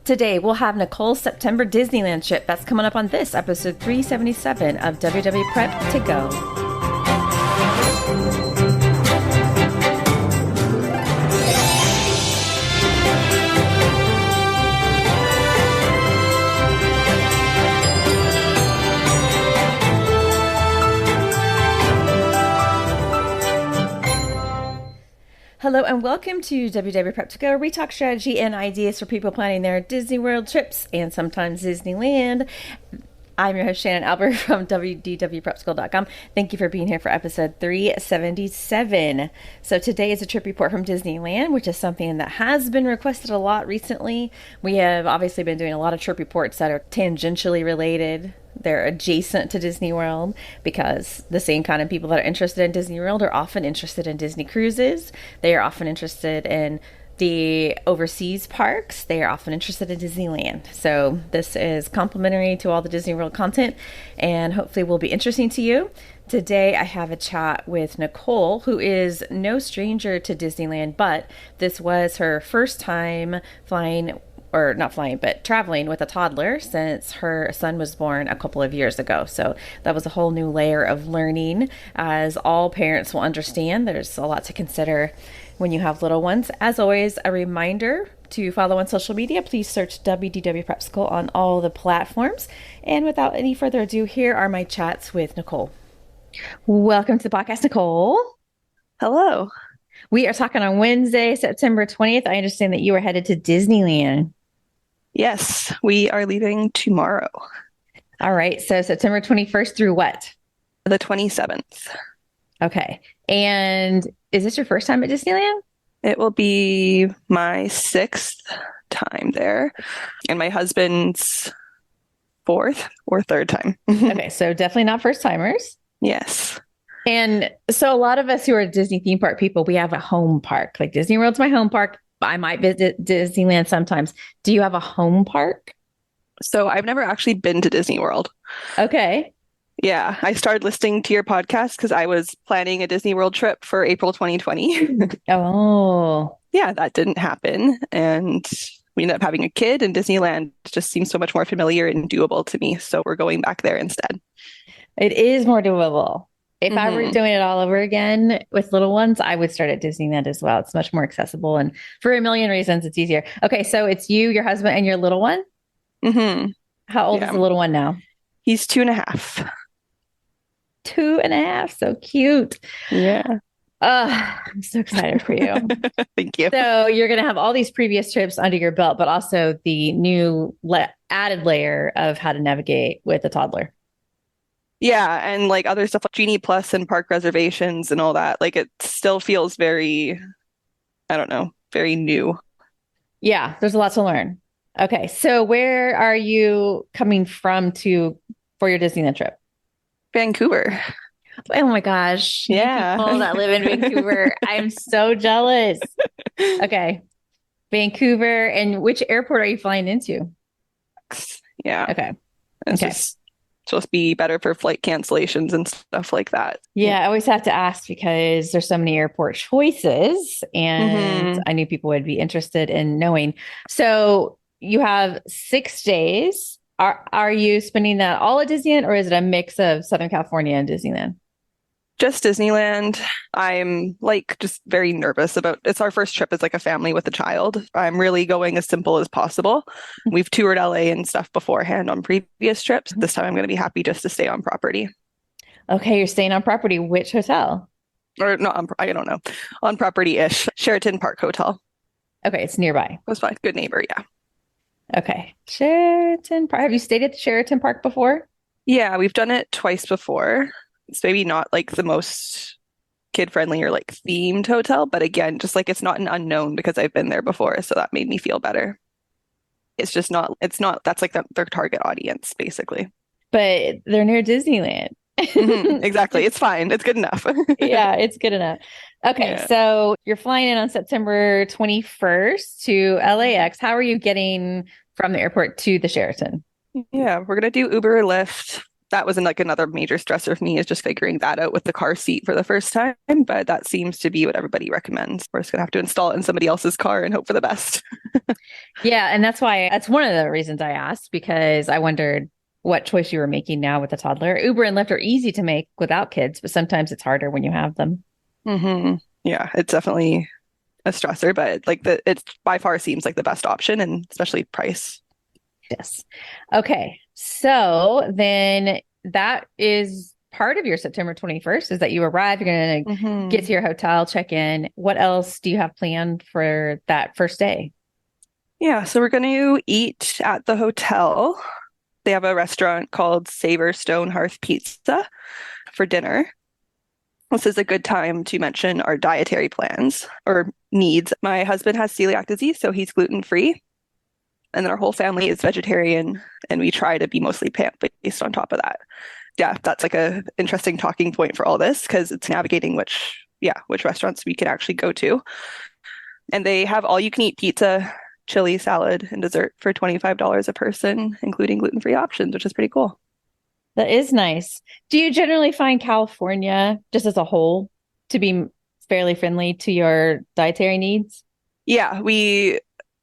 Today, we'll have Nicole's September Disneyland trip. That's coming up on this episode 377 of WW Prep to Go. Hello and welcome to WW Prep to Go, where we talk strategy and ideas for people planning their Disney World trips and sometimes Disneyland. I'm your host, Shannon Albert from WDWPrepSchool.com. Thank you for being here for episode 377. So today is a trip report from Disneyland, which is something that has been requested a lot recently. We have obviously been doing a lot of trip reports that are tangentially related. They're adjacent to Disney World because the same kind of people that are interested in Disney World are often interested in Disney cruises. They are often interested in the overseas parks. They are often interested in Disneyland. So this is complimentary to all the Disney World content and hopefully will be interesting to you. Today I have a chat with Nicole, who is no stranger to Disneyland, but this was her first time flying, or not flying, but traveling with a toddler since her son was born a couple of years ago. So that was a whole new layer of learning. As all parents will understand, there's a lot to consider when you have little ones. As always, a reminder to follow on social media. Please search WDW Prep School on all the platforms. And without any further ado, here are my chats with Nicole. Welcome to the podcast, Nicole. Hello. We are talking on Wednesday, September 20th. I understand that you are headed to Disneyland. Yes, we are leaving tomorrow. All right. So September 21st through what? The 27th. Okay. And is this your first time at Disneyland? It will be my 6th time there and my husband's 4th or 3rd time. Okay. So definitely not first timers. Yes. And so a lot of us who are Disney theme park people, we have a home park. Like Disney World's my home park. I might visit Disneyland sometimes. Do you have a home park? So I've never actually been to Disney World. Okay. Yeah, I started listening to your podcast because I was planning a Disney World trip for April 2020. Oh. Yeah, that didn't happen. And we ended up having a kid, and Disneyland just seems so much more familiar and doable to me. So we're going back there instead. It is more doable. If I were doing it all over again with little ones, I would start at Disneyland as well. It's much more accessible. And for a million reasons, it's easier. Okay. So it's you, your husband, and your little one? Mm-hmm. How old is the little one now? He's 2.5. 2.5. So cute. Yeah. I'm so excited for you. Thank you. So you're going to have all these previous trips under your belt, but also the new added layer of how to navigate with a toddler. Yeah, and like other stuff like Genie Plus and park reservations and all that. Like it still feels very, I don't know, very new. Yeah, there's a lot to learn. Okay, so where are you coming from for your Disneyland trip? Vancouver. Oh my gosh. Yeah. People that live in Vancouver. I'm so jealous. Okay. Vancouver. And which airport are you flying into? Yeah. Okay. It's just supposed to be better for flight cancellations and stuff like that. Yeah, I always have to ask because there's so many airport choices, and I knew people would be interested in knowing. So you have 6 days. Are you spending that all at Disneyland, or is it a mix of Southern California and Disneyland? Just Disneyland. I'm like just very nervous about it's our first trip as like a family with a child. I'm really going as simple as possible. We've toured LA and stuff beforehand on previous trips. This time I'm going to be happy just to stay on property. Okay, you're staying on property. Which hotel? Or not, I don't know. On property-ish. Sheraton Park Hotel. Okay, it's nearby. It was fine. Good neighbor, yeah. Okay. Sheraton Park. Have you stayed at the Sheraton Park before? Yeah, we've done it twice before. It's maybe not like the most kid-friendly or like themed hotel, but again, just like it's not an unknown because I've been there before, so that made me feel better. It's not that's like their target audience, basically. But they're near Disneyland. Exactly. It's fine. It's good enough. Yeah, it's good enough. Okay, so you're flying in on September 21st to LAX. How are you getting from the airport to the Sheraton? Yeah, we're going to do Uber or Lyft. that was like another major stressor for me is just figuring that out with the car seat for the first time. But that seems to be what everybody recommends. We're just gonna have to install it in somebody else's car and hope for the best. Yeah, and that's one of the reasons I asked because I wondered what choice you were making now with a toddler. Uber and Lyft are easy to make without kids, but sometimes it's harder when you have them. Yeah, it's definitely a stressor, but like it's by far seems like the best option and especially price. Yes. Okay. So then that is part of your September 21st is that you arrive, you're going to get to your hotel, check in. What else do you have planned for that first day? Yeah, so we're going to eat at the hotel. They have a restaurant called Savor Stone Hearth Pizza for dinner. This is a good time to mention our dietary plans or needs. My husband has celiac disease, so he's gluten-free. And then our whole family is vegetarian, and we try to be mostly plant-based on top of that. Yeah, that's like a interesting talking point for all this because it's navigating which restaurants we can actually go to. And they have all you can eat pizza, chili, salad, and dessert for $25 a person, including gluten-free options, which is pretty cool. That is nice. Do you generally find California, just as a whole, to be fairly friendly to your dietary needs? Yeah,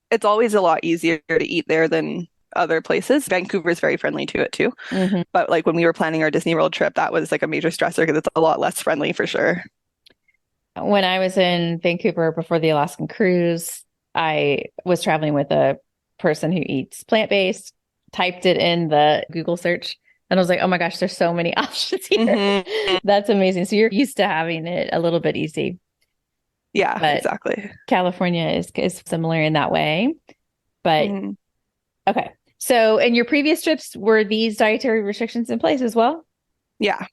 it's always a lot easier to eat there than other places. Vancouver is very friendly to it too. But like when we were planning our Disney World trip, that was like a major stressor because it's a lot less friendly for sure. When I was in Vancouver before the Alaskan cruise, I was traveling with a person who eats plant-based, typed it in the Google search, and I was like, oh my gosh, there's so many options here. That's amazing. So you're used to having it a little bit easy. Yeah, But exactly. California is similar in that way. But okay. So in your previous trips, were these dietary restrictions in place as well? Yeah.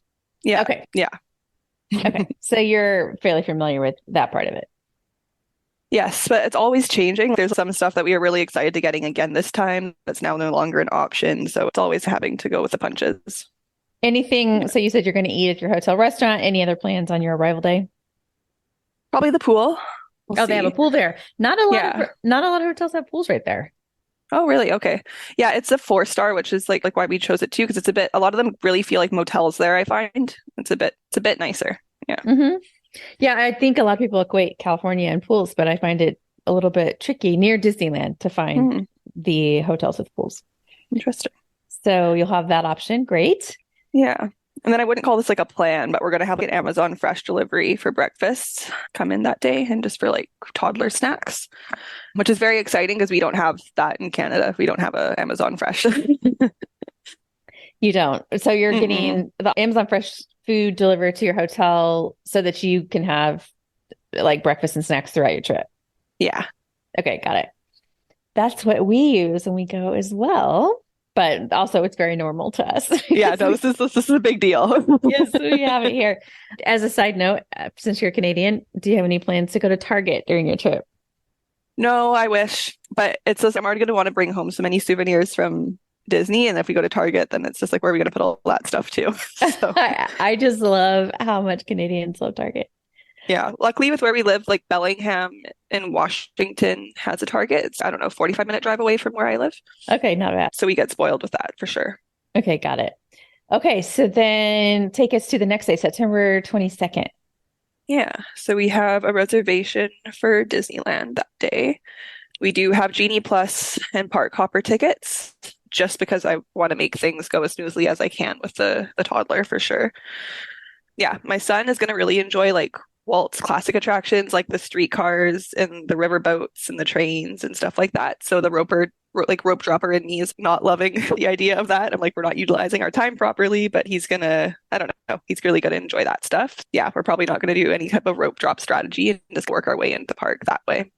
Yeah. Okay. Yeah. Okay. So you're fairly familiar with that part of it. Yes, but it's always changing. There's some stuff that we are really excited to getting again this time that's now no longer an option. So it's always having to go with the punches. Anything, so you said you're going to eat at your hotel restaurant. Any other plans on your arrival day? Probably the pool. We'll Oh, they have a see. pool there. Yeah. Not a lot of hotels have pools right there. Oh, really? Okay. Yeah, it's a 4-star, which is like why we chose it too, because it's a lot of them really feel like motels there, I find. It's a bit nicer. Yeah. Yeah, I think a lot of people equate California and pools, but I find it a little bit tricky near Disneyland to find the hotels with pools. Interesting. So you'll have that option. Great. Yeah. And then I wouldn't call this like a plan, but we're gonna have like an Amazon Fresh delivery for breakfast come in that day and just for like toddler snacks, which is very exciting because we don't have that in Canada. We don't have a Amazon Fresh. You don't. So you're getting the Amazon Fresh food delivered to your hotel so that you can have like breakfast and snacks throughout your trip. Yeah. Okay, got it. That's what we use when we go as well. But also it's very normal to us. Yeah, no, this is a big deal. Yes, we have it here. As a side note, since you're Canadian, do you have any plans to go to Target during your trip? No, I wish, but it's just I'm already gonna want to bring home so many souvenirs from Disney, and if we go to Target, then it's just like where are we gonna put all that stuff too? So I just love how much Canadians love Target. yeah, luckily with where we live, like Bellingham in Washington has a Target. It's I don't know, 45-minute drive away from where I live. Okay, not bad. So we get spoiled with that for sure. Okay, got it. Okay, so then take us to the next day, September 22nd. Yeah, so we have a reservation for Disneyland that day. We do have Genie Plus and Park Hopper tickets, just because I want to make things go as smoothly as I can with the toddler for sure. Yeah, my son is going to really enjoy like Walt's classic attractions like the streetcars and the river boats and the trains and stuff like that. So the rope dropper in me is not loving the idea of that. I'm like, we're not utilizing our time properly, but I don't know, he's really going to enjoy that stuff. Yeah, we're probably not going to do any type of rope drop strategy and just work our way into the park that way.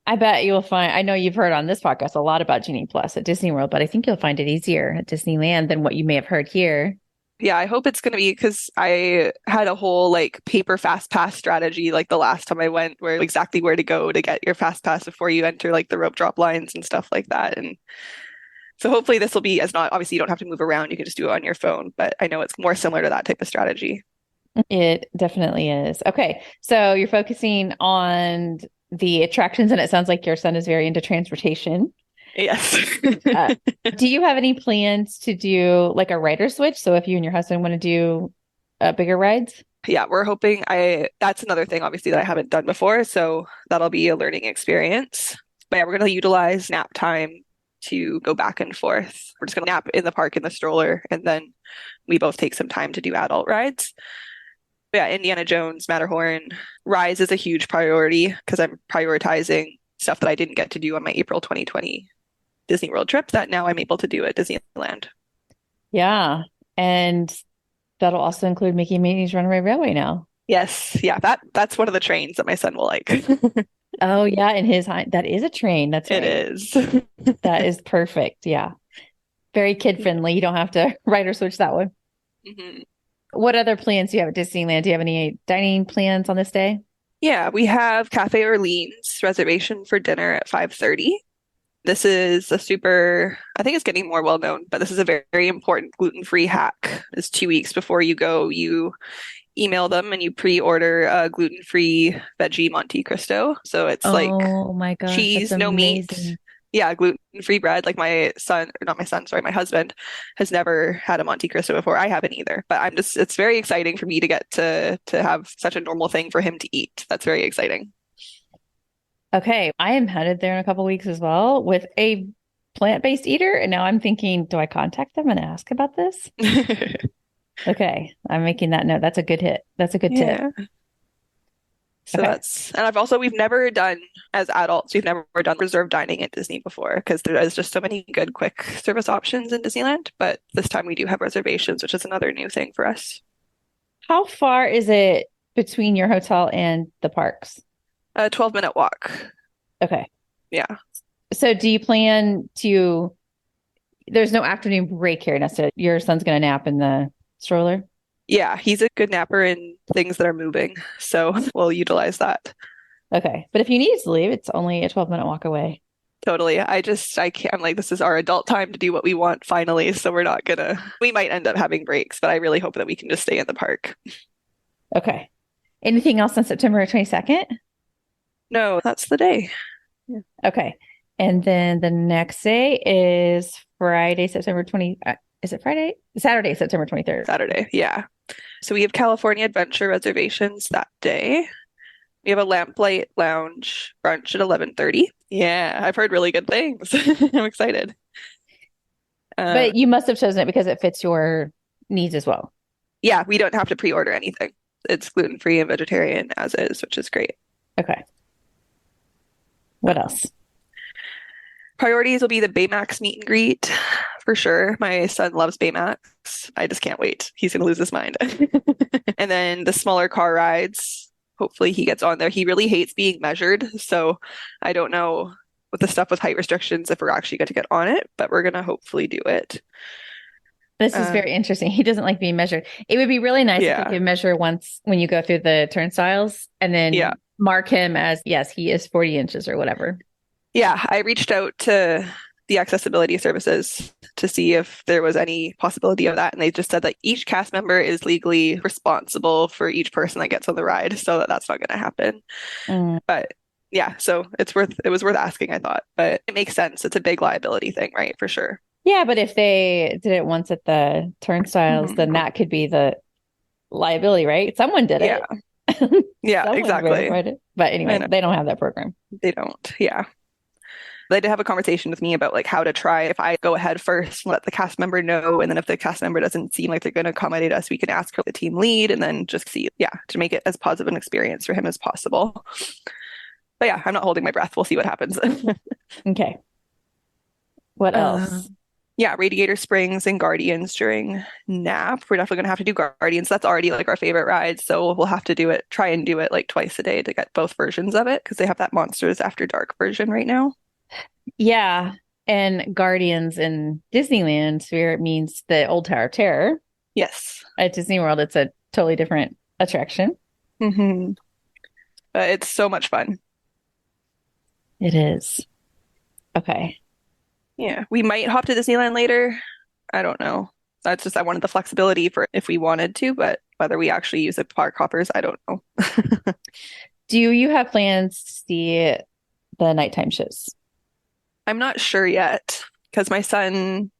I bet you'll find, I know you've heard on this podcast a lot about Genie Plus at Disney World, but I think you'll find it easier at Disneyland than what you may have heard here. Yeah, I hope it's going to be because I had a whole like paper fast pass strategy like the last time I went where exactly where to go to get your fast pass before you enter like the rope drop lines and stuff like that. And so hopefully this will be as not obviously you don't have to move around, you can just do it on your phone, but I know it's more similar to that type of strategy. It definitely is. Okay, so you're focusing on the attractions, and it sounds like your son is very into transportation. Yes. Uh, do you have any plans to do like a rider switch? So if you and your husband want to do bigger rides? Yeah, we're hoping that's another thing obviously that I haven't done before, so that'll be a learning experience. But yeah, we're gonna utilize nap time to go back and forth. We're just gonna nap in the park in the stroller and then we both take some time to do adult rides. But yeah, Indiana Jones, Matterhorn, Rise is a huge priority because I'm prioritizing stuff that I didn't get to do on my April 2020 Disney World trip that now I'm able to do at Disneyland. Yeah. And that'll also include Mickey and Minnie's Runaway Railway now. Yes, yeah, that's one of the trains that my son will like. Oh, yeah. And that is a train. That's It right. is. That is perfect. Yeah. Very kid friendly. You don't have to rider switch that one. Mhm. What other plans do you have at Disneyland? Do you have any dining plans on this day? Yeah, we have Cafe Orleans reservation for dinner at 5:30. This is a super, I think it's getting more well known, but this is a very, very important gluten-free hack. It's 2 weeks before you go, you email them and you pre-order a gluten-free veggie Monte Cristo. So it's like Oh my gosh, that's cheese, no meat. amazing. Yeah, gluten-free bread. Like my son, or not my son, sorry, my husband has never had a Monte Cristo before. I haven't either, but it's very exciting for me to get to have such a normal thing for him to eat. That's very exciting. Okay, I am headed there in a couple weeks as well with a plant-based eater, and now I'm thinking, do I contact them and ask about this? Okay, I'm making that note. That's a good hit. That's a good tip. Yeah. So Okay. and we've never done as adults, we've never done reserved dining at Disney before because there is just so many good quick service options in Disneyland. But this time we do have reservations, which is another new thing for us. How far is it between your hotel and the parks? A 12-minute walk. Okay. Yeah. So do you plan to, there's no afternoon break here necessarily. Your son's going to nap in the stroller? Yeah, he's a good napper in things that are moving. So we'll utilize that. Okay. But if you need to leave, it's only a 12-minute walk away. Totally. I can't, I'm like, this is our adult time to do what we want finally. So we might end up having breaks, but I really hope that we can just stay in the park. Okay. Anything else on September 22nd? No, that's the day. Yeah. Okay. And then the next day is Friday, September 20. Is it Friday? Saturday, September 23rd. Saturday. Yeah. So we have California Adventure reservations that day. We have a Lamplight Lounge brunch at 11:30. Yeah, I've heard really good things. I'm excited. But you must have chosen it because it fits your needs as well. Yeah, we don't have to pre-order anything. It's gluten-free and vegetarian as is, which is great. Okay. What else? Priorities will be the Baymax meet and greet for sure. My son loves Baymax. I just can't wait. He's going to lose his mind. And then the smaller car rides, hopefully he gets on there. He really hates being measured. So I don't know with the stuff with height restrictions if we're actually going to get on it, but we're going to hopefully do it. This is very interesting. He doesn't like being measured. It would be really nice if you could measure once when you go through the turnstiles and then mark him as, yes, he is 40 inches or whatever. Yeah, I reached out to the accessibility services to see if there was any possibility of that. And they just said that each cast member is legally responsible for each person that gets on the ride. So that's not going to happen. But yeah, so it was worth asking, I thought. But it makes sense. It's a big liability thing, right? For sure. Yeah, but if they did it once at the turnstiles, then that could be the liability, right? Someone did it. Yeah, exactly. But anyway, they don't have that program. They don't. Yeah. They did have a conversation with me about like how to try if I go ahead first, let the cast member know, and then if the cast member doesn't seem like they're going to accommodate us, we can ask for the team lead and then just see, to make it as positive an experience for him as possible. But yeah, I'm not holding my breath. We'll see what happens. Okay. What else? Yeah, Radiator Springs and Guardians during nap. We're definitely going to have to do Guardians. That's already like our favorite ride. So we'll have to try and do it like twice a day to get both versions of it because they have that Monsters After Dark version right now. Yeah. And Guardians in Disneyland Spirit means the Old Tower of Terror. Yes. At Disney World, it's a totally different attraction. Mm-hmm. But it's so much fun. It is. Okay. Yeah. We might hop to Disneyland later. I don't know. That's just, I wanted the flexibility for if we wanted to, but whether we actually use the park hoppers, I don't know. Do you have plans to see the nighttime shows? I'm not sure yet because my son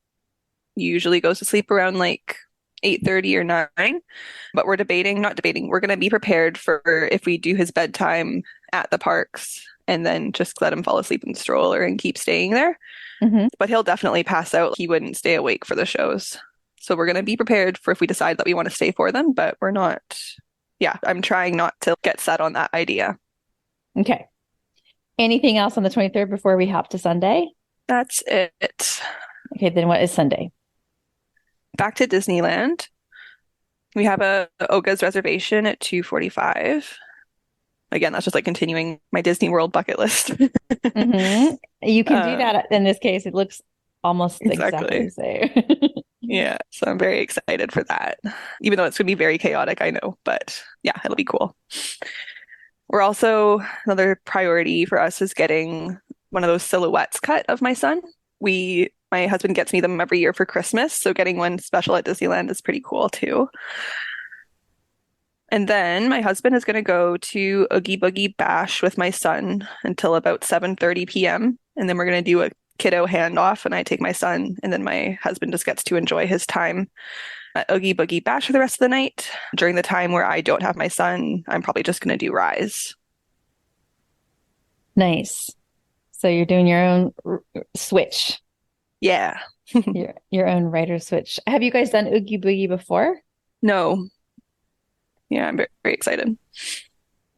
usually goes to sleep around like 8:30 or 9, but we're debating, not debating, we're going to be prepared for if we do his bedtime at the parks and then just let him fall asleep in the stroller and keep staying there. Hmm. But he'll definitely pass out. He wouldn't stay awake for the shows. So we're going to be prepared for if we decide that we want to stay for them, but we're not. Yeah, I'm trying not to get set on that idea. Okay. Anything else on the 23rd before we hop to Sunday? That's it. Okay, then what is Sunday? Back to Disneyland. We have a Oga's reservation at 2:45. Again, that's just like continuing my Disney World bucket list. Hmm. You can do Uh, that in this case. It looks almost exactly the exactly. same. Yeah, so I'm very excited for that. Even though it's going to be very chaotic, I know, but yeah, it'll be cool. We're also, another priority for us is getting one of those silhouettes cut of my son. My husband gets me them every year for Christmas, so getting one special at Disneyland is pretty cool too. And then my husband is going to go to Oogie Boogie Bash with my son until about 7:30 p.m. And then we're going to do a kiddo handoff, and I take my son, and then my husband just gets to enjoy his time at Oogie Boogie Bash for the rest of the night. During the time where I don't have my son, I'm probably just going to do Rise. Nice. So you're doing your own switch, Yeah. your own writer switch. Have you guys done Oogie Boogie before? No. Yeah, I'm very, very excited.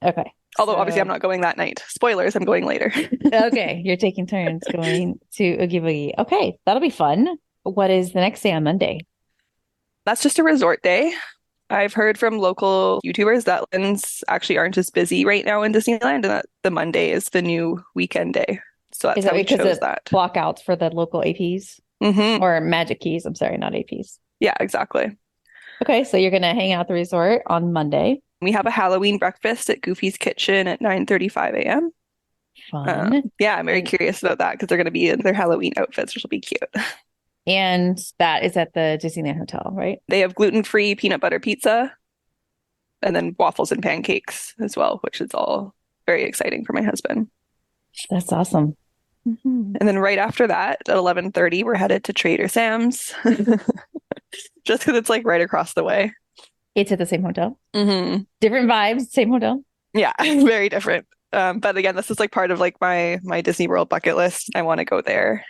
Okay. Although obviously I'm So, not going that night. Spoilers, I'm going later. okay, you're taking turns going to Oogie Boogie. Okay, that'll be fun. What is the next day on Monday? That's just a resort day. I've heard from local YouTubers that lands actually aren't as busy right now in Disneyland and that the Monday is the new weekend day. So Is that's that how we because chose of that. blockouts for the local APs or Magic Keys? I'm sorry, not APs. Yeah, exactly. Okay, so you're gonna hang out at the resort on Monday. We have a Halloween breakfast at Goofy's Kitchen at 9:35 a.m. Fun. Yeah, I'm very And curious about that because they're going to be in their Halloween outfits, which will be cute. and that is at the Disneyland Hotel, right? They have gluten-free peanut butter pizza and then waffles and pancakes as well, which is all very exciting for my husband. That's awesome. And then right after that, at 11:30, we're headed to Trader Sam's, just because it's like right across the way. It's at the same hotel. Hmm. Different vibes, same hotel. Yeah, very different. But again, this is like part of like my Disney World bucket list. I want to go there.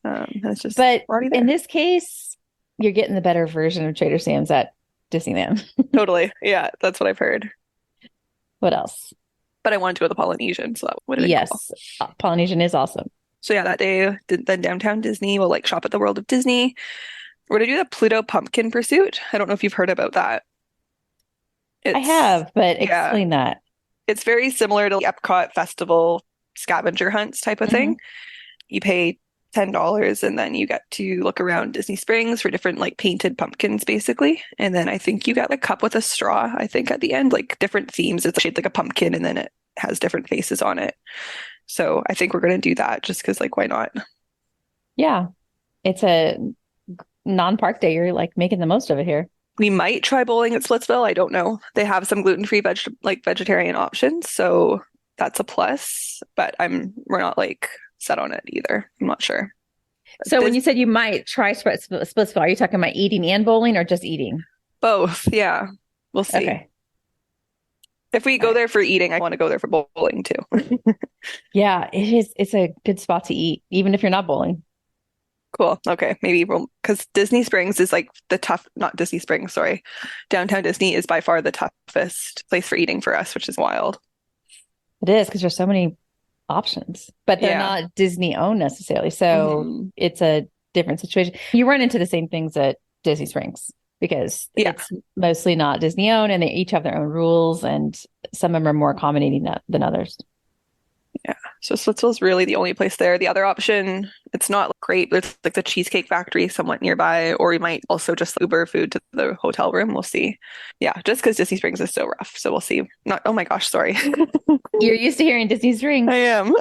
And it's just But we're already in there. this case, you're getting the better version of Trader Sam's at Disneyland. Totally. Yeah, that's what I've heard. What else? But I wanted to go to the Polynesian, so that would have been cool. Yes, Polynesian is awesome. So yeah, that day, then downtown Disney, we'll like shop at the World of Disney. We're gonna do the Pluto Pumpkin Pursuit. I don't know if you've heard about that. I It's have, but yeah, explain that. it's very similar to the Epcot Festival scavenger hunts type of Hmm. thing. You pay $10 and then you get to look around Disney Springs for different like painted pumpkins basically. And then I think you get a cup with a straw, I think at the end, like different themes. It's shaped like a pumpkin and then it has different faces on it. So I think we're gonna do that just because like why not? Yeah, it's a non-park day. You're like making the most of it here. We might try bowling at Splitsville. I don't know. They have some gluten-free vegetarian options, so that's a plus, but we're not like set on it either. I'm not sure. So when This you said you might try Splitsville, are you talking about eating and bowling or just eating? both, yeah. We'll see. Okay. If we All go right. there for eating, I want to go there for bowling too. Yeah, it is. It's a good spot to eat, even if you're not bowling. Cool. Okay. Maybe because Disney Springs is like the tough, not Disney Springs, sorry. Downtown Disney is by far the toughest place for eating for us, which is wild. It is because there's so many options, but they're Yeah. not Disney owned necessarily. So Hmm. it's a different situation. You run into the same things at Disney Springs because Yeah. it's mostly not Disney owned and they each have their own rules and some of them are more accommodating than others. Yeah. So Splitsville's really the only place there. The other option, it's not great. There's like the Cheesecake Factory somewhat nearby, or we might also just Uber food to the hotel room. We'll see. Yeah, just because Disney Springs is so rough. So we'll see. Not, oh my gosh, sorry. You're used to hearing Disney I Springs. am.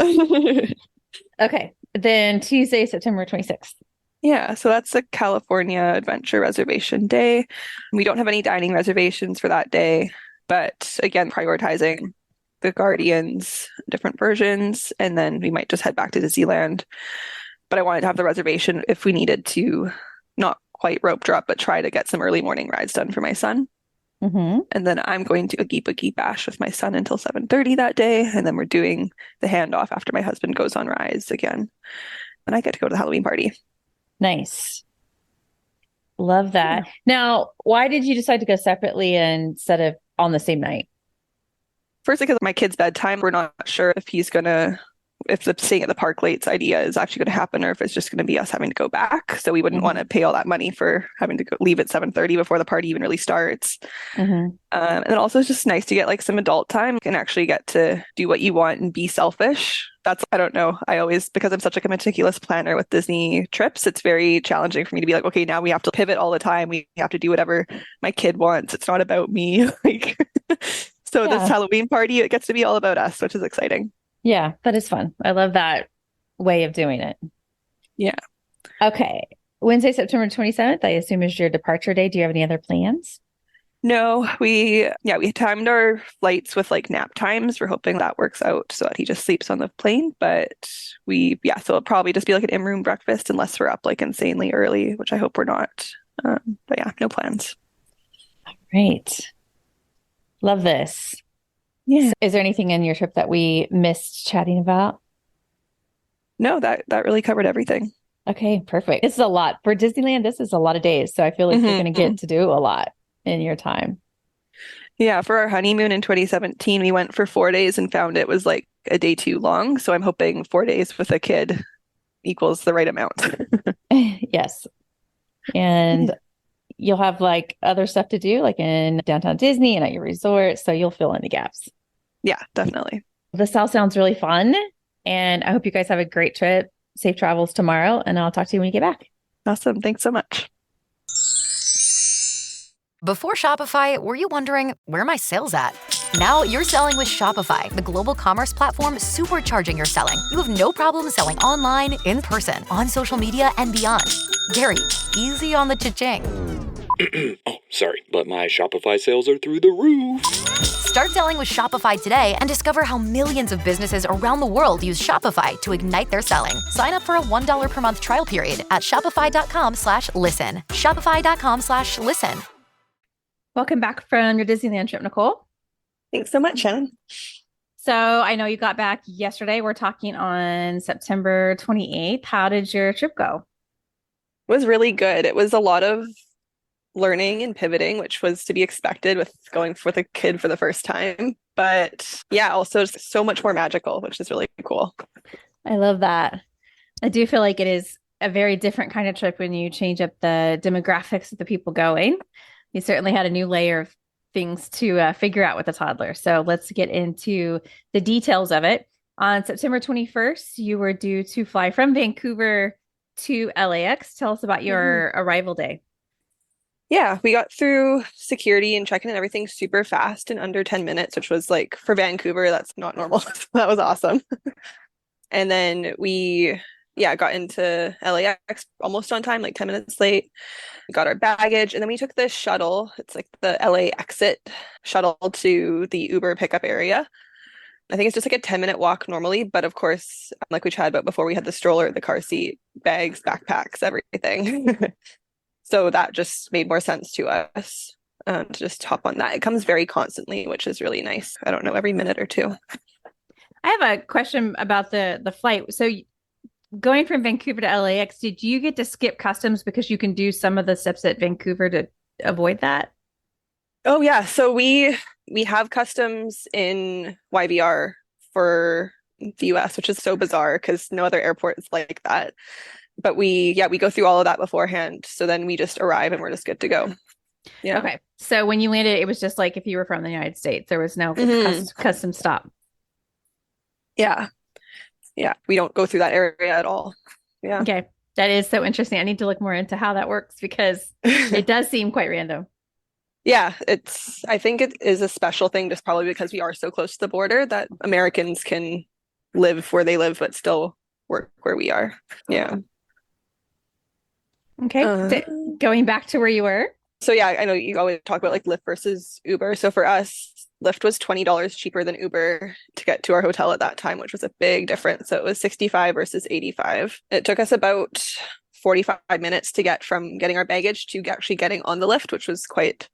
Okay. Then Tuesday, September 26th. Yeah, so that's the California Adventure Reservation Day. We don't have any dining reservations for that day, but again, prioritizing the Guardians, different versions, and then we might just head back to Disneyland. but I wanted to have the reservation if we needed to not quite rope drop, but try to get some early morning rides done for my son. Mm-hmm. And then I'm going to Oogie Boogie Bash with my son until 7:30 that day. And then we're doing the handoff after my husband goes on rides again. And I get to go to the Halloween party. Nice. Love that. Yeah. Now, why did you decide to go separately instead of on the same night? Firstly, because of my kid's bedtime, we're not sure if the staying at the park late's idea is actually going to happen or if it's just going to be us having to go back. So we wouldn't want to pay all that money for having to leave at 7:30 before the party even really starts. Mm-hmm. And then also it's just nice to get like some adult time and actually get to do what you want and be selfish. I don't know. Because I'm such like a meticulous planner with Disney trips, it's very challenging for me to be like, okay, now we have to pivot all the time. We have to do whatever my kid wants. It's not about me. Like, so this Halloween party, it gets to be all about us, which is exciting. Yeah, that is fun. I love that way of doing it. Yeah. Okay. Wednesday, September 27th, I assume is your departure day. Do you have any other plans? No, we timed our flights with like nap times. We're hoping that works out so that he just sleeps on the plane. But so it'll probably just be like an in-room breakfast unless we're up like insanely early, which I hope we're not. But yeah, no plans. Great. Love this. Yeah. So is there anything in your trip that we missed chatting about? No, that really covered everything. Okay, perfect. This is a lot. For Disneyland, this is a lot of days. So I feel like you're going to get to do a lot in your time. Yeah, for our honeymoon in 2017, we went for 4 days and found it was like a day too long. So I'm hoping 4 days with a kid equals the right amount. Yes. And you'll have like other stuff to do, like in downtown Disney and at your resort. So you'll fill in the gaps. Yeah, definitely. This all sounds really fun. And I hope you guys have a great trip. Safe travels tomorrow. And I'll talk to you when you get back. Awesome. Thanks so much. Before Shopify, were you wondering, where are my sales at? Now you're selling with Shopify, the global commerce platform supercharging your selling. You have no problem selling online, in person, on social media, and beyond. Gary, easy on the cha-ching. Oh, sorry, but my Shopify sales are through the roof. Start selling with Shopify today and discover how millions of businesses around the world use Shopify to ignite their selling. Sign up for a $1 per month trial period at shopify.com/listen. Shopify.com/listen. Welcome back from your Disneyland trip, Nicole. Thanks so much, Shannon. So I know you got back yesterday. We're talking on September 28th. How did your trip go? It was really good. It was a lot of learning and pivoting, which was to be expected with going with a kid for the first time. But yeah, also just so much more magical, which is really cool. I love that. I do feel like it is a very different kind of trip when you change up the demographics of the people going. You certainly had a new layer of things to figure out with a toddler. So let's get into the details of it. On September 21st, you were due to fly from Vancouver to LAX. Tell us about your arrival day. Yeah, we got through security and check-in and everything super fast in under 10 minutes, which was like for Vancouver, that's not normal. That was awesome. And then we got into LAX almost on time, like 10 minutes late. We got our baggage, and then we took the shuttle. It's like the LA exit shuttle to the Uber pickup area. I think it's just like a 10-minute walk normally, but of course, like we chatted about before, we had the stroller, the car seat, bags, backpacks, everything. So that just made more sense to us to just hop on that. It comes very constantly, which is really nice. I don't know, every minute or two. I have a question about the flight. So going from Vancouver to LAX, did you get to skip customs because you can do some of the steps at Vancouver to avoid that? Oh yeah, so we have customs in YVR for the US, which is so bizarre because no other airport is like that. But we go through all of that beforehand. So then we just arrive and we're just good to go. Yeah. Okay. So when you landed, it was just like if you were from the United States, there was no custom stop. Yeah. Yeah. We don't go through that area at all. Yeah. Okay. That is so interesting. I need to look more into how that works because it does seem quite random. Yeah, I think it is a special thing just probably because we are so close to the border that Americans can live where they live but still work where we are. Yeah. Okay. Going back to where you were. So yeah, I know you always talk about like Lyft versus Uber. So for us, Lyft was $20 cheaper than Uber to get to our hotel at that time, which was a big difference. So it was 65 versus 85. It took us about 45 minutes to get from getting our baggage to actually getting on the lift, which was quite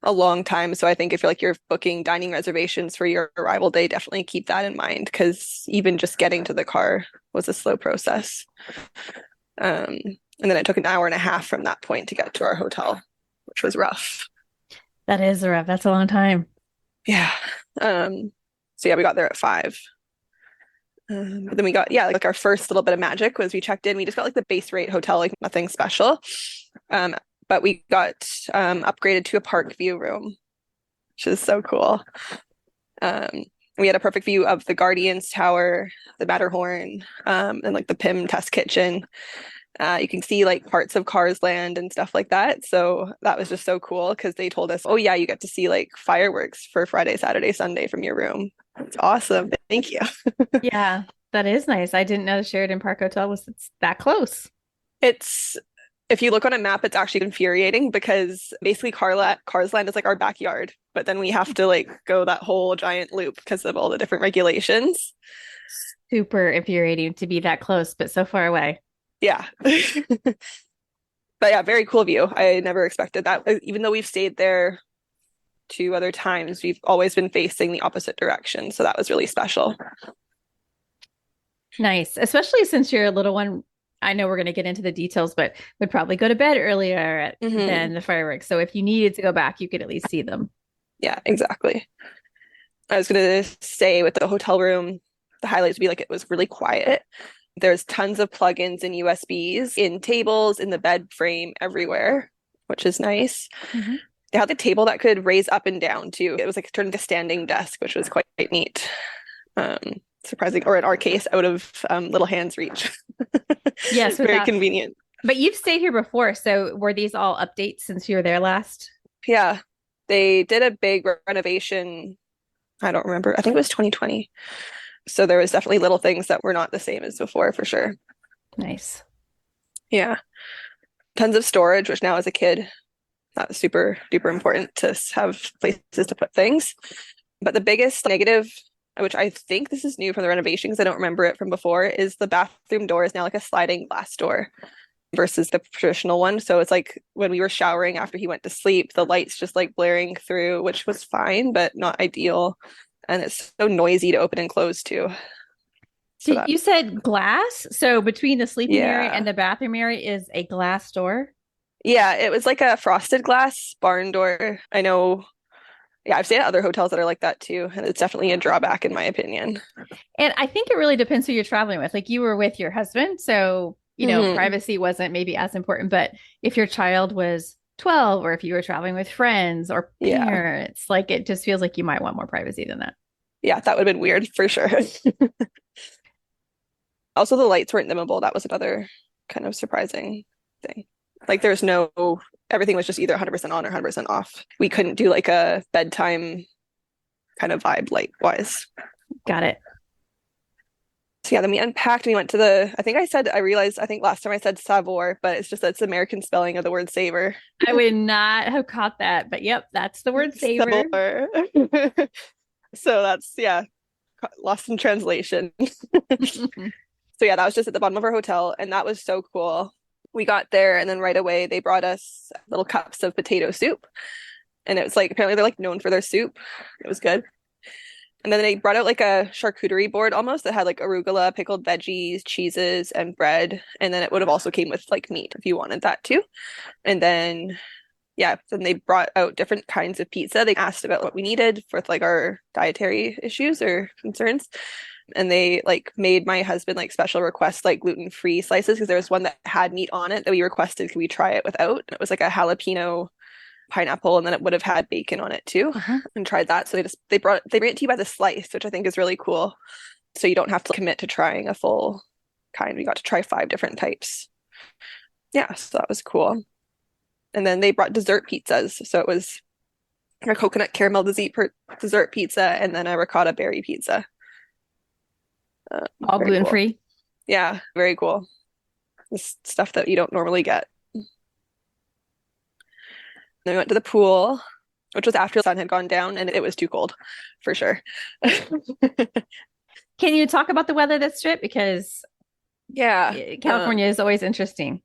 a long time. So I think if you're booking dining reservations for your arrival day, definitely keep that in mind, because even just getting to the car was a slow process. And then it took an hour and a half from that point to get to our hotel, which was rough. That is rough. That's a long time. Yeah. So yeah, we got there at 5. But then we got, like our first little bit of magic was we checked in. We just got like the base rate hotel, like nothing special. But we got upgraded to a park view room, which is so cool. We had a perfect view of the Guardians Tower, the Matterhorn, and like the PIM test kitchen. You can see like parts of Cars Land and stuff like that. So that was just so cool because they told us, oh yeah, you get to see like fireworks for Friday, Saturday, Sunday from your room. It's awesome. Thank you. Yeah, that is nice. I didn't know the Sheridan Park Hotel was that close. If you look on a map, it's actually infuriating because basically Cars Land is like our backyard, but then we have to like go that whole giant loop because of all the different regulations. Super infuriating to be that close, but so far away. Yeah. But yeah, very cool view. I never expected that. Even though we've stayed there 2 other times, we've always been facing the opposite direction. So that was really special. Nice. Especially since your little one, I know we're going to get into the details, but would probably go to bed earlier than the fireworks. So if you needed to go back, you could at least see them. Yeah, exactly. I was going to say with the hotel room, the highlights would be like it was really quiet. There's tons of plugins and USBs in tables, in the bed frame, everywhere, which is nice. Mm-hmm. They had a table that could raise up and down too. It was like turned into a standing desk, which was quite neat. Surprising, or in our case, out of little hands reach. Yes, very convenient. But you've stayed here before, so were these all updates since you were there last? Yeah, they did a big renovation. I don't remember. I think it was 2020. So there was definitely little things that were not the same as before, for sure. Nice. Yeah. Tons of storage, which now as a kid, that was super duper important to have places to put things. But the biggest negative, which I think this is new from the renovation because I don't remember it from before, is the bathroom door is now like a sliding glass door versus the traditional one. So it's like when we were showering after he went to sleep, the lights just like blaring through, which was fine, but not ideal. And it's so noisy to open and close too. So you said glass? So between the sleeping area and the bathroom area is a glass door? Yeah, it was like a frosted glass barn door. I know. Yeah, I've stayed at other hotels that are like that too. And it's definitely a drawback in my opinion. And I think it really depends who you're traveling with. Like you were with your husband, so, you know, privacy wasn't maybe as important. But if your child was 12 or if you were traveling with friends or parents, like it just feels like you might want more privacy than that. Yeah, that would have been weird for sure. Also, the lights weren't dimmable. That was another kind of surprising thing. Like everything was just either 100% on or 100% off. We couldn't do like a bedtime kind of vibe light wise. Got it. So yeah, then we unpacked and we went to I think last time I said Savor, but it's just that's the American spelling of the word savor. I would not have caught that, but yep, that's the word savor. So that's, lost in translation. So yeah, that was just at the bottom of our hotel and that was so cool. We got there and then right away they brought us little cups of potato soup. And it was like, apparently they're like known for their soup. It was good. And then they brought out like a charcuterie board almost that had like arugula, pickled veggies, cheeses, and bread. And then it would have also came with like meat if you wanted that too. And then, then they brought out different kinds of pizza. They asked about what we needed for like our dietary issues or concerns. And they like made my husband like special request like gluten-free slices because there was one that had meat on it that we requested, could we try it without? And it was like a jalapeno pineapple, and then it would have had bacon on it too. And tried that. So they bring it to you by the slice, which I think is really cool. So you don't have to commit to trying a full kind. We got to try 5 different types. Yeah, so that was cool. And then they brought dessert pizzas. So it was a coconut caramel dessert pizza and then a ricotta berry pizza. All gluten-free. Cool. Yeah, very cool. This stuff that you don't normally get. Then we went to the pool. which was after the sun had gone down and it was too cold for sure. Can you talk about the weather this trip? Because Yeah. California is always interesting.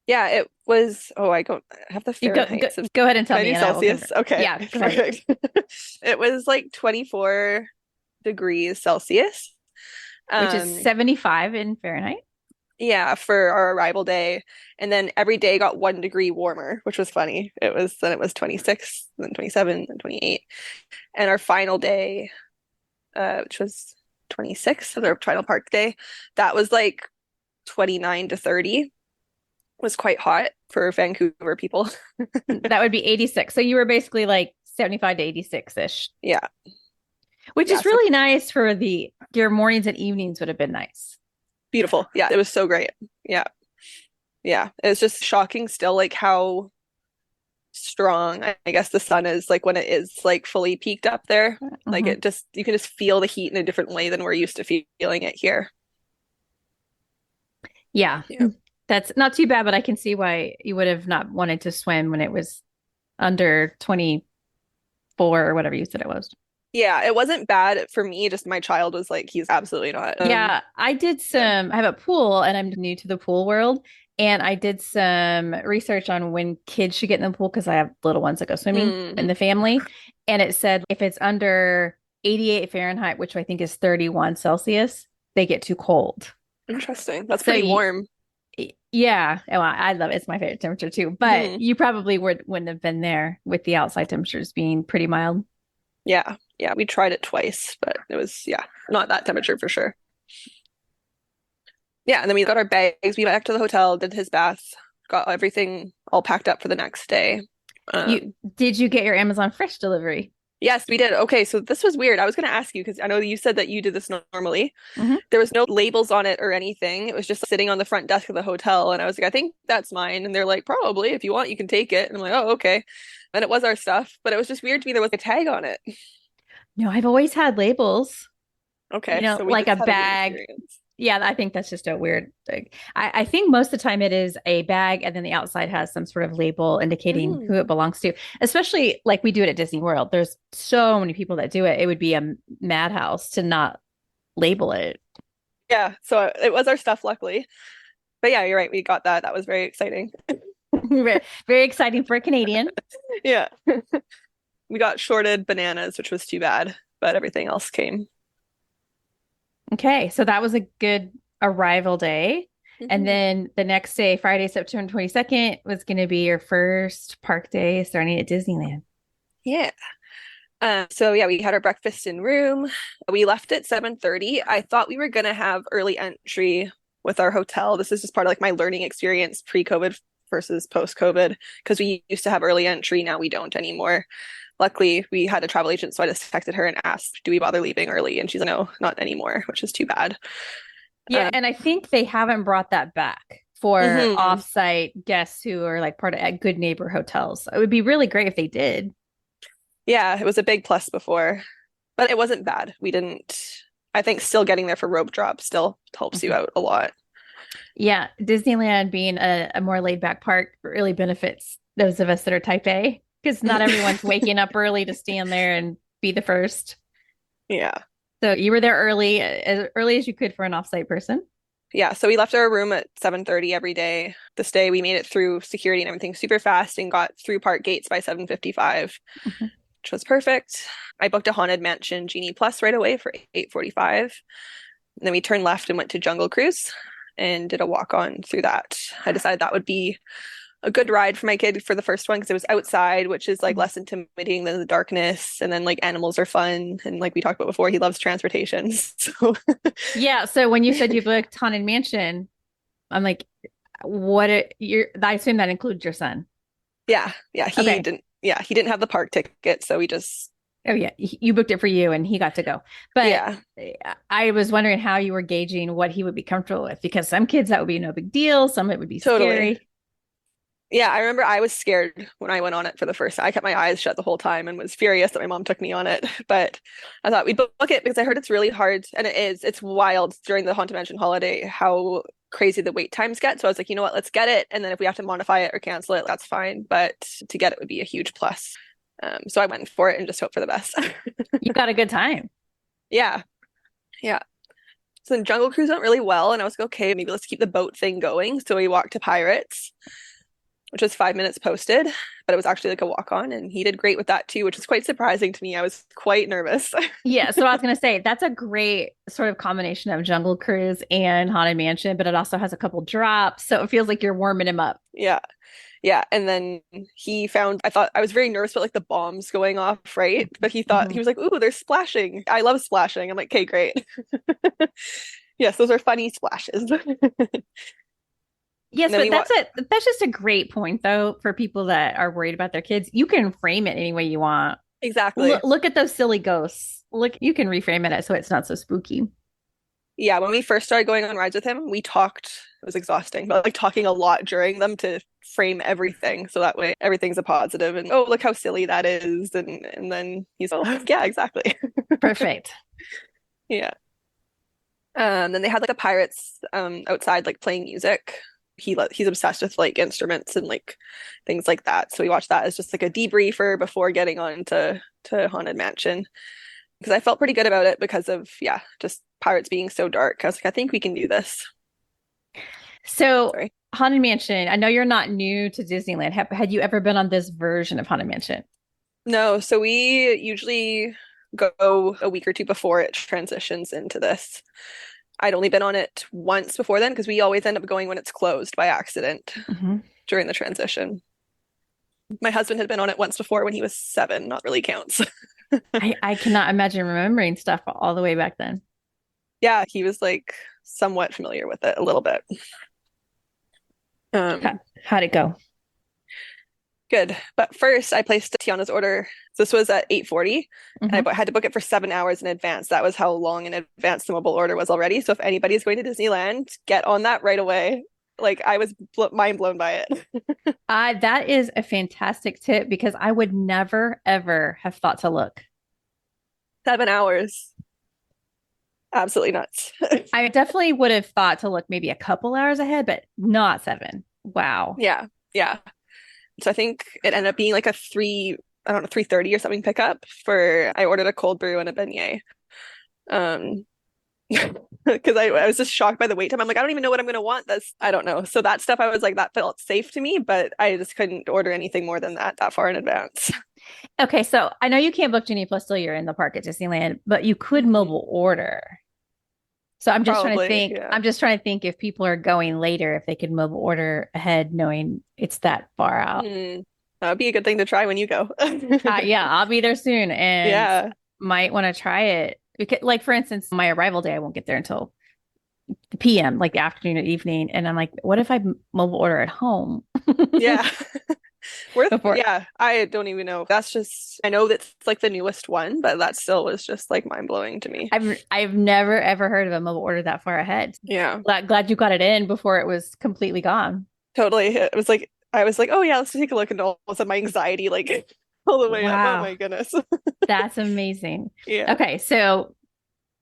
Yeah, it was. Oh, I have the Fahrenheit. Go ahead and tell Can I me. do Celsius? Okay. Yeah, go ahead. Perfect. It was like 24 degrees Celsius. Which is 75 in Fahrenheit. Yeah, for our arrival day. And then every day got 1 degree warmer, which was funny. It was 26, then 27, then 28. And our final day, which was 26, our final park day, that was like 29 to 30. Was quite hot for Vancouver people. That would be 86. So you were basically like 75 to 86-ish. Yeah. Which is really nice for your mornings and evenings would have been nice. Beautiful. Yeah, it was so great. Yeah. Yeah. It's just shocking still like how strong I guess the sun is like when it is like fully peaked up there. Like it just you can just feel the heat in a different way than we're used to feeling it here. Yeah. That's not too bad, but I can see why you would have not wanted to swim when it was under 24 or whatever you said it was. Yeah, it wasn't bad for me. Just my child was like, he's absolutely not. Yeah, I have a pool and I'm new to the pool world. And I did some research on when kids should get in the pool because I have little ones that go swimming in the family. And it said if it's under 88 Fahrenheit, which I think is 31 Celsius, they get too cold. Interesting. That's pretty warm. Yeah. Well, I love it. It's my favorite temperature too. But you probably wouldn't have been there with the outside temperatures being pretty mild. Yeah. Yeah. We tried it twice, but it was, not that temperature for sure. Yeah. And then we got our bags. We went back to the hotel, did his bath, got everything all packed up for the next day. Did you get your Amazon Fresh delivery? Yes, we did. Okay, so this was weird. I was going to ask you because I know you said that you did this normally. There was no labels on it or anything. It was just sitting on the front desk of the hotel. And I was like, I think that's mine. And they're like, probably, if you want, you can take it. And I'm like, oh, okay. And it was our stuff. But it was just weird to me. There was a tag on it. No, I've always had labels. Okay. So like a bag. Yeah, I think that's just a weird thing. I think most of the time it is a bag and then the outside has some sort of label indicating who it belongs to, especially like we do it at Disney World. There's so many people that do it. It would be a madhouse to not label it. Yeah, so it was our stuff, luckily. But yeah, you're right. We got that. That was very exciting. Very, very exciting for a Canadian. Yeah. We got shorted bananas, which was too bad, but everything else came. Okay, so that was a good arrival day. And then the next day, Friday, September 22nd, was going to be your first park day starting at Disneyland. Yeah. So yeah, we had our breakfast in room. We left at 7:30. I thought we were going to have early entry with our hotel. This is just part of like my learning experience pre-COVID versus post-COVID because we used to have early entry. Now we don't anymore. Luckily, we had a travel agent, so I just texted her and asked, do we bother leaving early? And she's like, no, not anymore, which is too bad. Yeah, and I think they haven't brought that back for off-site guests who are like part of at Good Neighbor hotels. It would be really great if they did. Yeah, it was a big plus before, but it wasn't bad. I think still getting there for rope drop still helps you out a lot. Yeah, Disneyland being a more laid-back park really benefits those of us that are type A. Because not everyone's waking up early to stand there and be the first. Yeah. So you were there as early as you could for an offsite person. Yeah. So we left our room at 7:30 every day. This day we made it through security and everything super fast and got through park gates by 7:55, which was perfect. I booked a Haunted Mansion Genie Plus right away for 8:45. And then we turned left and went to Jungle Cruise and did a walk on through that. I decided that would be a good ride for my kid for the first one because it was outside, which is like less intimidating than the darkness, and then like animals are fun, and like we talked about before, he loves transportation. So yeah. So when you said you booked Haunted Mansion, I'm like, I assume that includes your son. Yeah. He didn't. Yeah, he didn't have the park ticket, so we just. Oh yeah, you booked it for you, and he got to go. But yeah, I was wondering how you were gauging what he would be comfortable with, because some kids that would be no big deal, some it would be scary. Yeah, I remember I was scared when I went on it for the first time. I kept my eyes shut the whole time and was furious that my mom took me on it. But I thought we'd book it because I heard it's really hard. And it is. It's wild during the Haunted Mansion holiday how crazy the wait times get. So I was like, you know what, let's get it. And then if we have to modify it or cancel it, that's fine. But to get it would be a huge plus. So I went for it and just hoped for the best. You got a good time. Yeah. Yeah. So the Jungle Cruise went really well, and I was like, okay, maybe let's keep the boat thing going. So we walked to Pirates, which was 5 minutes posted, but it was actually like a walk on, and he did great with that too, which was quite surprising to me. I was quite nervous. Yeah, so I was going to say that's a great sort of combination of Jungle Cruise and Haunted Mansion, but it also has a couple drops, so it feels like you're warming him up. Yeah. Yeah. And then I thought I was very nervous about like the bombs going off, right? But he thought, he was like, ooh, they're splashing. I love splashing. I'm like, okay, great. Yes, those are funny splashes. Yes, but that's just a great point though for people that are worried about their kids. You can frame it any way you want. Exactly. Look at those silly ghosts. Look, you can reframe it so it's not so spooky. Yeah, when we first started going on rides with him, we talked, it was exhausting, but like talking a lot during them to frame everything. So that way everything's a positive and oh, look how silly that is. And then he's oh yeah, exactly. Perfect. Yeah. Then they had like a pirates outside like playing music. He's obsessed with like instruments and like things like that. So we watched that as just like a debriefer before getting on to Haunted Mansion. Because I felt pretty good about it because of, yeah, just pirates being so dark. I was like, I think we can do this. So, Haunted Mansion, I know you're not new to Disneyland. Had you ever been on this version of Haunted Mansion? No, so we usually go a week or two before it transitions into this. I'd only been on it once before then because we always end up going when it's closed by accident during the transition. My husband had been on it once before when he was 7, not really counts. I cannot imagine remembering stuff all the way back then. Yeah, he was like somewhat familiar with it a little bit. How'd it go? Good. But first, I placed Tiana's order. This was at 8:40, and I had to book it for 7 hours in advance. That was how long in advance the mobile order was already. So if anybody's going to Disneyland, get on that right away. Like I was mind blown by it. That is a fantastic tip because I would never, ever have thought to look. 7 hours. Absolutely nuts. I definitely would have thought to look maybe a couple hours ahead, but not 7. Wow. Yeah. Yeah. So I think it ended up being like a 3:30 or something pickup I ordered a cold brew and a beignet. Because I was just shocked by the wait time. I'm like, I don't even know what I'm going to want. I don't know. So that stuff, I was like, that felt safe to me, but I just couldn't order anything more than that far in advance. Okay, so I know you can't book Genie Plus till you're in the park at Disneyland, but you could mobile order. So I'm just trying to think. Yeah. I'm just trying to think if people are going later, if they could mobile order ahead, knowing it's that far out. That would be a good thing to try when you go. Yeah, I'll be there soon, and might want to try it. Because, like for instance, my arrival day, I won't get there until the PM, like the afternoon or evening, and I'm like, what if I mobile order at home? Yeah. Yeah, I don't even know. That's just, I know that's like the newest one, but that still was just like mind blowing to me. I've never ever heard of a mobile order that far ahead. Yeah. Glad you got it in before it was completely gone. Totally. It was like, I was like, oh yeah, let's take a look. And all of a sudden my anxiety like all the way up. Oh my goodness. That's amazing. Yeah. Okay. So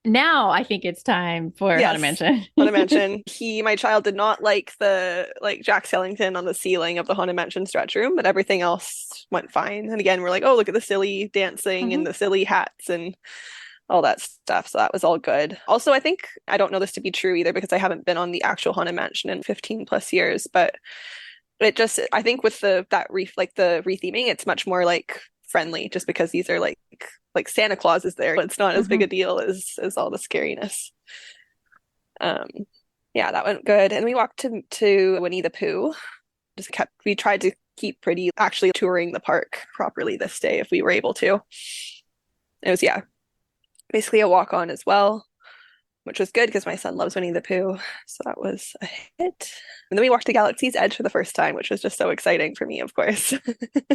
now I think it's time for Haunted Mansion. Haunted Mansion. My child did not like the Jack Skellington on the ceiling of the Haunted Mansion stretch room, but everything else went fine. And again, we're like, oh, look at the silly dancing and the silly hats and all that stuff. So that was all good. Also, I don't know this to be true either because I haven't been on the actual Haunted Mansion in 15 plus years, but I think with the retheming, it's much more like friendly just because these are like Santa Claus is there. It's not as big a deal as all the scariness. Yeah, that went good. And we walked to Winnie the Pooh. We tried to keep pretty actually touring the park properly this day if we were able to. It was basically a walk on as well, which was good because my son loves Winnie the Pooh. So that was a hit. And then we walked to Galaxy's Edge for the first time, which was just so exciting for me, of course.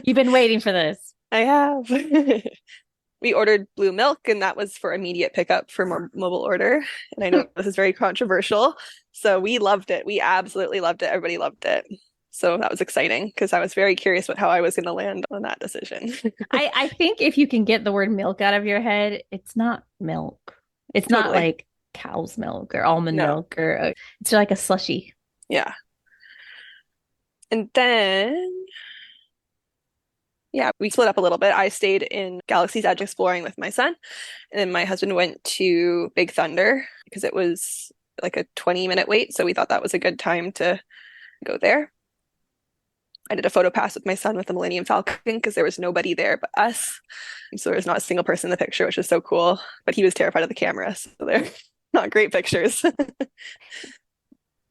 You've been waiting for this. I have. We ordered blue milk, and that was for immediate pickup for mobile order. And I know this is very controversial. So we loved it. We absolutely loved it. Everybody loved it. So that was exciting because I was very curious how I was going to land on that decision. I think if you can get the word milk out of your head, it's not milk. It's not like cow's milk or almond milk or it's like a slushy. Yeah. And then Yeah, we split up a little bit. I stayed in Galaxy's Edge exploring with my son, and then my husband went to Big Thunder because it was like a 20-minute wait. So we thought that was a good time to go there. I did a photo pass with my son with the Millennium Falcon because there was nobody there but us. So there was not a single person in the picture, which was so cool. But he was terrified of the camera, so they're not great pictures.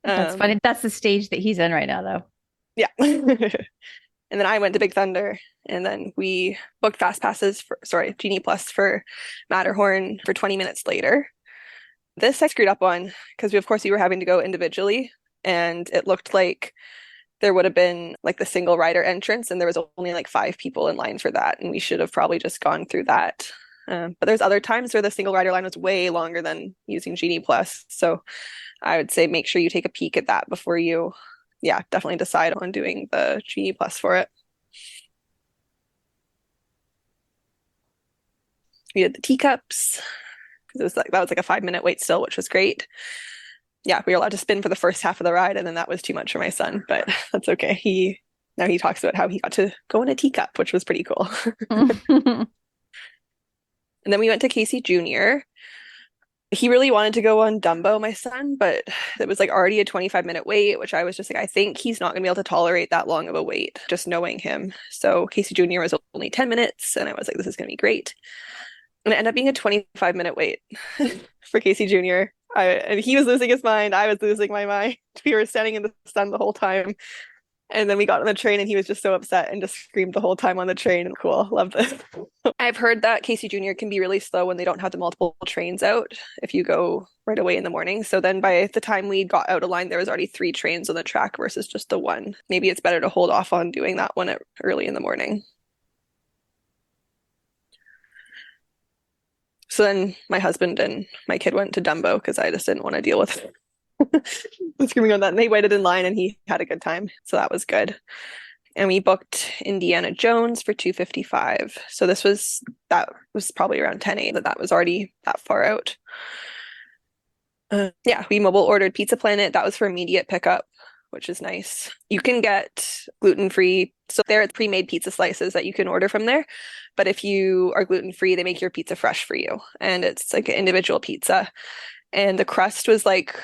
That's funny. That's the stage that he's in right now, though. Yeah. And then I went to Big Thunder, and then we booked fast passes Genie Plus for Matterhorn for 20 minutes later. This I screwed up on because of course we were having to go individually, and it looked like there would have been like the single rider entrance, and there was only like 5 people in line for that, and we should have probably just gone through that. But there's other times where the single rider line was way longer than using Genie Plus, so I would say make sure you take a peek at that before you, definitely decide on doing the Genie Plus for it. We did the teacups because that was like a 5-minute wait still, which was great. Yeah, we were allowed to spin for the first half of the ride, and then that was too much for my son, but that's okay. Now he talks about how he got to go in a teacup, which was pretty cool. And then we went to Casey Jr. He really wanted to go on Dumbo, my son, but it was like already a 25-minute wait, which I was just like, I think he's not going to be able to tolerate that long of a wait, just knowing him. So Casey Jr. was only 10 minutes, and I was like, this is going to be great. And it ended up being a 25-minute wait for Casey Jr. And he was losing his mind. I was losing my mind. We were standing in the sun the whole time. And then we got on the train, and he was just so upset and just screamed the whole time on the train. Cool. Love this. I've heard that Casey Jr. can be really slow when they don't have the multiple trains out if you go right away in the morning. So then by the time we got out of line, there was already 3 trains on the track versus just the one. Maybe it's better to hold off on doing that one early in the morning. So then my husband and my kid went to Dumbo because I just didn't want to deal with screaming on that. And they waited in line, and he had a good time. So that was good. And we booked Indiana Jones for $255. So that was probably around 10 a.m. That was already that far out. We mobile ordered Pizza Planet. That was for immediate pickup, which is nice. You can get gluten-free. So there it's pre-made pizza slices that you can order from there. But if you are gluten-free, they make your pizza fresh for you. And it's like an individual pizza. And the crust was like,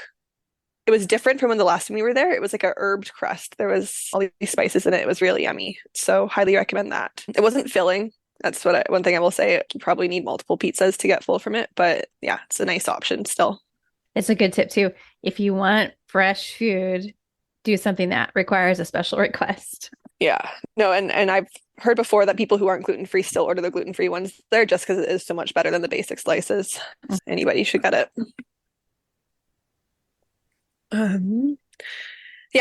it was different from when the last time we were there. It was like a herbed crust. There was all these spices in it. It was really yummy. So highly recommend that. It wasn't filling. That's one thing I will say. You probably need multiple pizzas to get full from it. But yeah, it's a nice option still. It's a good tip too. If you want fresh food, do something that requires a special request. Yeah. No, and I've heard before that people who aren't gluten-free still order the gluten-free ones there just because it is so much better than the basic slices. Anybody should get it.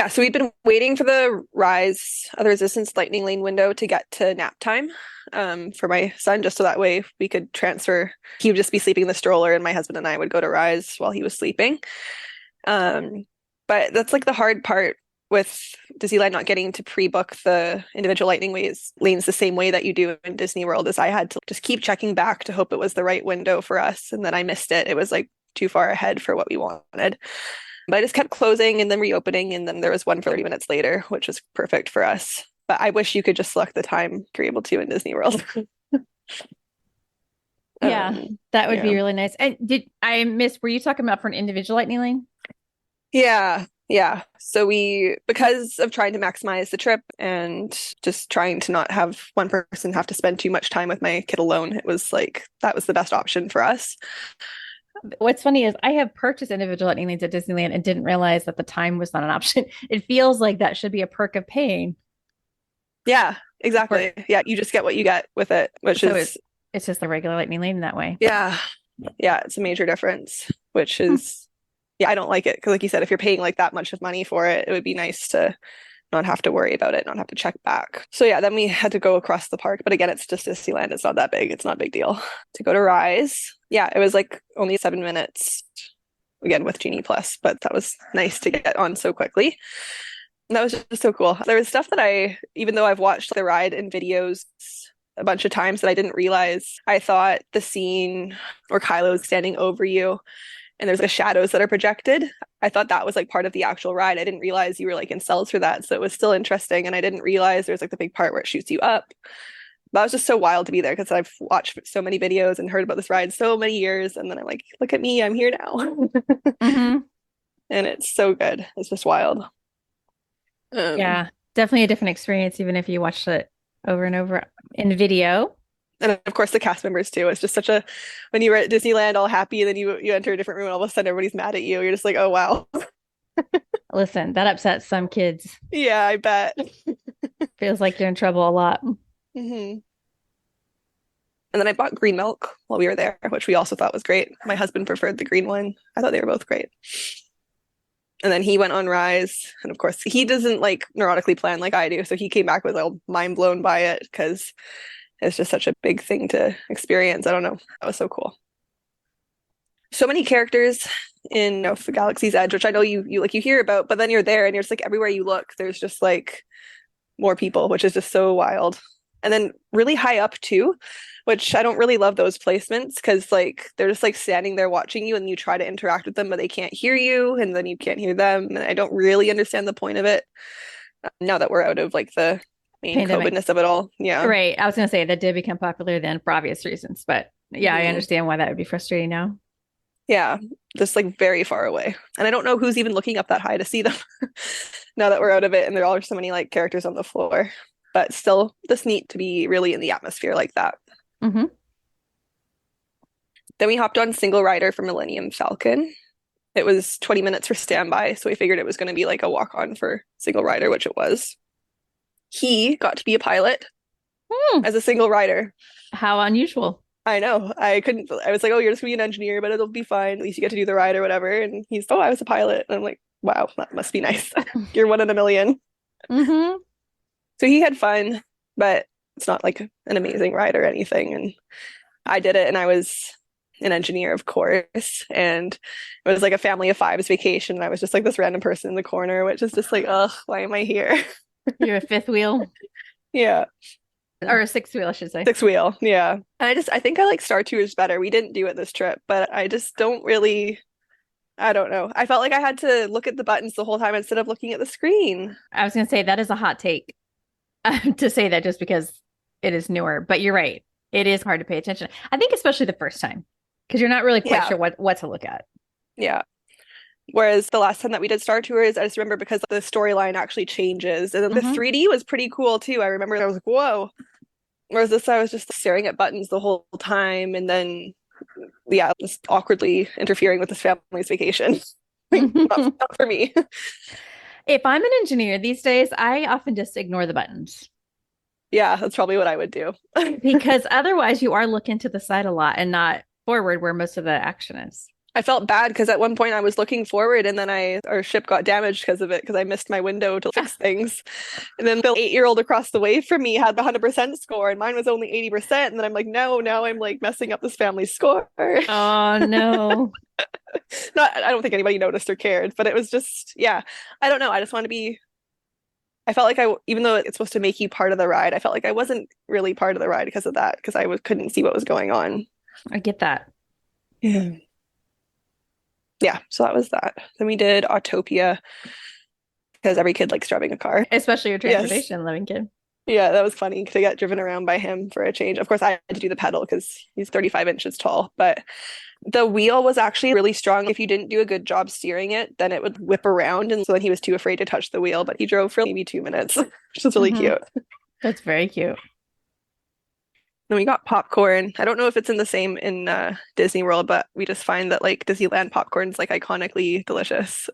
So we've been waiting for the Rise of the Resistance Lightning Lane window to get to nap time for my son, just so that way we could transfer. He would just be sleeping in the stroller, and my husband and I would go to Rise while he was sleeping. But that's like the hard part with Disneyland not getting to pre-book the individual lightning lanes the same way that you do in Disney World, is I had to just keep checking back to hope it was the right window for us, and then I missed it. It was like too far ahead for what we wanted. But I just kept closing and then reopening, and then there was one for 30 minutes later, which was perfect for us. But I wish you could just select the time you're able to in Disney World. That would be really nice. And were you talking about for an individual lightning lane? Yeah. So because of trying to maximize the trip and just trying to not have one person have to spend too much time with my kid alone, it was like, that was the best option for us. What's funny is I have purchased individual lightning lanes at Disneyland and didn't realize that the time was not an option. It feels like that should be a perk of paying. Yeah, exactly. Yeah, you just get what you get with it, which is... It's just the regular lightning lane that way. Yeah, it's a major difference, which is... Yeah, I don't like it because, like you said, if you're paying like that much of money for it, it would be nice to not have to worry about it, not have to check back. So yeah, then we had to go across the park. But again, it's just Disneyland. It's not that big. It's not a big deal to go to Rise. Yeah, it was like only 7 minutes, again, with Genie Plus. But that was nice to get on so quickly. And that was just so cool. There was stuff that even though I've watched the ride in videos a bunch of times, that I didn't realize. I thought the scene where Kylo's standing over you and there's the shadows that are projected, I thought that was like part of the actual ride. I didn't realize you were like in cells for that. So it was still interesting. And I didn't realize there's like the big part where it shoots you up. That was just so wild to be there because I've watched so many videos and heard about this ride so many years. And then I'm like, look at me, I'm here now. Mm-hmm. And it's so good. It's just wild. Yeah, definitely a different experience, even if you watched it over and over in video. And of course the cast members too. It's just such a when you were at Disneyland all happy and then you enter a different room and all of a sudden everybody's mad at you. You're just like, oh wow. Listen, that upsets some kids. Yeah, I bet. Feels like you're in trouble a lot. And then I bought green milk while we were there, which we also thought was great. My husband preferred the green one. I thought they were both great. And then he went on Rise. And of course, he doesn't like neurotically plan like I do. So he came back with all mind blown by it because it's just such a big thing to experience. I don't know. That was so cool. So many characters in the Galaxy's Edge, which I know you hear about, but then you're there and you're just like everywhere you look, there's just like more people, which is just so wild. And then really high up too, which I don't really love those placements because like they're just like standing there watching you and you try to interact with them, but they can't hear you and then you can't hear them. And I don't really understand the point of it now that we're out of like the main Pandemic. COVIDness of it all. Yeah. Right. I was going to say that did become popular then for obvious reasons, but yeah, I understand why that would be frustrating now. Yeah, just like very far away. And I don't know who's even looking up that high to see them now that we're out of it and there are so many like characters on the floor. But still, just neat to be really in the atmosphere like that. Then we hopped on single rider for Millennium Falcon. It was 20 minutes for standby, so we figured it was going to be like a walk on for single rider, which it was. He got to be a pilot as a single rider. How unusual. I know. I was like, oh, you're just going to be an engineer, but it'll be fine. At least you get to do the ride or whatever. And he's, oh, I was a pilot. And I'm like, wow, that must be nice. You're one in a million. So he had fun, but it's not like an amazing ride or anything. And I did it and I was an engineer, of course. And it was like a family of five's vacation. And I was just like this random person in the corner, which is just like, ugh, why am I here? You're a fifth wheel? Yeah. Or a sixth wheel, I should say. Sixth wheel, yeah. And I think I like Star Tours better. We didn't do it this trip, but I just don't really, I don't know. I felt like I had to look at the buttons the whole time instead of looking at the screen. I was going to say that is a hot take to say that just because it is newer, but you're right. It is hard to pay attention. I think especially the first time because you're not really quite sure what to look at. Yeah. Whereas the last time that we did Star Tours, I just remember because the storyline actually changes. And then the 3D was pretty cool too. I remember I was like, whoa. Whereas this, I was just staring at buttons the whole time. And then, yeah, just awkwardly interfering with this family's vacation. Not for me. If I'm an engineer these days, I often just ignore the buttons. Yeah, that's probably what I would do. Because otherwise you are looking to the side a lot and not forward where most of the action is. I felt bad because at one point I was looking forward and then our ship got damaged because of it because I missed my window to fix things. And then the 8-year-old across the way from me had the 100% score and mine was only 80%. And then I'm like, no, now I'm like messing up this family's score. Oh, no. I don't think anybody noticed or cared, but it was just, yeah, I don't know. I just want to be, I felt like even though it's supposed to make you part of the ride, I felt like I wasn't really part of the ride because of that, because I couldn't see what was going on. I get that. Yeah. Yeah, so that was that. Then we did Autopia because every kid likes driving a car. Especially your transportation loving kid. Yeah, that was funny to get driven around by him for a change. Of course, I had to do the pedal because he's 35 inches tall, but the wheel was actually really strong. If you didn't do a good job steering it, then it would whip around. And so then he was too afraid to touch the wheel, but he drove for maybe 2 minutes, which was really cute. That's very cute. Then we got popcorn. I don't know if it's in the same in Disney World, but we just find that like Disneyland popcorn is like iconically delicious.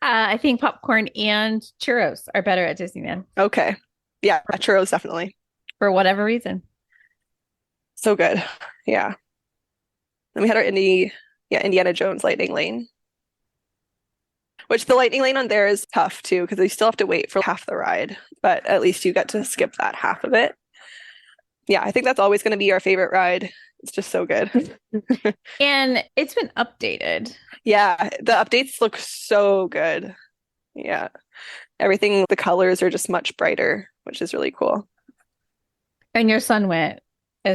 I think popcorn and churros are better at Disneyland. Okay. Yeah, churros definitely. For whatever reason. So good. Yeah. Then we had our Indiana Jones Lightning Lane. Which the Lightning Lane on there is tough too, because you still have to wait for half the ride, but at least you get to skip that half of it. Yeah, I think that's always going to be our favorite ride. It's just so good. And it's been updated. Yeah, the updates look so good. Yeah. Everything, the colors are just much brighter, which is really cool. And your son went.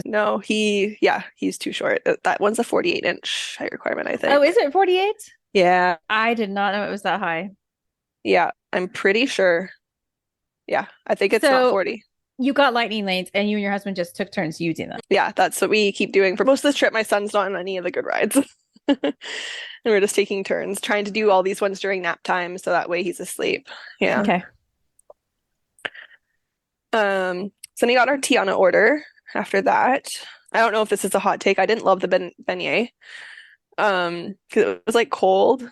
No, he's too short. That one's a 48-inch height requirement, I think. Oh, is it 48? Yeah. I did not know it was that high. Yeah, I'm pretty sure. Yeah, I think it's not 40. You got lightning lanes and you and your husband just took turns using them. Yeah, that's what we keep doing for most of the trip. My son's not on any of the good rides. And we're just taking turns trying to do all these ones during nap time so that way he's asleep. Yeah. Okay. So then we got our Tiana order after that. I don't know if this is a hot take. I didn't love the beignet. Because it was like cold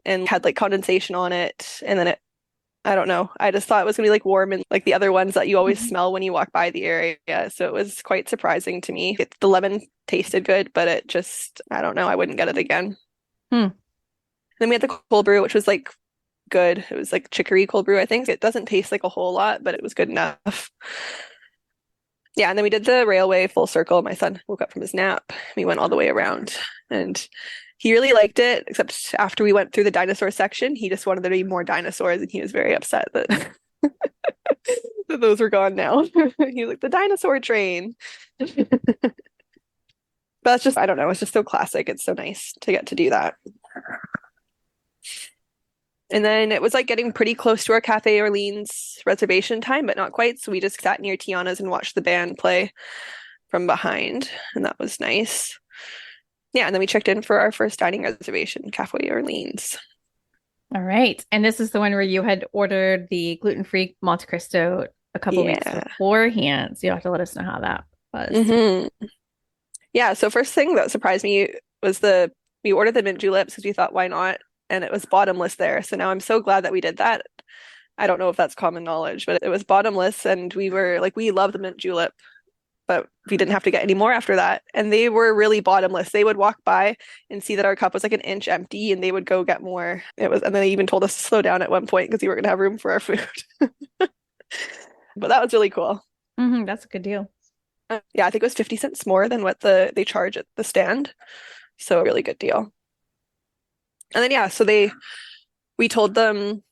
and had like condensation on it. And then I don't know. I just thought it was gonna be like warm and like the other ones that you always smell when you walk by the area. So it was quite surprising to me. The lemon tasted good, but it just, I don't know. I wouldn't get it again. Then we had the cold brew, which was like good. It was like chicory cold brew, I think. It doesn't taste like a whole lot, but it was good enough. Yeah, and then we did the railway full circle. My son woke up from his nap. We went all the way around and he really liked it, except after we went through the dinosaur section, he just wanted there to be more dinosaurs and he was very upset that, that those were gone now. He was like, the dinosaur train. But that's just, I don't know, it's just so classic. It's so nice to get to do that. And then it was like getting pretty close to our Cafe Orleans reservation time, but not quite. So we just sat near Tiana's and watched the band play from behind. And that was nice. Yeah. And then we checked in for our first dining reservation, Cafe Orleans. All right. And this is the one where you had ordered the gluten-free Monte Cristo a couple weeks beforehand. So you'll have to let us know how that was. Yeah. So first thing that surprised me was we ordered the mint juleps because we thought, why not? And it was bottomless there. So now I'm so glad that we did that. I don't know if that's common knowledge, but it was bottomless. And we were like, we love the mint julep, but we didn't have to get any more after that. And they were really bottomless. They would walk by and see that our cup was like an inch empty and they would go get more. And then they even told us to slow down at one point because we were going to have room for our food. But that was really cool. That's a good deal. Yeah, I think it was 50 cents more than what they charge at the stand. So a really good deal. And then, yeah, so we told them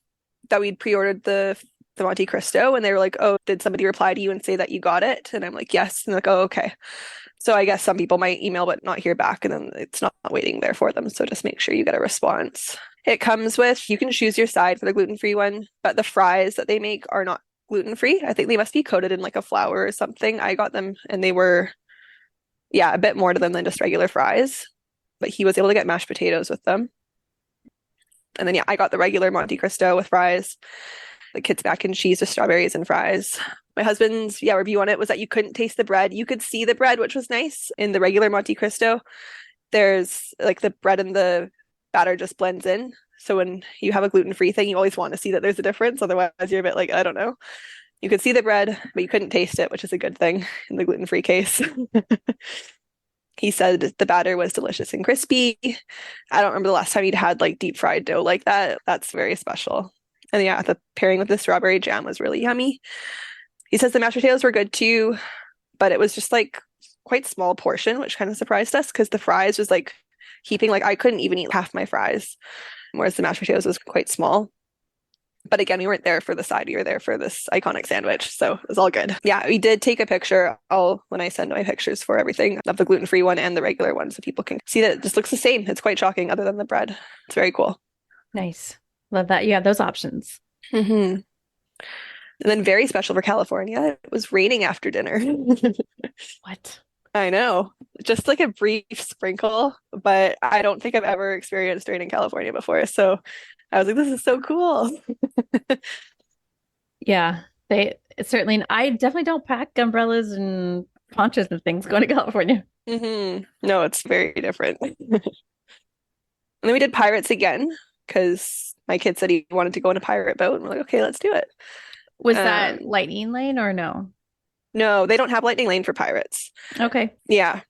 that we'd pre-ordered the Monte Cristo and they were like, oh, did somebody reply to you and say that you got it? And I'm like, yes. And they're like, oh, okay. So I guess some people might email but not hear back and then it's not waiting there for them. So just make sure you get a response. It comes with, you can choose your side for the gluten-free one, but the fries that they make are not gluten-free. I think they must be coated in like a flour or something. I got them and they were, a bit more to them than just regular fries. But he was able to get mashed potatoes with them. And then, I got the regular Monte Cristo with fries, the kids mac and cheese with strawberries and fries. My husband's, review on it was that you couldn't taste the bread. You could see the bread, which was nice. In the regular Monte Cristo, there's like the bread and the batter just blends in. So when you have a gluten-free thing, you always want to see that there's a difference. Otherwise, you're a bit like, I don't know. You could see the bread, but you couldn't taste it, which is a good thing in the gluten-free case. He said the batter was delicious and crispy. I don't remember the last time he'd had like deep fried dough like that. That's very special. And the pairing with the strawberry jam was really yummy. He says the mashed potatoes were good too, but it was just like quite small portion, which kind of surprised us because the fries was like heaping, like I couldn't even eat half my fries, whereas the mashed potatoes was quite small. But again, we weren't there for the side. We were there for this iconic sandwich. So it was all good. Yeah, we did take a picture. When I send my pictures for everything of the gluten-free one and the regular one so people can see that it just looks the same. It's quite shocking other than the bread. It's very cool. Nice. Love that. You have those options. And then very special for California, it was raining after dinner. What? I know. Just like a brief sprinkle, but I don't think I've ever experienced rain in California before. So I was like, this is so cool. Yeah, certainly. I definitely don't pack umbrellas and ponchos and things going to California. No, it's very different. And then we did pirates again because my kid said he wanted to go on a pirate boat. And we're like, okay, let's do it. Was that lightning lane or no? No, they don't have lightning lane for pirates. Okay. Yeah.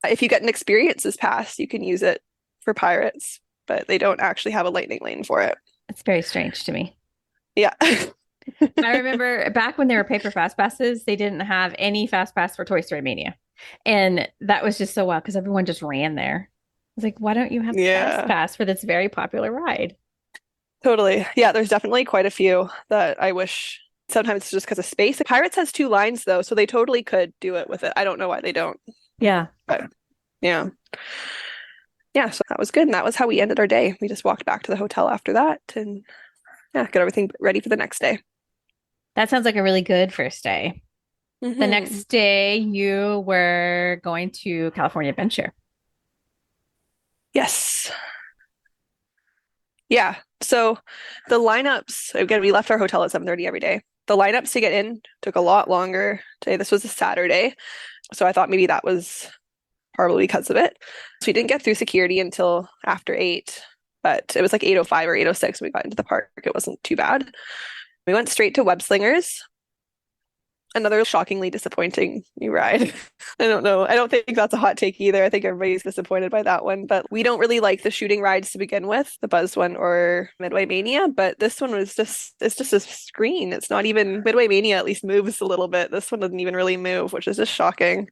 If you get an experiences pass, you can use it for pirates, but they don't actually have a lightning lane for it. It's very strange to me. Yeah. I remember back when there were paper fast passes, they didn't have any fast pass for Toy Story Mania. And that was just so wild because everyone just ran there. I was like, why don't you have a fast pass for this very popular ride? Totally. Yeah, there's definitely quite a few that I wish. Sometimes it's just because of space. Pirates has 2 lines though, so they totally could do it with it. I don't know why they don't. Yeah. But yeah. Yeah, so that was good. And that was how we ended our day. We just walked back to the hotel after that and got everything ready for the next day. That sounds like a really good first day. The Mhm. next day, you were going to California Adventure. Yes. Yeah. So the lineups, again, we left our hotel at 7:30 every day. The lineups to get in took a lot longer today. This was a Saturday. So I thought maybe that was probably because of it. So we didn't get through security until after 8, but it was like 8:05 or 8:06 when we got into the park. It wasn't too bad. We went straight to Web Slingers. Another shockingly disappointing new ride. I don't know. I don't think that's a hot take either. I think everybody's disappointed by that one, but we don't really like the shooting rides to begin with, the Buzz one or Midway Mania, but this one was it's just a screen. It's not even Midway Mania at least moves a little bit. This one doesn't even really move, which is just shocking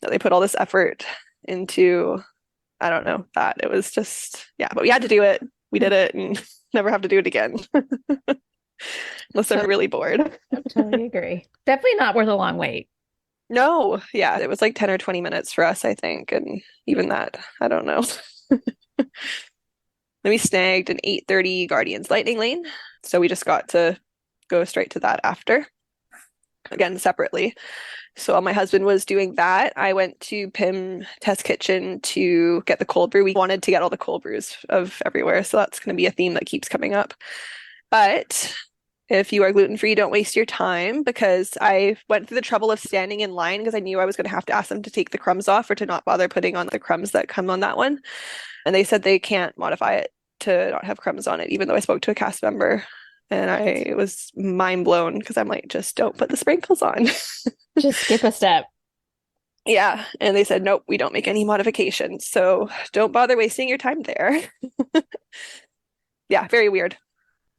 that they put all this effort into, I don't know, that. It was just, yeah, but we had to do it. We did it and never have to do it again. Unless I'm really bored. I totally agree. Definitely not worth a long wait. No, yeah, it was like 10 or 20 minutes for us, I think. And even that, I don't know. Then we snagged an 8:30 Guardians Lightning Lane. So we just got to go straight to that after. Again, separately. So while my husband was doing that, I went to Pim Test Kitchen to get the cold brew. We wanted to get all the cold brews of everywhere. So that's going to be a theme that keeps coming up. But if you are gluten-free, don't waste your time, because I went through the trouble of standing in line because I knew I was going to have to ask them to take the crumbs off or to not bother putting on the crumbs that come on that one. And they said they can't modify it to not have crumbs on it, even though I spoke to a cast member. And I was mind blown because I'm like, just don't put the sprinkles on. Just skip a step. Yeah. And they said, nope, we don't make any modifications. So don't bother wasting your time there. Yeah, very weird.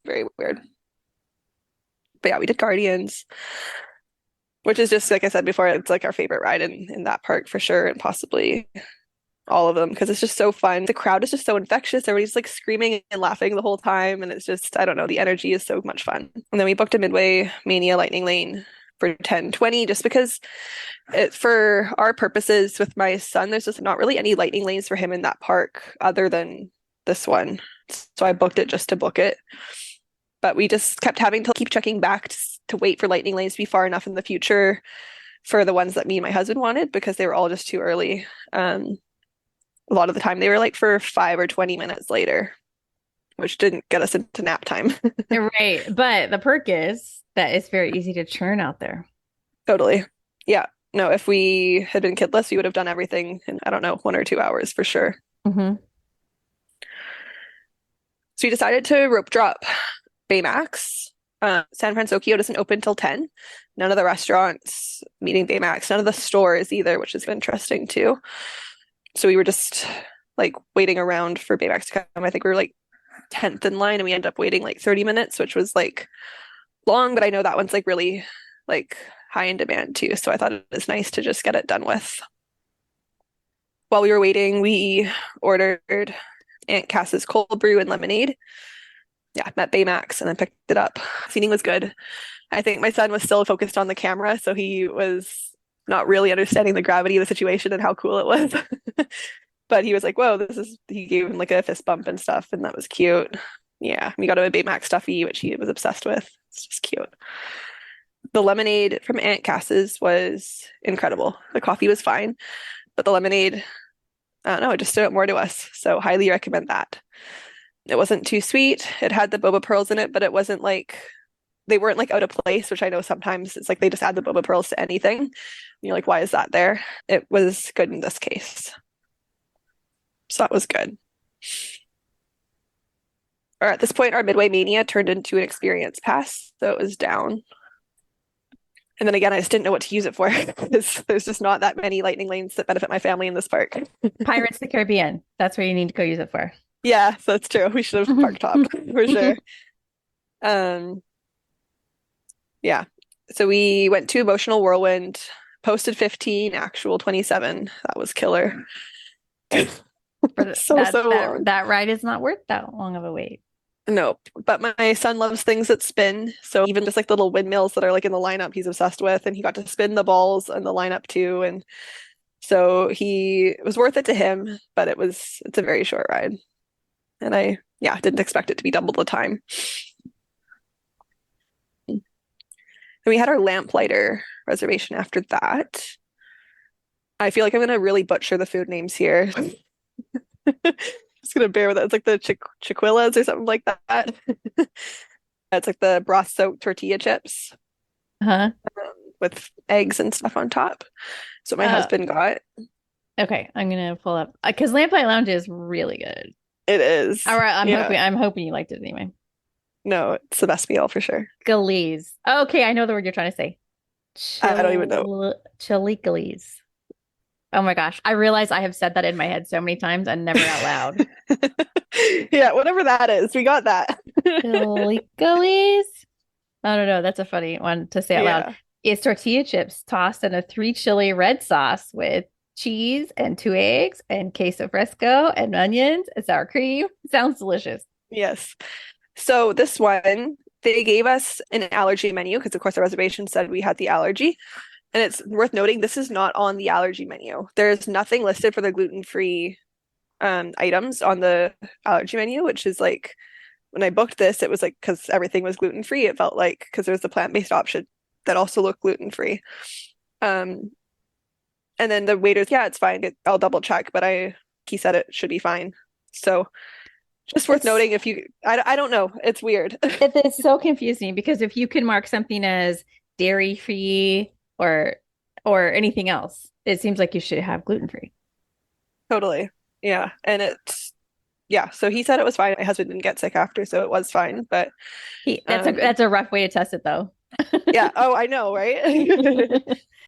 Very weird. But yeah, we did Guardians, which is just, like I said before, it's like our favorite ride in that park for sure, and possibly all of them, because it's just so fun. The crowd is just so infectious. Everybody's like screaming and laughing the whole time, and it's just, I don't know, the energy is so much fun. And then we booked a Midway Mania Lightning Lane for 10:20, just because for our purposes with my son, there's just not really any lightning lanes for him in that park other than this one. So I booked it just to book it. But we just kept having to keep checking back to wait for lightning lanes to be far enough in the future for the ones that me and my husband wanted, because they were all just too early. A lot of the time they were like for 5 or 20 minutes later, which didn't get us into nap time. Right. But the perk is that it's very easy to churn out there. Totally. Yeah. No, if we had been kidless, we would have done everything in, I don't know, 1 or 2 hours for sure. Mm-hmm. So we decided to rope drop Baymax. San Francisco doesn't open till 10. None of the restaurants meeting Baymax, none of the stores either, which is interesting too. So we were just like waiting around for Baymax to come. I think we were like 10th in line, and we ended up waiting like 30 minutes, which was like long, but I know that one's like really like high in demand too. So I thought it was nice to just get it done with. While we were waiting, we ordered Aunt Cass's cold brew and lemonade. Yeah, met Baymax and then picked it up. Seating was good. I think my son was still focused on the camera, so he was not really understanding the gravity of the situation and how cool it was. But he was like, whoa, he gave him like a fist bump and stuff, and that was cute. Yeah, we got him a Baymax stuffy, which he was obsessed with. It's just cute. The lemonade from Aunt Cass's was incredible. The coffee was fine, but the lemonade, I don't know, it just stood out more to us. So highly recommend that. It wasn't too sweet. It had the boba pearls in it, but it wasn't like, they weren't like out of place, which I know sometimes it's like they just add the boba pearls to anything. And you're like, why is that there? It was good in this case. So that was good. Or at this point, our Midway Mania turned into an experience pass, so it was down. And then again, I just didn't know what to use it for, because there's just not that many lightning lanes that benefit my family in this park. Pirates of the Caribbean. That's where you need to go use it for. Yeah, so that's true. We should have parked top for sure. Yeah. So we went to Emotional Whirlwind, posted 15, actual 27. That was killer. So long. That ride is not worth that long of a wait. Nope. But my son loves things that spin. So even just like little windmills that are like in the lineup, he's obsessed with. And he got to spin the balls in the lineup too. And so it was worth it to him, but it's a very short ride. And I didn't expect it to be double the time. we had our lamplighter reservation after that. I feel like I'm gonna really butcher the food names here. Just gonna bear with it. It's like the chiquillas or something like that. It's like the broth-soaked tortilla chips Huh? with eggs and stuff on top. So my husband got. Okay, I'm gonna pull up because Lamplight Lounge is really good. It is. All right, Yeah. I'm hoping you liked it anyway. No, it's the best meal for sure. Galees. Okay, I know the word you're trying to say. I don't even know. Chilicales. Oh my gosh. I realize I have said that in my head so many times and never out loud. Yeah, whatever that is, we got that. Chilicales. I don't know. That's a funny one to say out Yeah. loud. It's tortilla chips tossed in a 3-chili red sauce with cheese and 2 eggs and queso fresco and onions and sour cream. Sounds delicious. Yes. So this one, they gave us an allergy menu because, of course, the reservation said we had the allergy. And it's worth noting, this is not on the allergy menu. There's nothing listed for the gluten-free items on the allergy menu, which is like, when I booked this, it was like, because everything was gluten-free, it felt like, because there was the plant-based option that also looked gluten-free. And then the waiters, yeah, it's fine. I'll double check, but he said it should be fine. So just worth noting if you, I don't know, it's weird. It's so confusing because if you can mark something as dairy-free or anything else, it seems like you should have gluten-free. Totally. Yeah. And so he said it was fine. My husband didn't get sick after, so it was fine. But that's a rough way to test it though. Yeah. Oh, I know, right?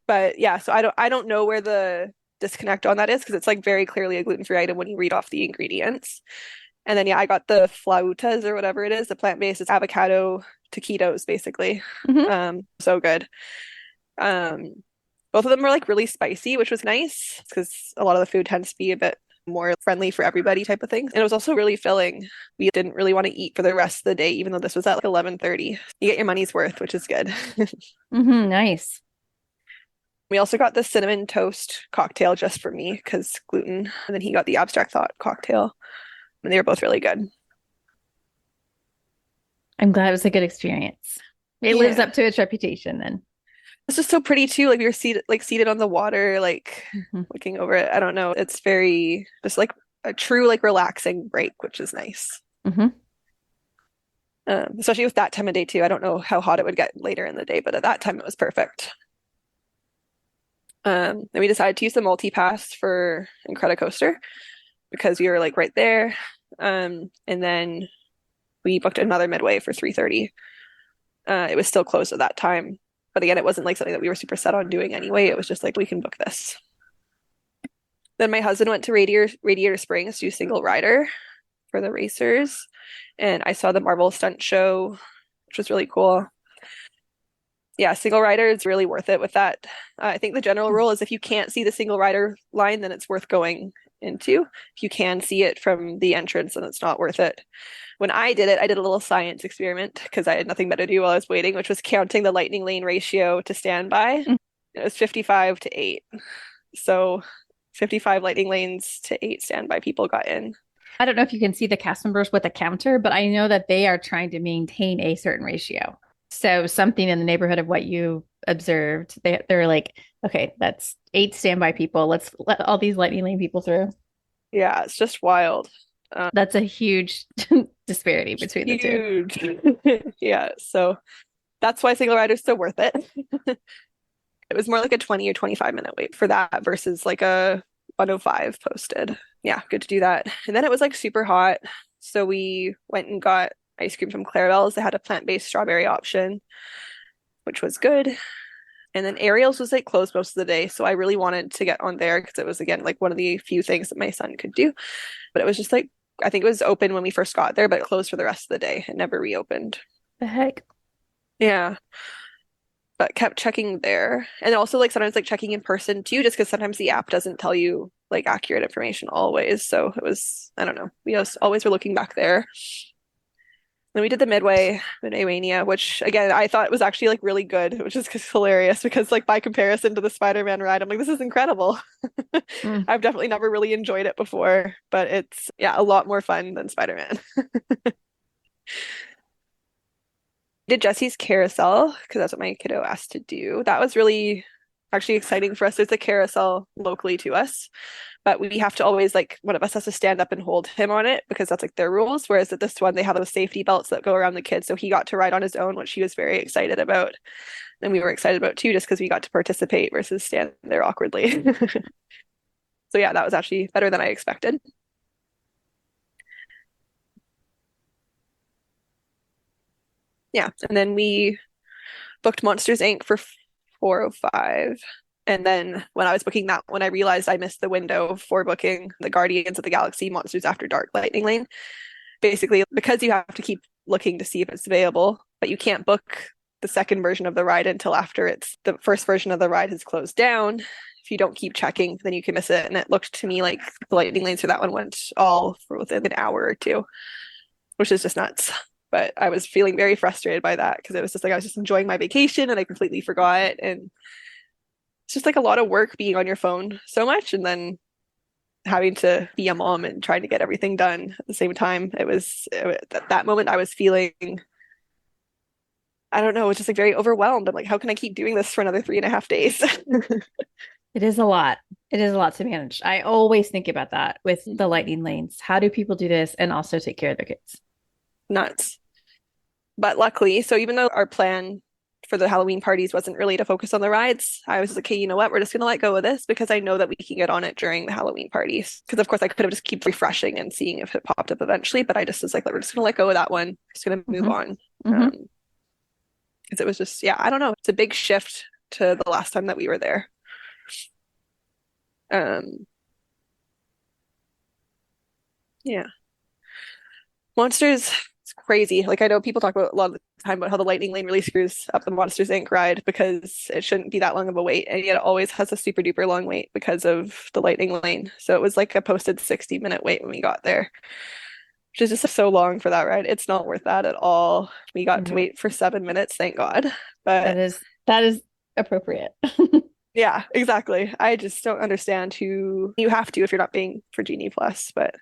But yeah, so I don't know where the disconnect on that is because it's like very clearly a gluten-free item when you read off the ingredients. And then yeah, I got the flautas or whatever it is, the plant-based. It's avocado taquitos, basically. Mm-hmm. So good. Both of them were like really spicy, which was nice because a lot of the food tends to be a bit more friendly for everybody type of thing. And it was also really filling. We didn't really want to eat for the rest of the day, even though this was at like 11:30. You get your money's worth, which is good. Mm-hmm, nice. We also got the cinnamon toast cocktail just for me because gluten. And then he got the abstract thought cocktail. And they were both really good. I'm glad it was a good experience. It lives up to its reputation then. It's just so pretty too. Like we were seated on the water, like looking over it. I don't know. It's very just like a true like relaxing break, which is nice. Mm-hmm. Especially with that time of day too. I don't know how hot it would get later in the day, but at that time it was perfect. Then we decided to use the multi-pass for Incredicoaster because we were like right there. And then we booked another midway for 3:30. It was still closed at that time. But again, it wasn't like something that we were super set on doing anyway. It was just like, we can book this. Then my husband went to Radiator Springs to do single rider for the racers. And I saw the Marvel stunt show, which was really cool. Yeah, single rider is really worth it with that. I think the general rule is if you can't see the single rider line, then it's worth going into. If you can see it from the entrance, then it's not worth it. When I did it, I did a little science experiment because I had nothing better to do while I was waiting, which was counting the lightning lane ratio to standby. It was 55 to 8. So 55 lightning lanes to 8 standby people got in. I don't know if you can see the cast members with a counter, but I know that they are trying to maintain a certain ratio. So something in the neighborhood of what you observed, they're like, okay, that's 8 standby people. Let's let all these lightning lane people through. Yeah, it's just wild. That's a huge disparity between the two. Yeah, so that's why single rider is so worth it. It was more like a 20 or 25 minute wait for that versus like a 105 posted. Yeah, good to do that. And then it was like super hot. So we went and got ice cream from Clarabelle's. They had a plant-based strawberry option, which was good. And then Ariel's was like closed most of the day. So I really wanted to get on there because it was, again, like one of the few things that my son could do. But it was just like, I think it was open when we first got there, but it closed for the rest of the day. It never reopened. The heck? Yeah. But kept checking there. And also like sometimes like checking in person too, just because sometimes the app doesn't tell you like accurate information always. So it was, I don't know. We just always were looking back there. Then we did the Midway Mania, which again, I thought was actually like really good, which is hilarious because like by comparison to the Spider-Man ride, I'm like, this is incredible. I've definitely never really enjoyed it before, but it's, yeah, a lot more fun than Spider-Man. Did Jesse's carousel because that's what my kiddo asked to do. That was really actually exciting for us. There's a carousel locally to us, but we have to always like one of us has to stand up and hold him on it because that's like their rules. Whereas at this one, they have those safety belts that go around the kids. So he got to ride on his own, which he was very excited about. And we were excited about too, just because we got to participate versus stand there awkwardly. So yeah, that was actually better than I expected. Yeah, and then we booked Monsters Inc. for 4:05. And then when I was booking that one, I realized I missed the window for booking the Guardians of the Galaxy Monsters After Dark Lightning Lane. Basically, because you have to keep looking to see if it's available, but you can't book the second version of the ride until after the first version of the ride has closed down. If you don't keep checking, then you can miss it. And it looked to me like the lightning lanes for that one went all for within an hour or two, which is just nuts. But I was feeling very frustrated by that because it was just like I was just enjoying my vacation and I completely forgot. And it's just like a lot of work being on your phone so much and then having to be a mom and trying to get everything done at the same time. At that moment I was feeling, I don't know, it was just like very overwhelmed. I'm like, how can I keep doing this for another 3.5 days? It is a lot. It is a lot to manage. I always think about that with the lightning lanes. How do people do this and also take care of their kids? Nuts. But luckily, so even though our plan for the Halloween parties wasn't really to focus on the rides, I was like, okay, you know what? We're just going to let go of this because I know that we can get on it during the Halloween parties. Because of course I could have just keep refreshing and seeing if it popped up eventually, but I just was like, we're just going to let go of that one. Just going to move on. Because it was just, yeah, I don't know. It's a big shift to the last time that we were there. Yeah. Monsters, it's crazy. Like I know people talk about a lot of the time about how the lightning lane really screws up the Monsters Inc. ride because it shouldn't be that long of a wait, and yet it always has a super duper long wait because of the lightning lane. So it was like a posted 60-minute wait when we got there, which is just so long for that ride. It's not worth that at all. We got to wait for 7 minutes, thank God. But that is appropriate. Yeah, exactly. I just don't understand who you have to if you're not paying for Genie Plus, but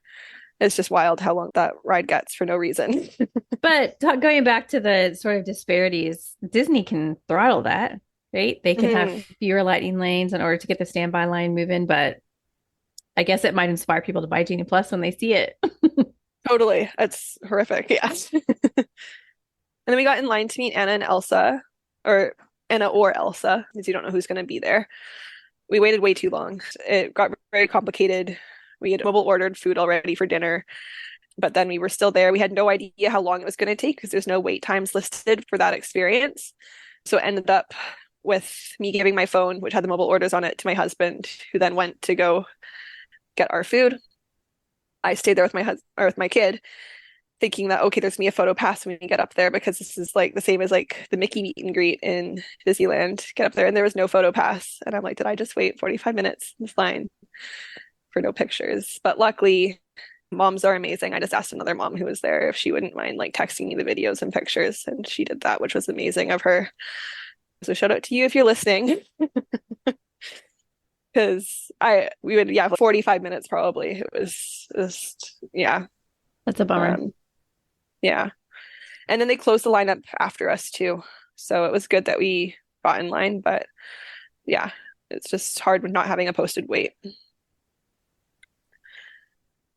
it's just wild how long that ride gets for no reason. But going back to the sort of disparities, Disney can throttle that, right? They can have fewer lightning lanes in order to get the standby line moving, but I guess it might inspire people to buy Genie Plus when they see it. Totally. It's horrific. Yes. And then we got in line to meet Anna and Elsa, or Anna or Elsa, because you don't know who's going to be there. We waited way too long. It got very complicated. We had mobile ordered food already for dinner, but then we were still there. We had no idea how long it was going to take because there's no wait times listed for that experience. So it ended up with me giving my phone, which had the mobile orders on it, to my husband, who then went to go get our food. I stayed there with my husband or with my kid, thinking that, okay, there's me a photo pass when we get up there because this is like the same as like the Mickey meet and greet in Disneyland. Get up there and there was no photo pass. And I'm like, did I just wait 45 minutes in this line for no pictures? But luckily, moms are amazing. I just asked another mom who was there if she wouldn't mind like texting me the videos and pictures, and she did that, which was amazing of her. So shout out to you if you're listening. Because we would 45 minutes probably. It was just That's a bummer. Yeah. And then they closed the lineup after us too. So it was good that we got in line, but yeah, it's just hard with not having a posted wait.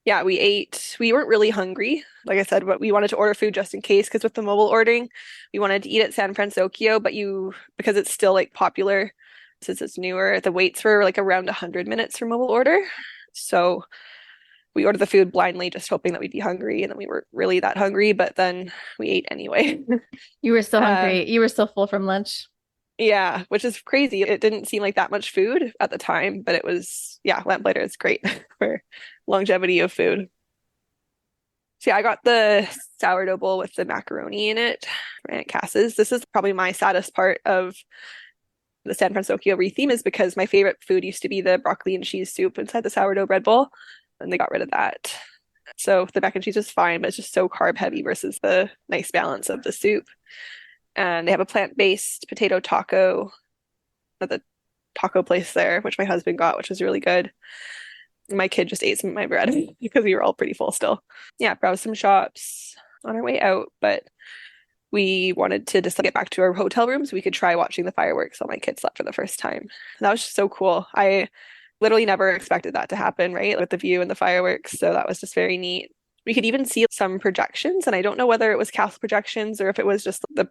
Yeah, we ate. We weren't really hungry, like I said, but we wanted to order food just in case, because with the mobile ordering, we wanted to eat at San Francisco, but because it's still like popular since it's newer, the waits were like around 100 minutes for mobile order. So we ordered the food blindly, just hoping that we'd be hungry, and then we weren't really that hungry, but then we ate anyway. You were still hungry. You were still full from lunch. Yeah, which is crazy. It didn't seem like that much food at the time, but it was, lamplighter is great for longevity of food. So I got the sourdough bowl with the macaroni in it for Aunt Cass's. This is probably my saddest part of the San Francisco retheme, is because my favorite food used to be the broccoli and cheese soup inside the sourdough bread bowl, and they got rid of that. So the mac and cheese is fine, but it's just so carb heavy versus the nice balance of the soup. And they have a plant-based potato taco at the taco place there, which my husband got, which was really good. My kid just ate some of my bread because we were all pretty full still. Yeah, browsed some shops on our way out, but we wanted to just get back to our hotel room so we could try watching the fireworks while my kids slept for the first time. And that was just so cool. I literally never expected that to happen, right? With the view and the fireworks. So that was just very neat. We could even see some projections, and I don't know whether it was castle projections or if it was just the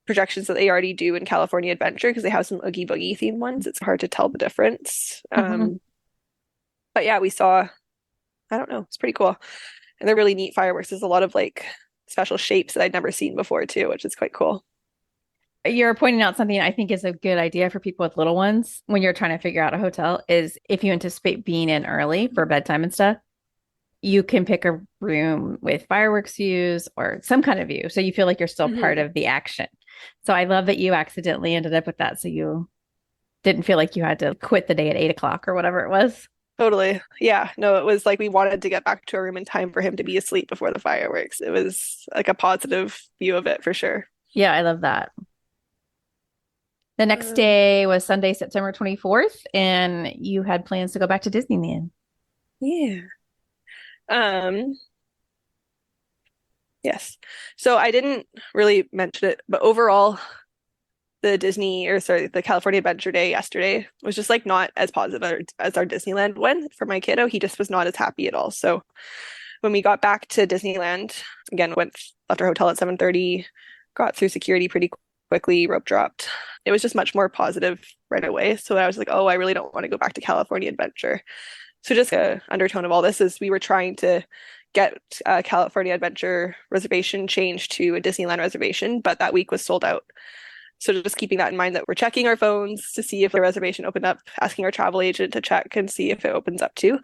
projections that they already do in California Adventure, because they have some Oogie Boogie themed ones. It's hard to tell the difference. But yeah, we saw, I don't know, it's pretty cool. And they're really neat fireworks. There's a lot of like special shapes that I'd never seen before too, which is quite cool. You're pointing out something I think is a good idea for people with little ones when you're trying to figure out a hotel is if you anticipate being in early for bedtime and stuff, you can pick a room with fireworks views or some kind of view. So you feel like you're still part of the action. So I love that you accidentally ended up with that. So you didn't feel like you had to quit the day at 8 o'clock or whatever it was. Totally. Yeah. No, it was like we wanted to get back to our room in time for him to be asleep before the fireworks. It was like a positive view of it for sure. Yeah, I love that. The next day was Sunday, September 24th, and you had plans to go back to Disneyland. Yeah. Yes. So I didn't really mention it, but overall, the California Adventure Day yesterday was just like not as positive as our Disneyland one for my kiddo. He just was not as happy at all. So when we got back to Disneyland, again, left our hotel at 7:30, got through security pretty quickly, rope dropped. It was just much more positive right away. So I was like, oh, I really don't want to go back to California Adventure. So just an undertone of all this is we were trying to get a California Adventure reservation changed to a Disneyland reservation, but that week was sold out. So just keeping that in mind that we're checking our phones to see if the reservation opened up, asking our travel agent to check and see if it opens up too.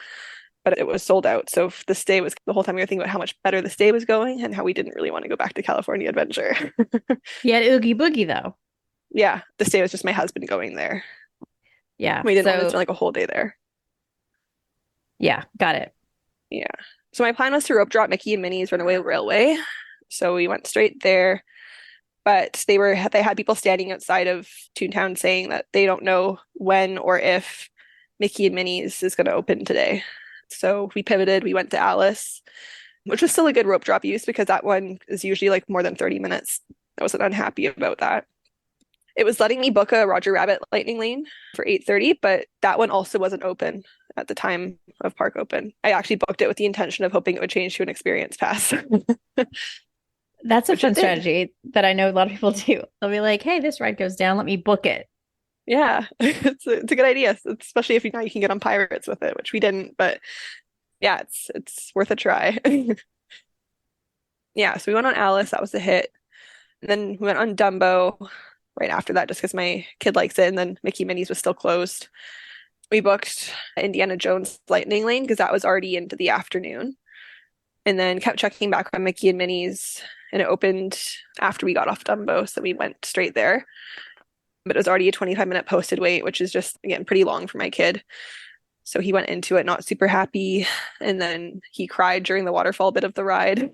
But it was sold out. So the stay was, the whole time we were thinking about how much better the stay was going and how we didn't really want to go back to California Adventure. You had Oogie Boogie though. Yeah, the stay was just my husband going there. Yeah. We didn't want to spend like a whole day there. Yeah, got it. Yeah. So my plan was to rope drop Mickey and Minnie's Runaway Railway. So we went straight there. But they had people standing outside of Toontown saying that they don't know when or if Mickey and Minnie's is going to open today. So we pivoted. We went to Alice, which was still a good rope drop use because that one is usually like more than 30 minutes. I wasn't unhappy about that. It was letting me book a Roger Rabbit Lightning Lane for 8:30, but that one also wasn't open at the time of park open. I actually booked it with the intention of hoping it would change to an experience pass. That's a fun strategy that I know a lot of people do. They'll be like, hey, this ride goes down. Let me book it. Yeah, it's a good idea, especially if you can get on Pirates with it, which we didn't. But yeah, it's worth a try. Yeah, so we went on Alice. That was a hit. And then we went on Dumbo right after that just because my kid likes it. And then Mickey Minnie's was still closed. We booked Indiana Jones Lightning Lane because that was already into the afternoon. And then kept checking back on Mickey and Minnie's. And it opened after we got off Dumbo, so we went straight there. But it was already a 25-minute posted wait, which is just, again, pretty long for my kid. So he went into it not super happy, and then he cried during the waterfall bit of the ride.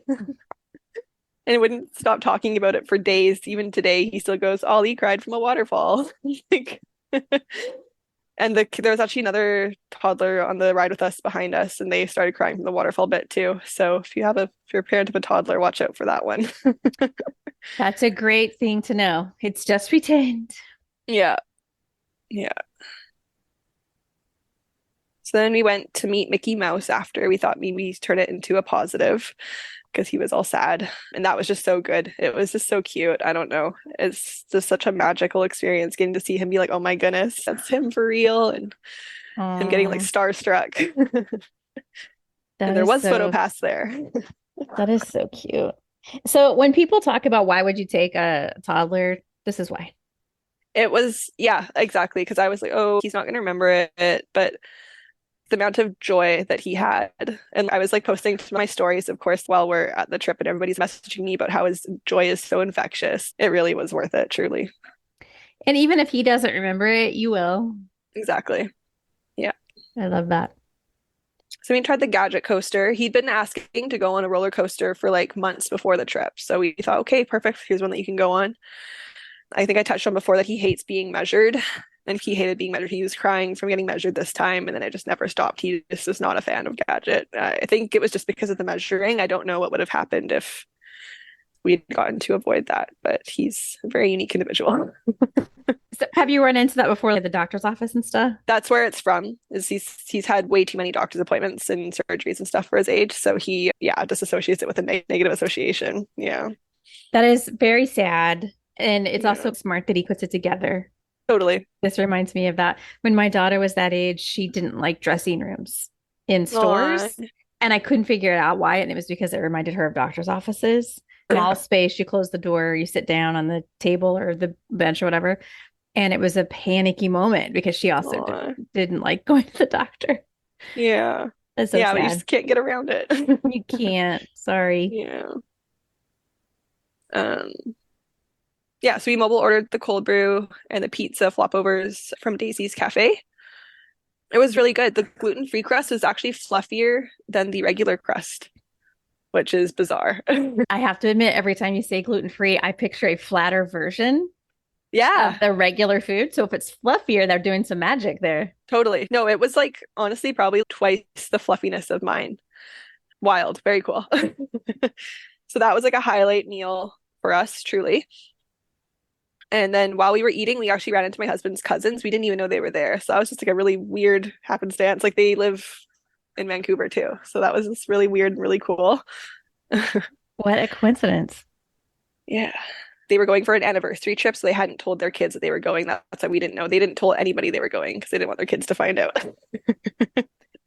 And wouldn't stop talking about it for days. Even today, he still goes, Ollie cried from a waterfall. And there was actually another toddler on the ride with us behind us, and they started crying from the waterfall bit too. So if you're a parent of a toddler, watch out for that one. That's a great thing to know. It's just pretend. Yeah. Yeah. So then we went to meet Mickey Mouse after. We thought maybe we'd turn it into a positive because he was all sad. And that was just so good. It was just so cute. I don't know. It's just such a magical experience getting to see him be like, oh my goodness, that's him for real. And him getting like starstruck. And there was PhotoPass there. That is so cute. So when people talk about why would you take a toddler, this is why. It was, yeah, exactly. Because I was like, oh, he's not going to remember it. But the amount of joy that he had. And I was like posting to my stories, of course, while we're at the trip and everybody's messaging me about how his joy is so infectious. It really was worth it, truly. And even if he doesn't remember it, you will. Exactly. Yeah. I love that. So we tried the gadget coaster. He'd been asking to go on a roller coaster for like months before the trip. So we thought, okay, perfect. Here's one that you can go on. I think I touched on before that he hates being measured. And he hated being measured. He was crying from getting measured this time, and then it just never stopped. He just was not a fan of gadget. I think it was just because of the measuring. I don't know what would have happened if we had gotten to avoid that, but he's a very unique individual. So have you run into that before, like the doctor's office and stuff? That's where it's from, is he's had way too many doctor's appointments and surgeries and stuff for his age. So he, just associates it with a negative association. Yeah. That is very sad. And it's Yeah. also smart that he puts it together. Totally. This reminds me of that. When my daughter was that age, she didn't like dressing rooms in stores. Aww. And I couldn't figure it out why. And it was because it reminded her of doctor's offices. Small space, you close the door, you sit down on the table or the bench or whatever. And it was a panicky moment because she also didn't like going to the doctor. Yeah. That's so yeah, sad. but you just can't get around it. You can't. Sorry. Yeah. So we mobile ordered the cold brew and the pizza flopovers from Daisy's Cafe. It was really good. The gluten-free crust was actually fluffier than the regular crust, which is bizarre. I have to admit, every time you say gluten-free, I picture a flatter version of the regular food. So if it's fluffier, they're doing some magic there. Totally. No, it was like, honestly, probably twice the fluffiness of mine. Wild. Very cool. So that was like a highlight meal for us, truly. And then while we were eating, we actually ran into my husband's cousins. We didn't even know they were there. So that was just like a really weird happenstance. Like they live in Vancouver too. So that was just really weird and really cool. What a coincidence. Yeah. They were going for an anniversary trip, so they hadn't told their kids that they were going. That's why we didn't know. They didn't tell anybody they were going because they didn't want their kids to find out.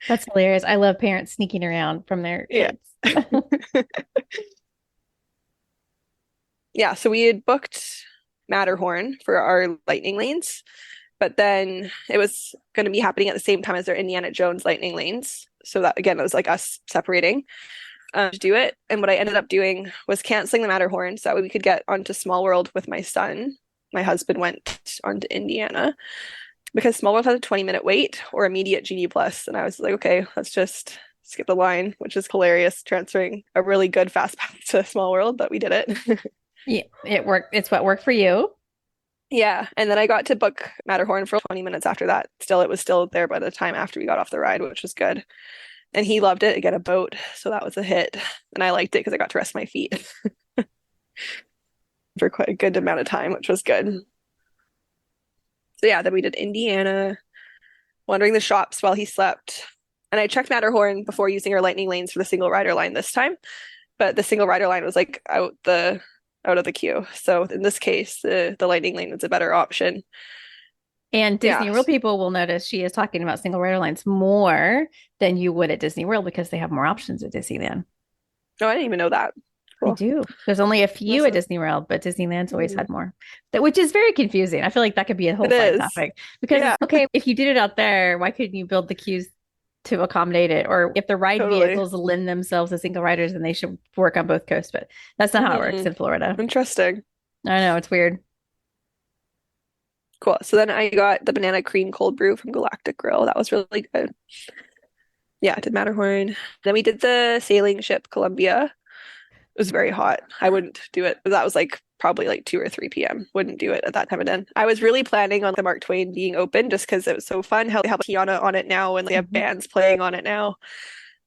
That's hilarious. I love parents sneaking around from their kids. Yeah, so we had booked Matterhorn for our lightning lanes, but then it was going to be happening at the same time as their Indiana Jones lightning lanes. So that, again, it was like us separating to do it. And what I ended up doing was canceling the Matterhorn so that we could get onto Small World with my son. My husband went on to Indiana because Small World has a 20-minute wait or immediate Genie Plus. And I was like, okay, let's just skip the line, which is hilarious, transferring a really good fast pass to Small World, but we did it. Yeah, it worked. It's what worked for you. Yeah. And then I got to book Matterhorn for 20 minutes after that. Still, it was still there by the time after we got off the ride, which was good. And he loved it. Again, a boat. So that was a hit. And I liked it because I got to rest my feet for quite a good amount of time, which was good. So yeah, then we did Indiana, wandering the shops while he slept. And I checked Matterhorn before using our lightning lanes for the single rider line this time. But the single rider line was like out of the queue. So in this case, the lightning lane was a better option. And Disney World people will notice she is talking about single rider lines more than you would at Disney World because they have more options at Disneyland. Oh, I didn't even know that. Cool. They do. There's only a few at Disney World, but Disneyland's always had more, which is very confusing. I feel like that could be a whole side topic because, okay, if you did it out there, why couldn't you build the queues to accommodate it? Or if the ride vehicles lend themselves to single riders, then they should work on both coasts. But that's not how it works in Florida. Interesting. I know, it's weird. Cool. So then I got the banana cream cold brew from Galactic Grill. That was really good. Yeah, I did Matterhorn. Then we did the sailing ship Columbia. It was very hot. I wouldn't do it. But that was like probably like 2 or 3 p.m. Wouldn't do it at that time of day. I was really planning on the Mark Twain being open just because it was so fun. How they have Kiana on it now and they have bands playing on it now.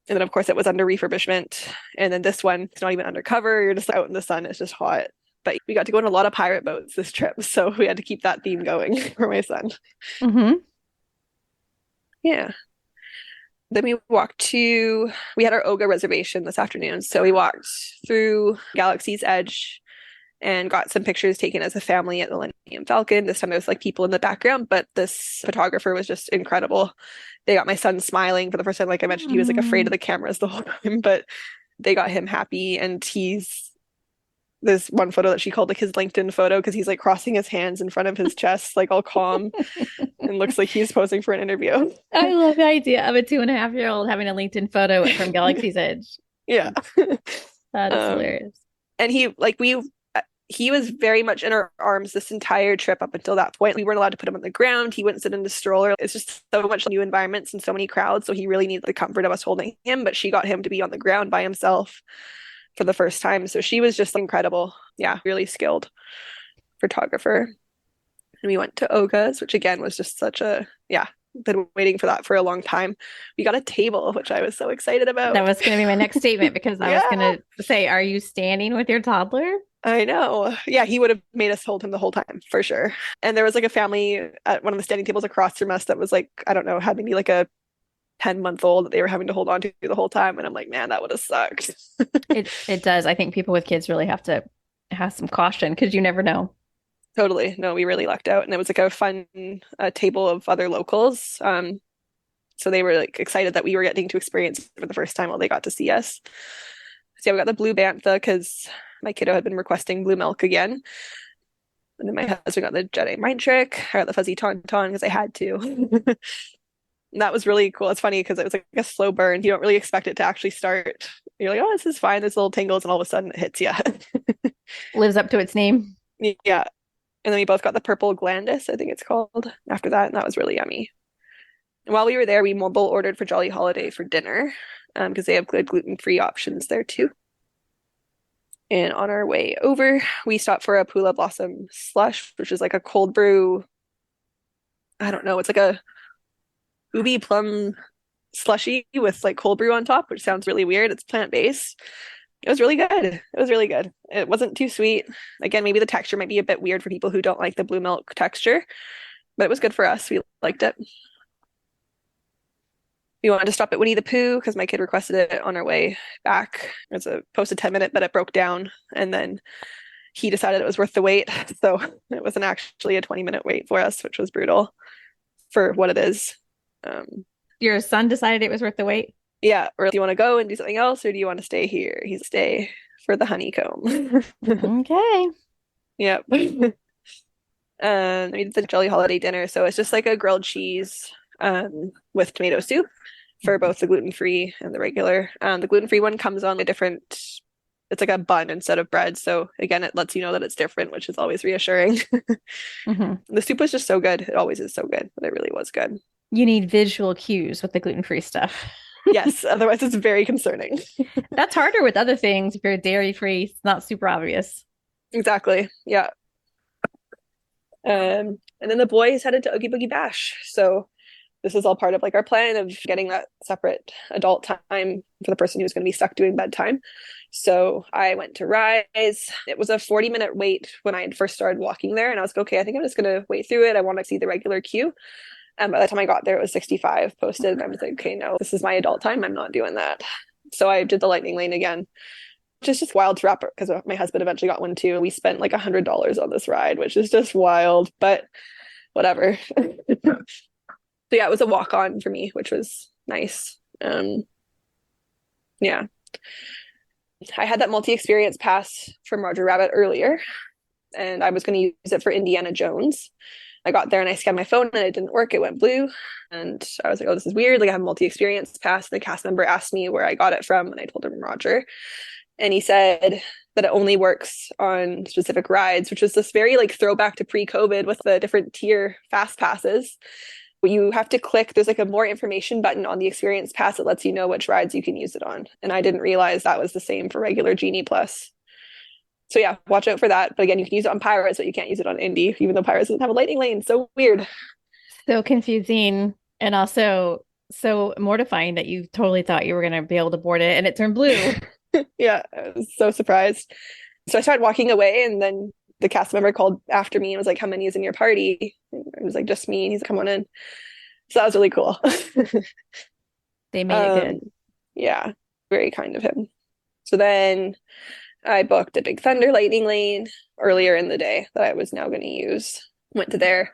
And then of course it was under refurbishment. And then this one, it's not even undercover. You're just out in the sun. It's just hot. But we got to go on a lot of pirate boats this trip. So we had to keep that theme going for my son. Mm-hmm. Yeah. Then we had our Oga reservation this afternoon. So we walked through Galaxy's Edge and got some pictures taken as a family at the Millennium Falcon. This time there was like people in the background, but this photographer was just incredible. They got my son smiling for the first time. Like I mentioned, he was like afraid of the cameras the whole time, but they got him happy. And there's one photo that she called like his LinkedIn photo because he's like crossing his hands in front of his chest, like all calm and looks like he's posing for an interview. I love the idea of a 2.5-year-old having a LinkedIn photo from Galaxy's Edge. Yeah. That is hilarious. And he was very much in our arms this entire trip up until that point. We weren't allowed to put him on the ground. He wouldn't sit in the stroller. It's just so much new environments and so many crowds. So he really needed the comfort of us holding him, but she got him to be on the ground by himself for the first time. So she was just incredible. Yeah, really skilled photographer. And we went to Oga's, which again was just such a, been waiting for that for a long time. We got a table, which I was so excited about. That was going to be my next statement because I was going to say, are you standing with your toddler? I know. Yeah, he would have made us hold him the whole time for sure. And there was like a family at one of the standing tables across from us that was like, I don't know, had maybe like a 10-month-old that they were having to hold on to the whole time. And I'm like, man, that would have sucked. It does. I think people with kids really have to have some caution because you never know. Totally. No, we really lucked out. And it was like a fun table of other locals. So they were like excited that we were getting to experience it for the first time while they got to see us. So yeah, we got the blue bantha because my kiddo had been requesting blue milk again. And then my husband got the Jedi mind trick. I got the fuzzy tauntaun because I had to. And that was really cool. It's funny because it was like a slow burn. You don't really expect it to actually start. You're like, oh, this is fine. There's little tingles, and all of a sudden it hits you. Lives up to its name. Yeah. And then we both got the purple glandus, I think it's called, after that. And that was really yummy. And while we were there, we mobile ordered for Jolly Holiday for dinner because they have good gluten-free options there too. And on our way over, we stopped for a Pula Blossom slush, which is like a cold brew. I don't know. It's like a ubi plum slushy with like cold brew on top, which sounds really weird. It's plant-based. It was really good. It was really good. It wasn't too sweet. Again, maybe the texture might be a bit weird for people who don't like the blue milk texture, but it was good for us. We liked it. We wanted to stop at Winnie the Pooh because my kid requested it on our way back. It was a posted 10-minute, but it broke down. And then he decided it was worth the wait. So it wasn't actually a 20-minute wait for us, which was brutal for what it is. Your son decided it was worth the wait? Yeah. Or do you want to go and do something else, or do you want to stay here? He's stay for the honeycomb. Okay. Yep. We did the Jolly Holiday dinner. So it's just like a grilled cheese with tomato soup for both the gluten-free and the regular. The gluten-free one comes on a different, it's like a bun instead of bread. So again, it lets you know that it's different, which is always reassuring. The soup was just so good. It always is so good, but it really was good. You need visual cues with the gluten-free stuff. Yes, otherwise it's very concerning. That's harder with other things. If you're dairy-free, it's not super obvious. Exactly. Yeah. And then the boys headed to Oogie Boogie Bash. So this is all part of like our plan of getting that separate adult time for the person who's going to be stuck doing bedtime. So I went to Rise. It was a 40-minute wait when I had first started walking there. And I was like, okay, I think I'm just going to wait through it. I want to see the regular queue. And by the time I got there, it was 65 posted. And I was like, okay, no, this is my adult time. I'm not doing that. So I did the lightning lane again, which is just wild to wrap because my husband eventually got one too. We spent like $100 on this ride, which is just wild, but whatever. So yeah, it was a walk on for me, which was nice. Yeah. I had that multi-experience pass from Roger Rabbit earlier, and I was going to use it for Indiana Jones. I got there and I scanned my phone and it didn't work. It went blue. And I was like, oh, this is weird. Like I have a multi-experience pass. And the cast member asked me where I got it from. And I told him Roger. And he said that it only works on specific rides, which was this very like throwback to pre-COVID with the different tier fast passes. You have to click, there's like a more information button on the experience pass that lets you know which rides you can use it on. And I didn't realize that was the same for regular Genie Plus. So yeah, watch out for that. But again, you can use it on Pirates, but you can't use it on Indy, even though Pirates doesn't have a lightning lane. So weird. So confusing and also so mortifying that you totally thought you were going to be able to board it and it turned blue. Yeah, I was so surprised. So I started walking away and then the cast member called after me and was like, how many is in your party? And I was like, just me. And he's like, come on in. So that was really cool. They made it good. Yeah, very kind of him. So then I booked a Big Thunder lightning lane earlier in the day that I was now going to use. Went to there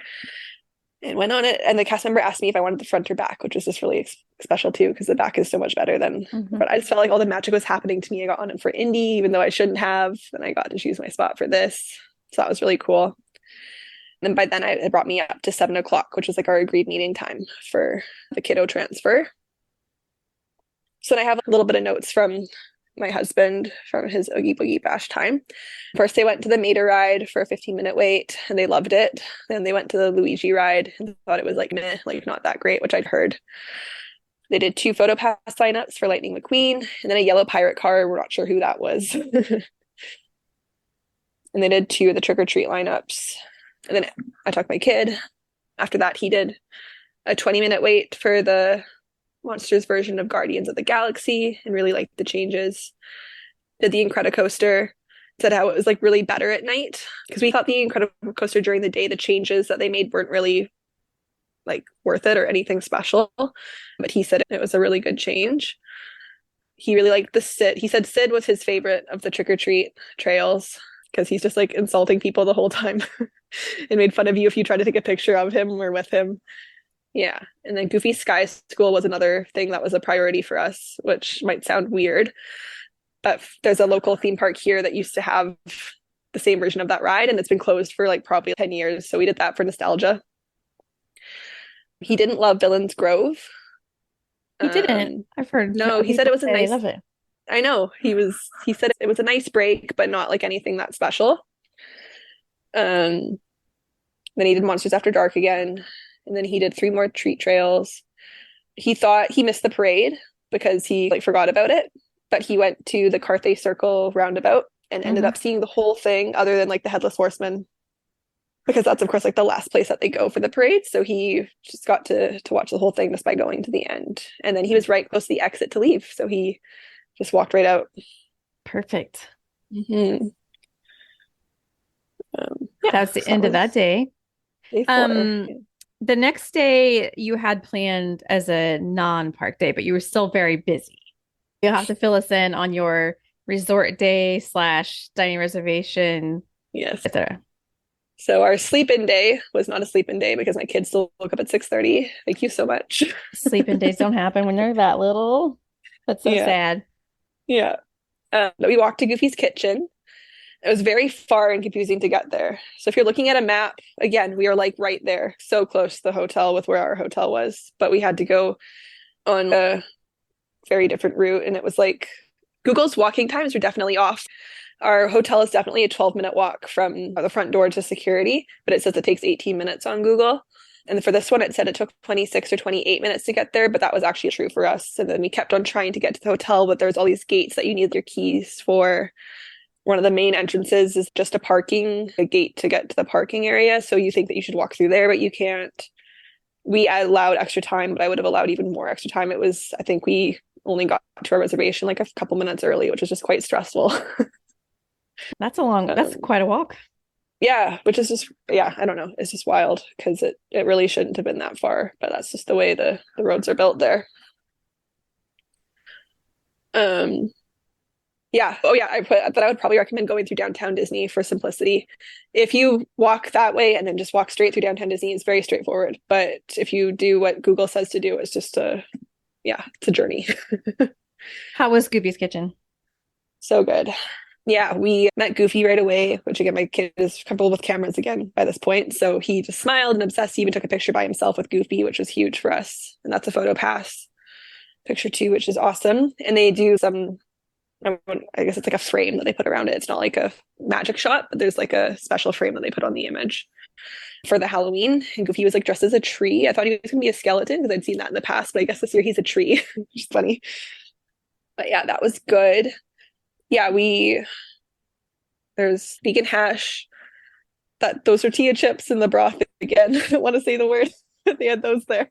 and went on it. And the cast member asked me if I wanted the front or back, which was just really special too, because the back is so much better than, but I just felt like all the magic was happening to me. I got on it for Indy, even though I shouldn't have, and I got to choose my spot for this. So that was really cool. And by then it brought me up to 7:00, which was like our agreed meeting time for the kiddo transfer. So then I have a little bit of notes from my husband from his Oogie Boogie Bash time. First, they went to the Mater ride for a 15-minute wait and they loved it. Then they went to the Luigi ride and thought it was like meh, like not that great, which I'd heard. They did 2 photo pass signups for Lightning McQueen and then a yellow pirate car. We're not sure who that was. And they did 2 of the trick or treat lineups. And then I took my kid. After that, he did a 20-minute wait for the Monsters version of Guardians of the Galaxy and really liked the changes. Did the Incredicoaster, said how it was like really better at night because we thought the Incredicoaster during the day, the changes that they made weren't really like worth it or anything special. But he said it was a really good change. He really liked the Sid. He said Sid was his favorite of the trick-or-treat trails because he's just like insulting people the whole time and made fun of you if you try to take a picture of him or with him. Yeah. And then Goofy Sky School was another thing that was a priority for us, which might sound weird. But there's a local theme park here that used to have the same version of that ride, and it's been closed for like probably 10 years. So we did that for nostalgia. He didn't love Villains Grove. He didn't. I've heard. No, he said it was a nice. I love it. I know he said it was a nice break, but not like anything that special. Then he did Monsters After Dark again, and then he did 3 more treat trails. He thought he missed the parade because he like forgot about it, but he went to the Carthay Circle roundabout and ended up seeing the whole thing other than like the Headless Horseman, because that's of course like the last place that they go for the parade. So he just got to watch the whole thing just by going to the end. And then he was right close to the exit to leave. So he just walked right out. Perfect. Mm-hmm. That's the end of that day. Day 4. The next day you had planned as a non-park day, but you were still very busy. You'll have to fill us in on your resort day / dining reservation, Yes. etc. So our sleep-in day was not a sleep-in day because my kids still woke up at 6:30. Thank you so much. Sleep-in days don't happen when they're that little. That's so sad. Yeah. We walked to Goofy's Kitchen. It was very far and confusing to get there. So if you're looking at a map, again, we are like right there, so close to the hotel with where our hotel was. But we had to go on a very different route. And it was like Google's walking times are definitely off. Our hotel is definitely a 12-minute walk from the front door to security, but it says it takes 18 minutes on Google. And for this one, it said it took 26 or 28 minutes to get there, but that was actually true for us. And then we kept on trying to get to the hotel, but there's all these gates that you need your keys for. One of the main entrances is just a gate to get to the parking area. So you think that you should walk through there, but you can't. We allowed extra time, but I would have allowed even more extra time. I think we only got to our reservation like a couple minutes early, which was just quite stressful. That's quite a walk. Yeah, which is just, I don't know. It's just wild because it really shouldn't have been that far, but that's just the way the roads are built there. I put that I would probably recommend going through downtown Disney for simplicity. If you walk that way and then just walk straight through downtown Disney, it's very straightforward. But if you do what Google says to do, it's just it's a journey. How was Goofy's Kitchen? So good. Yeah, we met Goofy right away, which again, my kid is comfortable with cameras again by this point. So he just smiled and obsessed. He even took a picture by himself with Goofy, which was huge for us. And that's a photo pass. Picture 2, which is awesome. And they do some, I guess it's like a frame that they put around it. It's not like a magic shot, but there's like a special frame that they put on the image for the Halloween. And Goofy was like dressed as a tree. I thought he was going to be a skeleton because I'd seen that in the past, but I guess this year he's a tree, which is funny. But yeah, that was good. Yeah, there's vegan hash, those tortilla chips and the broth again. I don't want to say the word, but they had those there.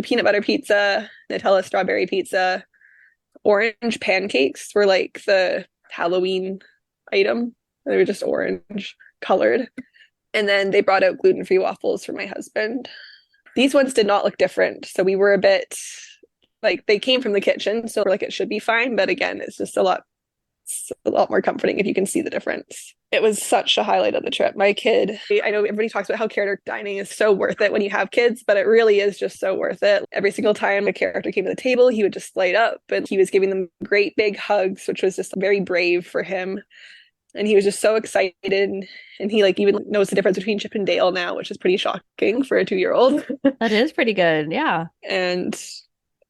Peanut butter pizza, Nutella strawberry pizza, orange pancakes were like the Halloween item. They were just orange colored. And then they brought out gluten-free waffles for my husband. These ones did not look different. So we were a bit like, they came from the kitchen, so like it should be fine. But again, it's a lot more comforting if you can see the difference. It was such a highlight of the trip. My kid, I know everybody talks about how character dining is so worth it when you have kids, but it really is just so worth it. Every single time a character came to the table, he would just light up and he was giving them great big hugs, which was just very brave for him. And he was just so excited. And he like even knows the difference between Chip and Dale now, which is pretty shocking for a 2-year-old. That is pretty good. Yeah. And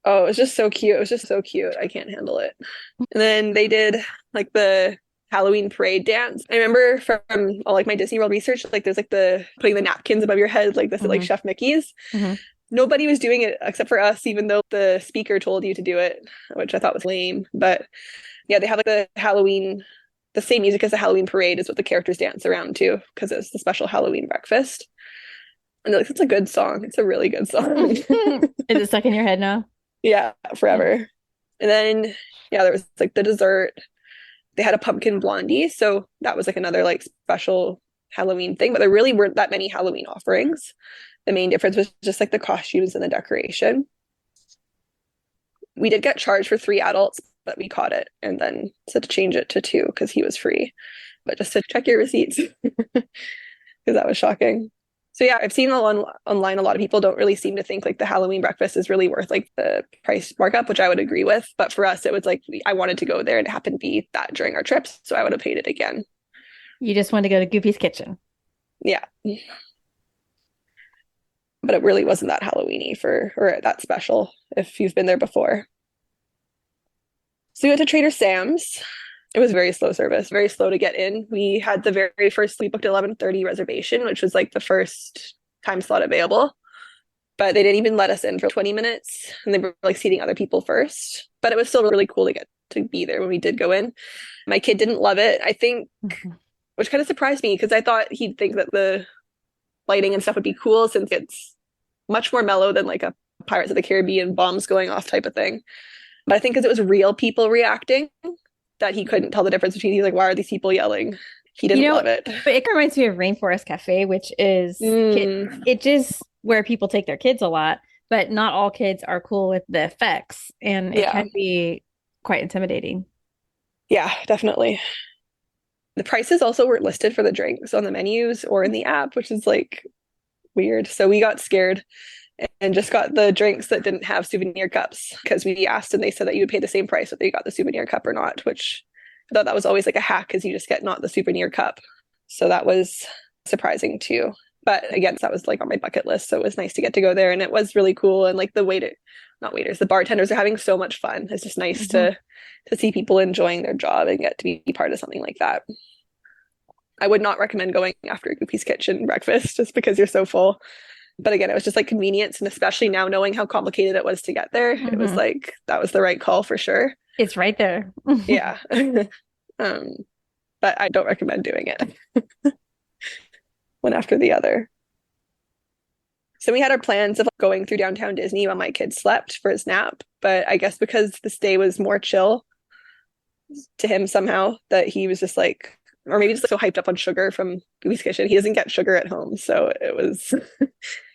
it was just so cute. It was just so cute. I can't handle it. And then they did like the Halloween parade dance. I remember from all like my Disney World research, like there's like the putting the napkins above your head, like this at like Chef Mickey's. Nobody was doing it except for us, even though the speaker told you to do it, which I thought was lame. But yeah, they have like the Halloween, the same music as the Halloween parade is what the characters dance around to because it's the special Halloween breakfast. And they're like, it's a good song. It's a really good song. Is it stuck in your head now? Yeah, forever. And then, yeah, there was like the dessert. They had a pumpkin blondie. So that was like another like special Halloween thing. But there really weren't that many Halloween offerings. The main difference was just like the costumes and the decoration. We did get charged for 3 adults, but we caught it and then said to change it to 2 because he was free. But just to check your receipts because that was shocking. So yeah, I've seen online a lot of people don't really seem to think like the Halloween breakfast is really worth like the price markup, which I would agree with. But for us, it was like I wanted to go there and it happened to be that during our trips, so I would have paid it again. You just wanted to go to Goofy's Kitchen. Yeah. But it really wasn't that Halloween-y or that special if you've been there before. So we went to Trader Sam's. It was very slow service, very slow to get in. We had the very first, we booked 11:30 reservation, which was like the first time slot available. But they didn't even let us in for 20 minutes. And they were like seating other people first. But it was still really cool to get to be there when we did go in. My kid didn't love it, I think, which kind of surprised me because I thought he'd think that the lighting and stuff would be cool since it's much more mellow than like a Pirates of the Caribbean bombs going off type of thing. But I think because it was real people reacting, that he couldn't tell the difference between, he's like, why are these people yelling? He didn't love it. But it reminds me of Rainforest Cafe, which is it is where people take their kids a lot, but not all kids are cool with the effects, and it can be quite intimidating. Yeah, definitely. The prices also weren't listed for the drinks on the menus or in the app, which is like weird. So we got scared and just got the drinks that didn't have souvenir cups because we asked and they said that you would pay the same price whether you got the souvenir cup or not, which I thought that was always like a hack because you just get not the souvenir cup. So that was surprising too. But again, that was like on my bucket list. So it was nice to get to go there and it was really cool. And like the the bartenders are having so much fun. It's just nice to see people enjoying their job and get to be part of something like that. I would not recommend going after Goofy's Kitchen breakfast just because you're so full. But again, it was just like convenience. And especially now knowing how complicated it was to get there, it was like, that was the right call for sure. It's right there. Yeah. But I don't recommend doing it one after the other. So we had our plans of going through downtown Disney while my kid slept for his nap. But I guess because this day was more chill to him somehow, that he was just like, or maybe just so hyped up on sugar from Goofy's Kitchen. He doesn't get sugar at home. So it was,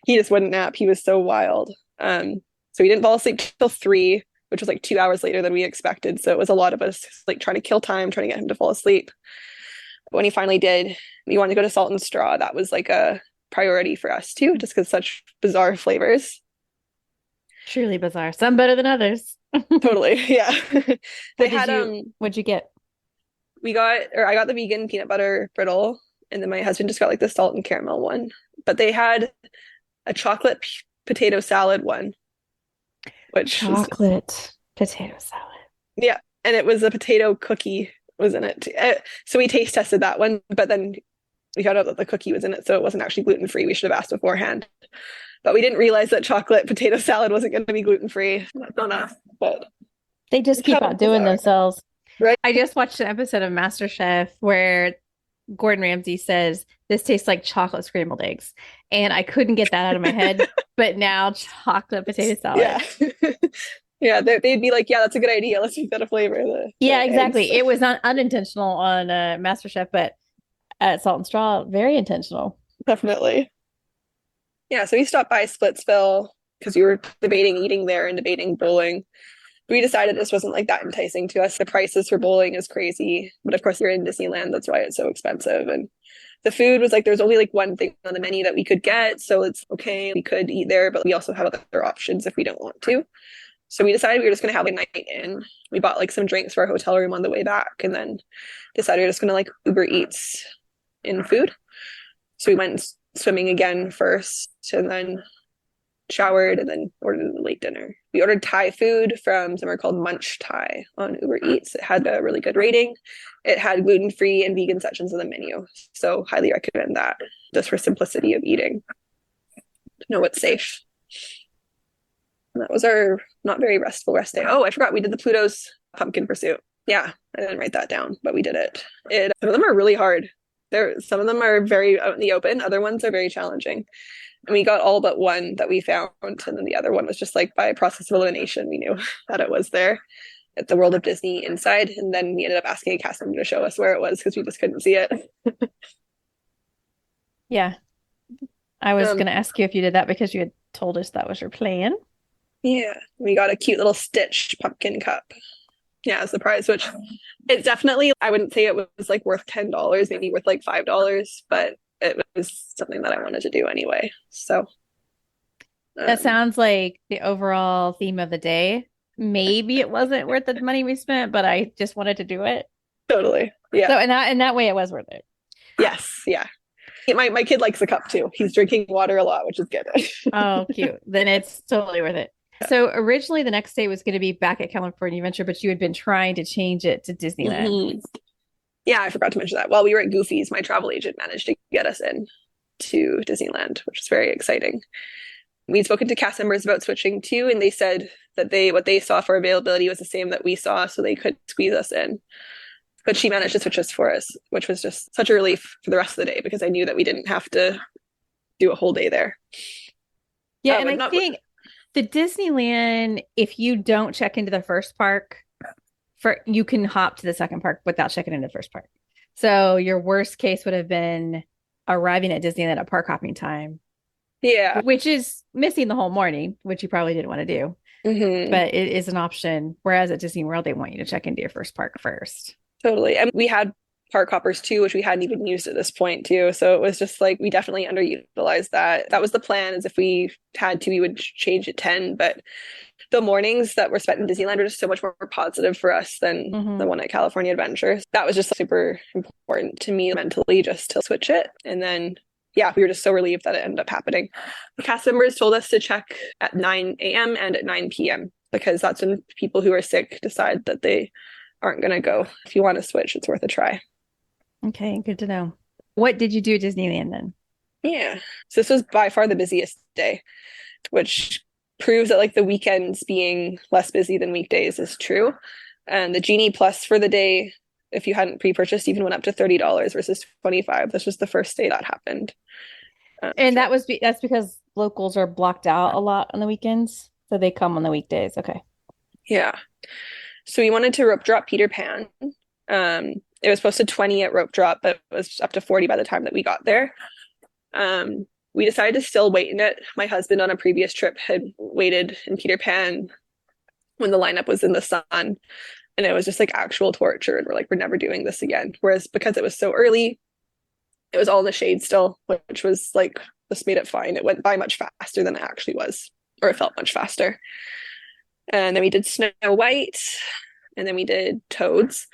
he just wouldn't nap. He was so wild. So he didn't fall asleep till 3, which was like 2 hours later than we expected. So it was a lot of us like trying to kill time, trying to get him to fall asleep. But when he finally did, we wanted to go to Salt and Straw. That was like a priority for us too, just because such bizarre flavors. Truly bizarre. Some better than others. Totally. Yeah. What'd you get? I got the vegan peanut butter brittle, and then my husband just got like the salt and caramel one. But they had a chocolate potato salad one, which potato salad. Yeah, and it was a potato cookie was in it. So we taste tested that one, but then we found out that the cookie was in it, so it wasn't actually gluten-free. We should have asked beforehand. But we didn't realize that chocolate potato salad wasn't going to be gluten-free. That's on us, but they just keep outdoing themselves. Right. I just watched an episode of MasterChef where Gordon Ramsay says, this tastes like chocolate scrambled eggs. And I couldn't get that out of my head. But now chocolate potato salad. Yeah. Yeah, they'd be like, yeah, that's a good idea. Let's make that a flavor. Yeah, exactly. Eggs. It was not unintentional on MasterChef, but at Salt and Straw, very intentional. Definitely. Yeah, so we stopped by Splitsville because we were debating eating there and debating bowling. We decided this wasn't like that enticing to us. The prices for bowling is crazy. But of course, you're in Disneyland. That's why it's so expensive. And the food was like, there's only like one thing on the menu that we could get. So it's okay. We could eat there, but we also have other options if we don't want to. So we decided we were just going to have a night in. We bought like some drinks for our hotel room on the way back and then decided we were just going to like Uber Eats in food. So we went swimming again first and then showered and then ordered a late dinner. We ordered Thai food from somewhere called Munch Thai on Uber Eats. It had a really good rating. It had gluten-free and vegan sections of the menu. So highly recommend that just for simplicity of eating. Know it's safe. And that was our not very restful rest day. Oh, I forgot. We did the Pluto's pumpkin pursuit. Yeah, I didn't write that down, but we did it. Some of them are really hard. Some of them are very out in the open, other ones are very challenging. And we got all but one that we found, and then the other one was just like by process of elimination, we knew that it was there at the World of Disney inside. And then we ended up asking a cast member to show us where it was because we just couldn't see it. Yeah. I was going to ask you if you did that because you had told us that was your plan. Yeah. We got a cute little Stitch pumpkin cup. Yeah, as the prize, which it's definitely, I wouldn't say it was like worth $10, maybe worth like $5, but it was something that I wanted to do anyway. So that sounds like the overall theme of the day. Maybe it wasn't worth the money we spent, but I just wanted to do it. Totally. Yeah. So in that way, it was worth it. Yes. Yeah. My kid likes the cup too. He's drinking water a lot, which is good. Oh, cute. Then it's totally worth it. Yeah. So originally the next day was going to be back at California Adventure, but you had been trying to change it to Disneyland. Mm-hmm. Yeah, I forgot to mention that. While we were at Goofy's, my travel agent managed to get us in to Disneyland, which is very exciting. We'd spoken to cast members about switching too, and they said that what they saw for availability was the same that we saw, so they could squeeze us in. But she managed to switch us for us, which was just such a relief for the rest of the day because I knew that we didn't have to do a whole day there. Yeah, and I think the Disneyland, if you don't check into the first park, you can hop to the second park without checking into the first park. So your worst case would have been arriving at Disneyland at park hopping time. Yeah. Which is missing the whole morning, which you probably didn't want to do. Mm-hmm. But it is an option. Whereas at Disney World, they want you to check into your first park first. Totally. And we had park hoppers too, which we hadn't even used at this point too. So it was just like, we definitely underutilized that. That was the plan, is if we had to, we would change at 10. But the mornings that were spent in Disneyland were just so much more positive for us than the one at California Adventure. That was just super important to me mentally, just to switch it. And then yeah, we were just so relieved that it ended up happening. The cast members told us to check at 9 a.m. and at 9 p.m. because that's when people who are sick decide that they aren't going to go. If you want to switch, it's worth a try. Okay, good to know. What did you do at Disneyland then? Yeah, so this was by far the busiest day, which proves that like the weekends being less busy than weekdays is true. And the Genie Plus for the day, if you hadn't pre-purchased, even went up to $30 versus $25. This was the first day that happened. And that's because locals are blocked out a lot on the weekends, so they come on the weekdays. Okay. Yeah. So we wanted to rope drop Peter Pan. It was posted 20 at rope drop, but it was up to 40 by the time that we got there. We decided to still wait in it. My husband on a previous trip had waited in Peter Pan when the lineup was in the sun, and it was just like actual torture. And we're like, we're never doing this again. Whereas because it was so early, it was all in the shade still, which was like, this made it fine. It went by much faster than it actually was, or it felt much faster. And then we did Snow White, and then we did Toads.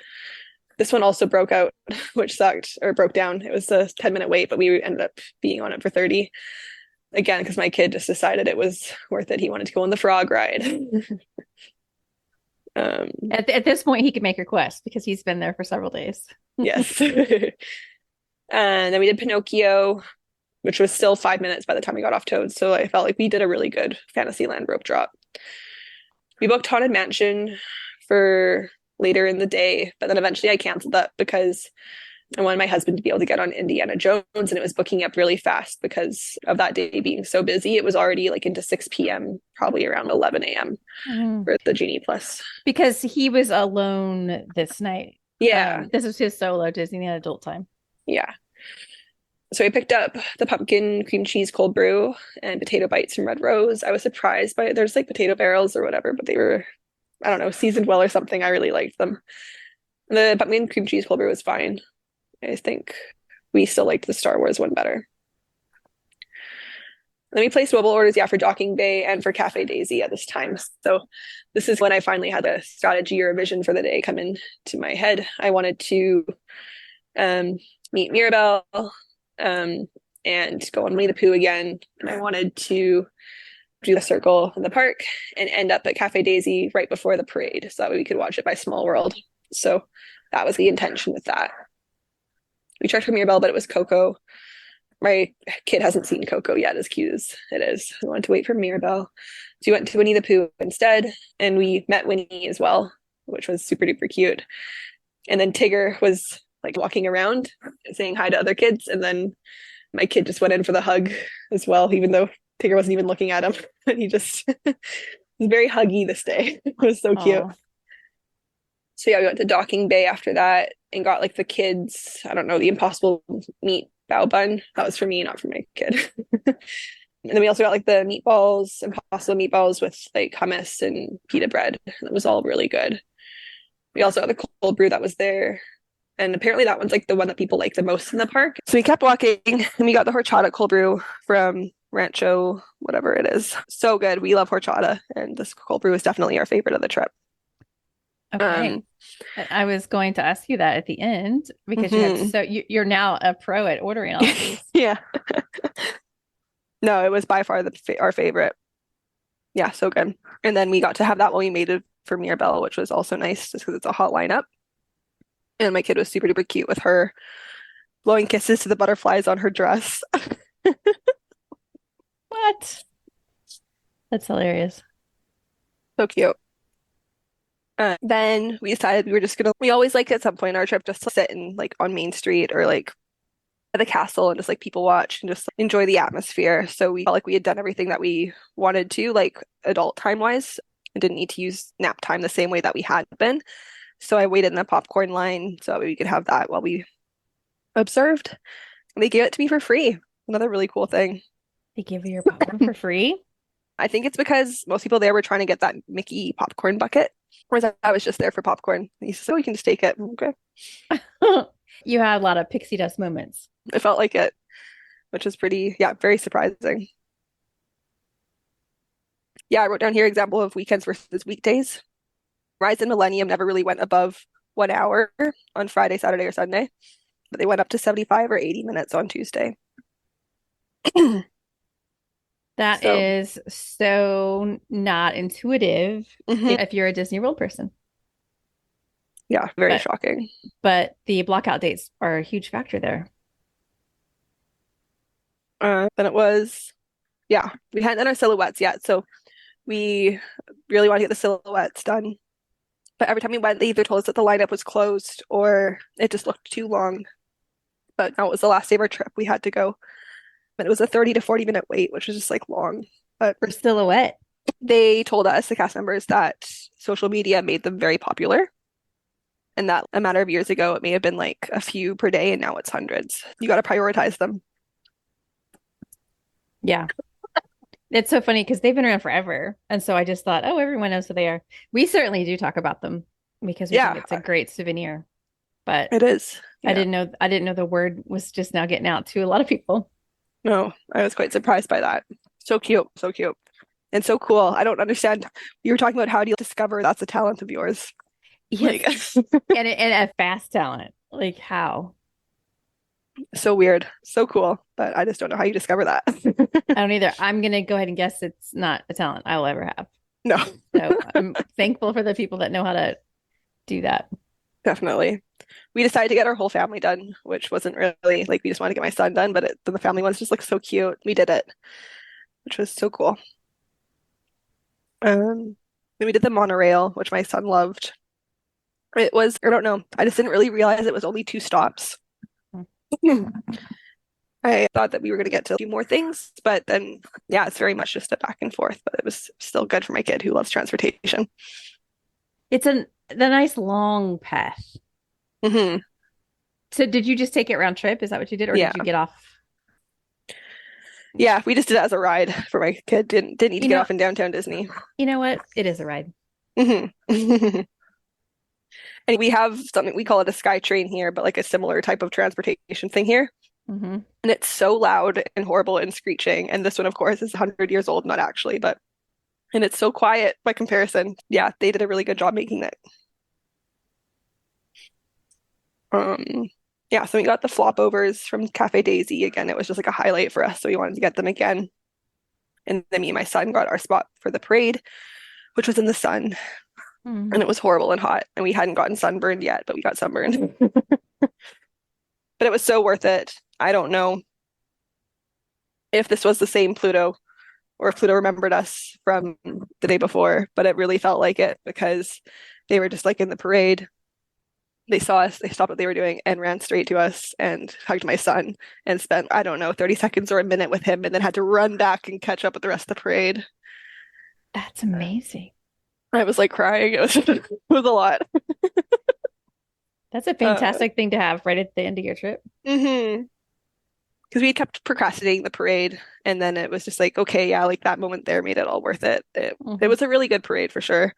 This one also broke out, which sucked, or broke down. It was a 10-minute wait, but we ended up being on it for 30. Again, because my kid just decided it was worth it. He wanted to go on the frog ride. At this point, he could make requests because he's been there for several days. Yes. And then we did Pinocchio, which was still 5 minutes by the time we got off Toads. So I felt like we did a really good Fantasyland rope drop. We booked Haunted Mansion for later in the day, but then eventually I canceled that because I wanted my husband to be able to get on Indiana Jones, and it was booking up really fast because of that day being so busy. It was already like into 6 p.m., probably around 11 a.m. For the Genie Plus. Because he was alone this night. Yeah. This was his solo Disneyland adult time. Yeah. So I picked up the pumpkin cream cheese cold brew and potato bites from Red Rose. I was surprised by it. There's like potato barrels or whatever, but they were, I don't know, seasoned well or something. I really liked them. The pumpkin cream cheese cold brew was fine. I think we still liked the Star Wars one better. Then we placed mobile orders, for Docking Bay and for Cafe Daisy at this time. So this is when I finally had a strategy or a vision for the day come into my head. I wanted to meet Mirabelle and go on Winnie the Pooh again. And I wanted to do the circle in the park and end up at Cafe Daisy right before the parade, so that way we could watch it by Small World. So that was the intention with that. We checked for Mirabelle, but it was Coco. My kid hasn't seen Coco yet, as cute as it is. I wanted to wait for Mirabelle. So we went to Winnie the Pooh instead, and we met Winnie as well, which was super duper cute. And then Tigger was like walking around saying hi to other kids. And then my kid just went in for the hug as well, even though Tigger wasn't even looking at him. And he just was very huggy this day. It was so cute. Aw. So yeah, we went to Docking Bay after that and got like the kids, I don't know, the Impossible Meat bao bun. That was for me, not for my kid. And then we also got like the meatballs, Impossible meatballs with like hummus and pita bread. And it was all really good. We also got the cold brew that was there. And apparently that one's like the one that people like the most in the park. So we kept walking and we got the horchata cold brew from Rancho, whatever it is. So good. We love horchata. And this cold brew is definitely our favorite of the trip. Okay. I was going to ask you that at the end because you had you're now a pro at ordering all of these. Yeah. No, it was by far our favorite. Yeah, so good. And then we got to have that when we made it for Mirabelle, which was also nice just because it's a hot lineup. And my kid was super duper cute with her blowing kisses to the butterflies on her dress. What? That's hilarious. So cute. Then we decided we always like at some point in our trip just to sit in like on Main Street or like at the castle and just like people watch and just enjoy the atmosphere. So we felt like we had done everything that we wanted to, like adult time wise, and didn't need to use nap time the same way that we had been. So I waited in the popcorn line so that we could have that while we observed. And they gave it to me for free. Another really cool thing. They give you your popcorn for free? I think it's because most people there were trying to get that Mickey popcorn bucket. Whereas I was just there for popcorn. And he said, "Oh, you can just take it." Okay. You had a lot of pixie dust moments. It felt like it, which is pretty, very surprising. Yeah, I wrote down here example of weekends versus weekdays. Rise and Millennium never really went above 1 hour on Friday, Saturday, or Sunday, but they went up to 75 or 80 minutes on Tuesday. That is so not intuitive if you're a Disney World person. Yeah, very shocking. But the blockout dates are a huge factor there. Then it was, we hadn't done our silhouettes yet, so we really want to get the silhouettes done. But every time we went, they either told us that the lineup was closed or it just looked too long. But now it was the last day of our trip. We had to go. And it was a 30 to 40 minute wait, which was just like long. But for silhouette, they told us, the cast members, that social media made them very popular. And that a matter of years ago, it may have been like a few per day, and now it's hundreds. You got to prioritize them. Yeah. It's so funny because they've been around forever. And so I just thought, oh, everyone knows who they are. We certainly do talk about them because we think it's a great souvenir. But it is. Yeah. I didn't know the word was just now getting out to a lot of people. No, I was quite surprised by that. So cute, and so cool. I don't understand. You were talking about how do you discover that's a talent of yours? Yes. and a fast talent. Like how? So weird, so cool, but I just don't know how you discover that. I don't either. I'm gonna go ahead and guess it's not a talent I'll ever have. No. So I'm thankful for the people that know how to do that. Definitely. We decided to get our whole family done, which wasn't really like we just wanted to get my son done, but the family ones just looked so cute. We did it, which was so cool. Then we did the monorail, which my son loved. It was, I don't know, I just didn't really realize it was only 2 stops. I thought that we were going to get to a few more things, but then, it's very much just a back and forth, but it was still good for my kid who loves transportation. It's the nice long path. Mm-hmm. So did you just take it round trip? Is that what you did? Or did you get off? Yeah, we just did it as a ride for my kid. Didn't need to get off in downtown Disney. You know what? It is a ride. Mm-hmm. And we have something, we call it a sky train here, but like a similar type of transportation thing here. Mm-hmm. And it's so loud and horrible and screeching. And this one, of course, is 100 years old, not actually, and it's so quiet by comparison. Yeah, they did a really good job making it. So we got the flop overs from Cafe Daisy. Again, it was just like a highlight for us, so we wanted to get them again. And then me and my son got our spot for the parade, which was in the sun. And it was horrible and hot, and we hadn't gotten sunburned yet, but we got sunburned. But it was so worth it. I don't know if this was the same Pluto or if Pluto remembered us from the day before, but it really felt like it because they were just like in the parade They saw us, they stopped what they were doing and ran straight to us and hugged my son and spent, I don't know, 30 seconds or a minute with him and then had to run back and catch up with the rest of the parade. That's amazing. I was like crying. It was it was a lot. That's a fantastic thing to have right at the end of your trip. Mm-hmm. Because we kept procrastinating the parade, and then it was just like, okay, yeah, like that moment there made it all worth it. It was a really good parade for sure.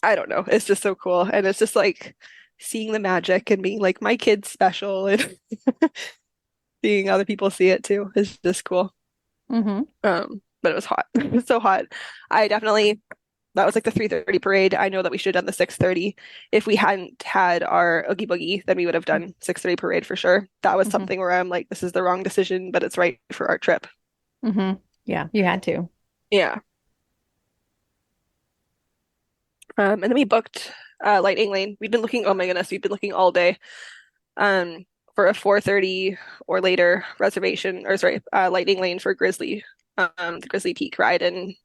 I don't know. It's just so cool. And it's just like seeing the magic and being like, my kid's special and seeing other people see it too is just cool. Mm-hmm. But it was hot. It was so hot. I definitely that was like the 3:30 parade. I know that we should have done the 6:30. If we hadn't had our Oogie Boogie, then we would have done 6:30 parade for sure. That was something where I'm like, this is the wrong decision, but it's right for our trip. Mm-hmm. Yeah, you had to. Yeah. And then we booked Lightning Lane. We've been looking, oh my goodness, we've been looking all day for a 4:30 or later reservation, or sorry, Lightning Lane for the Grizzly Peak ride in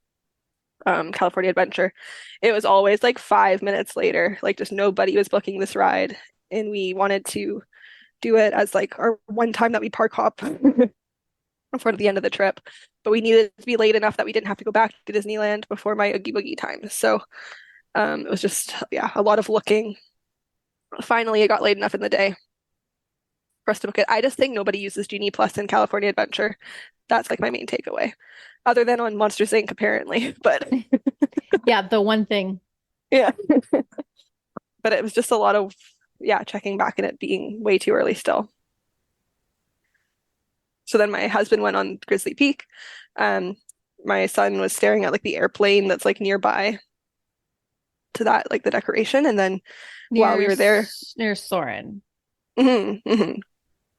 California Adventure. It was always like 5 minutes later, like just nobody was booking this ride. And we wanted to do it as like our one time that we park hop for the end of the trip. But we needed to be late enough that we didn't have to go back to Disneyland before my Oogie Boogie time. So it was just, yeah, a lot of looking. Finally, it got late enough in the day for us to book it. I just think nobody uses Genie Plus in California Adventure. That's like my main takeaway, other than on Monsters Inc. apparently. But yeah, the one thing. Yeah. But it was just a lot of, yeah, checking back and it being way too early still. So then my husband went on Grizzly Peak. My son was staring at like the airplane that's like nearby to that, like the decoration. And then while we were there, near Soren. Mm-hmm.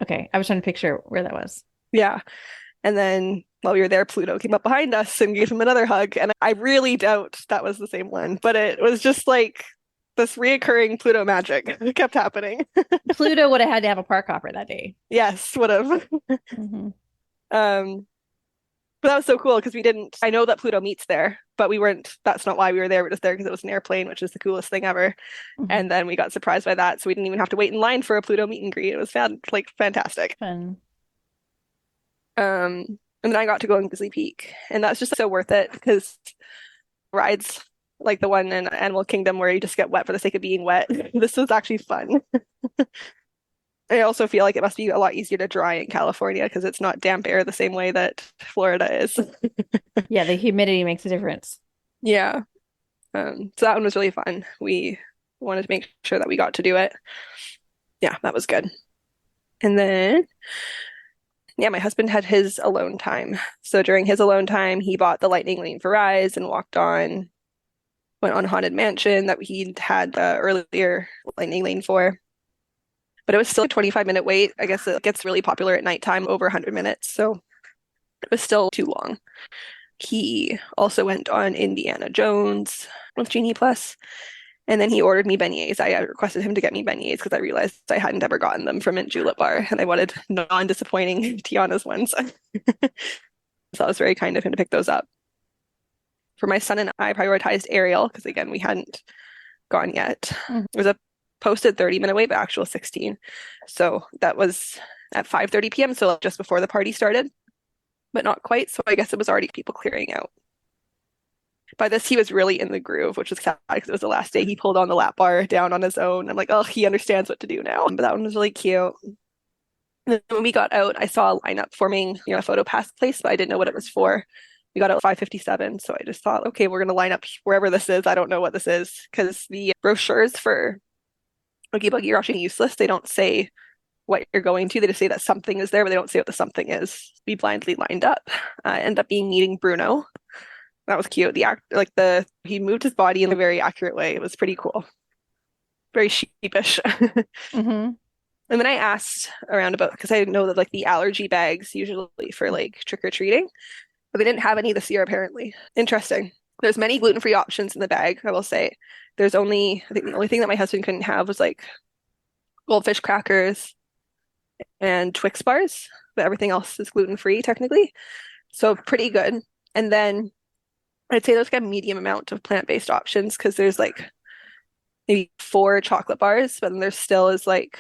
Okay, I was trying to picture where that was. Yeah. And then while we were there, Pluto came up behind us and gave him another hug. And I really doubt that was the same one, but it was just like this reoccurring Pluto magic. It kept happening. Pluto would have had to have a park hopper that day. Yes, would have. But that was so cool because I know that Pluto meets there, but that's not why we were there. We're just there because it was an airplane, which is the coolest thing ever. And then we got surprised by that. So we didn't even have to wait in line for a Pluto meet and greet. It was fantastic. Fun. And then I got to go on Grizzly Peak, and that's just so worth it because rides like the one in Animal Kingdom where you just get wet for the sake of being wet. This was actually fun. I also feel like it must be a lot easier to dry in California because it's not damp air the same way that Florida is. Yeah, the humidity makes a difference. Yeah. So that one was really fun. We wanted to make sure that we got to do it. Yeah, that was good. And then, yeah, my husband had his alone time. So during his alone time, he bought the Lightning Lane for Rise and went on Haunted Mansion that he'd had the earlier Lightning Lane for. But it was still a 25-minute wait. I guess it gets really popular at nighttime, over 100 minutes. So it was still too long. He also went on Indiana Jones with Genie Plus. And then he ordered me beignets. I requested him to get me beignets because I realized I hadn't ever gotten them from Mint Julep Bar. And I wanted non-disappointing Tiana's ones. So that was very kind of him to pick those up. For my son and I prioritized Ariel because, again, we hadn't gone yet. It was a posted 30-minute wait, but actual 16. So that was at 5:30 p.m. So just before the party started, but not quite. So I guess it was already people clearing out. By this, he was really in the groove, which was sad because it was the last day. He pulled on the lap bar down on his own. I'm like, oh, he understands what to do now. But that one was really cute. And then when we got out, I saw a lineup forming, a photo pass place, but I didn't know what it was for. We got out at 5:57, so I just thought, okay, we're going to line up wherever this is. I don't know what this is because the brochures for Oogie Boogie are actually useless. They don't say what you're going to. They just say that something is there, but they don't say what the something is. We blindly lined up. Ended up meeting Bruno. That was cute. He moved his body in a very accurate way. It was pretty cool. Very sheepish. And then I asked around about, because I know that like the allergy bags usually for like trick-or-treating, but they didn't have any this year apparently. Interesting. There's many gluten-free options in the bag, I will say. I think the only thing that my husband couldn't have was like goldfish crackers and Twix bars, but everything else is gluten-free technically. So pretty good. And then I'd say there's like a medium amount of plant-based options because there's like maybe 4 chocolate bars, but then there still is like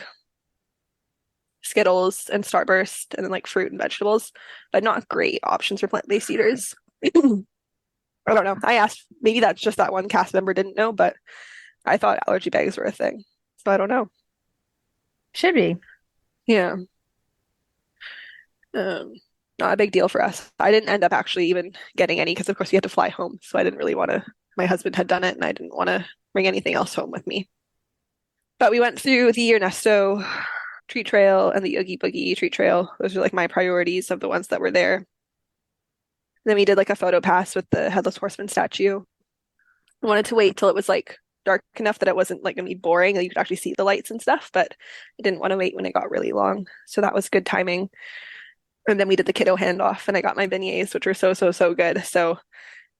Skittles and Starburst and then like fruit and vegetables, but not great options for plant-based eaters. I don't know. I asked, maybe that's just that one cast member didn't know, but I thought allergy bags were a thing. So I don't know. Should be. Yeah. Not a big deal for us. I didn't end up actually even getting any because, of course, we had to fly home. So I didn't really want to. My husband had done it, and I didn't want to bring anything else home with me. But we went through the Ernesto treat trail and the Oogie Boogie treat trail. Those are like my priorities of the ones that were there. Then we did like a photo pass with the Headless Horseman statue. I wanted to wait till it was like dark enough that it wasn't like gonna be boring and you could actually see the lights and stuff, but I didn't want to wait when it got really long. So that was good timing. And then we did the kiddo handoff and I got my beignets, which were so, so, so good. So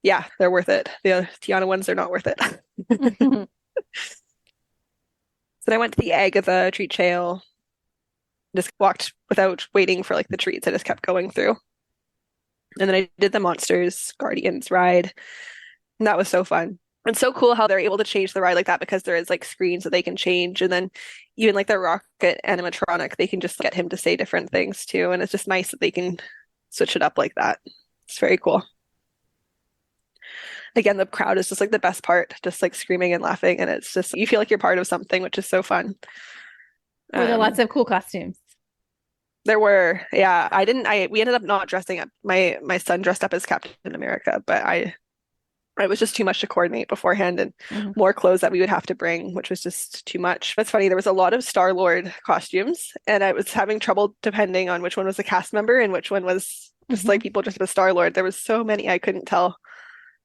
yeah, they're worth it. The Tiana ones are not worth it. So then I went to the egg of the treat trail, just walked without waiting for like the treats. I just kept going through. And then I did the Monsters Guardians ride. And that was so fun. And so cool how they're able to change the ride like that because there is like screens that they can change. And then even like the Rocket animatronic, they can just get him to say different things too. And it's just nice that they can switch it up like that. It's very cool. Again, the crowd is just like the best part, just like screaming and laughing. And it's just, you feel like you're part of something, which is so fun. Were there lots of cool costumes? There were, yeah. We ended up not dressing up. My son dressed up as Captain America, but it was just too much to coordinate beforehand and more clothes that we would have to bring, which was just too much. It's funny, there was a lot of Star-Lord costumes, and I was having trouble depending on which one was a cast member and which one was just like people dressed as Star-Lord. There was so many I couldn't tell.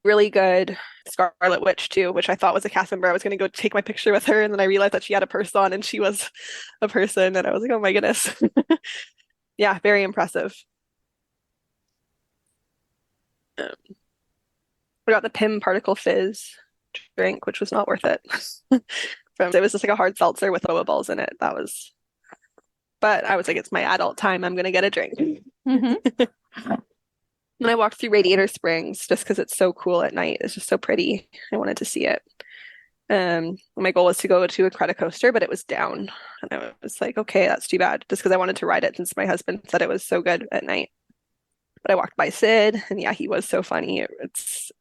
Really good Scarlet Witch too, which I thought was a cast member. I was going to go take my picture with her, and then I realized that she had a purse on and she was a person, and I was like, oh my goodness. Yeah, very impressive. We got the Pim Particle Fizz drink, which was not worth it. It was just like a hard seltzer with boba balls in it. But I was like, it's my adult time. I'm gonna get a drink. And I walked through Radiator Springs just because it's so cool at night. It's just so pretty. I wanted to see it. My goal was to go to a Cretacoaster, but it was down. And I was like, okay, that's too bad. Just because I wanted to ride it since my husband said it was so good at night. But I walked by Sid, and yeah, he was so funny. It's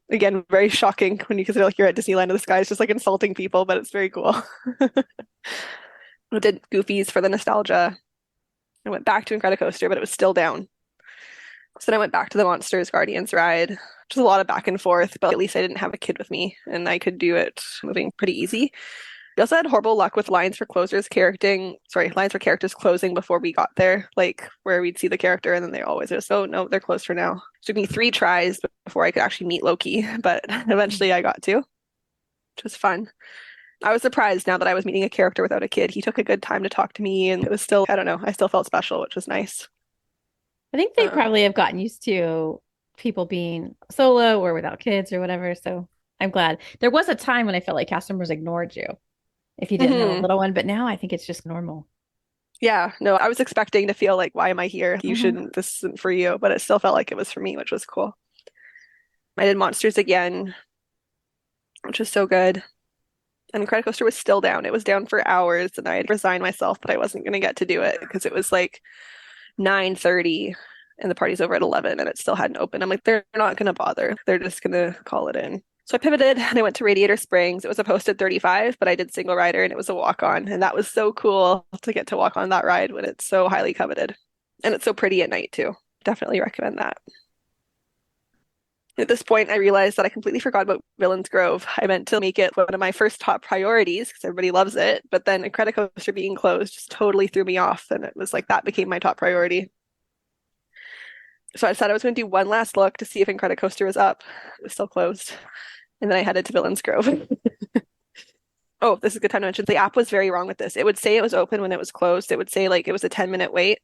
again very shocking when you consider like you're at Disneyland and this guy's just like insulting people, but it's very cool. I did Goofies for the nostalgia. I went back to Incredicoaster, but it was still down. So then I went back to the Monsters Guardians ride, which was a lot of back and forth, but at least I didn't have a kid with me and I could do it moving pretty easy. We also had horrible luck with lines for characters closing before we got there, like where we'd see the character and then they always just, oh no, they're closed for now. It took me 3 tries before I could actually meet Loki, but eventually I got to, which was fun. I was surprised now that I was meeting a character without a kid. He took a good time to talk to me and it was still, I don't know, I still felt special, which was nice. I think they probably have gotten used to people being solo or without kids or whatever. So I'm glad. There was a time when I felt like cast members ignored you if you didn't have a little one, but now I think it's just normal. Yeah, no, I was expecting to feel like, why am I here? You shouldn't, this isn't for you, but it still felt like it was for me, which was cool. I did Monsters again, which was so good. And Incredicoaster was still down. It was down for hours, and I had resigned myself that I wasn't going to get to do it because it was like 9:30 and the party's over at 11 and it still hadn't opened. I'm like, they're not going to bother. They're just going to call it in. So I pivoted and I went to Radiator Springs. It was a posted 35, but I did single rider and it was a walk on. And that was so cool to get to walk on that ride when it's so highly coveted. And it's so pretty at night too. Definitely recommend that. At this point, I realized that I completely forgot about Villains Grove. I meant to make it one of my first top priorities because everybody loves it. But then Incredicoaster being closed just totally threw me off. And it was like that became my top priority. So I decided I was going to do one last look to see if Incredicoaster was up. It was still closed. And then I headed to Villains Grove. Oh, this is a good time to mention. The app was very wrong with this. It would say it was open when it was closed. It would say like it was a 10-minute wait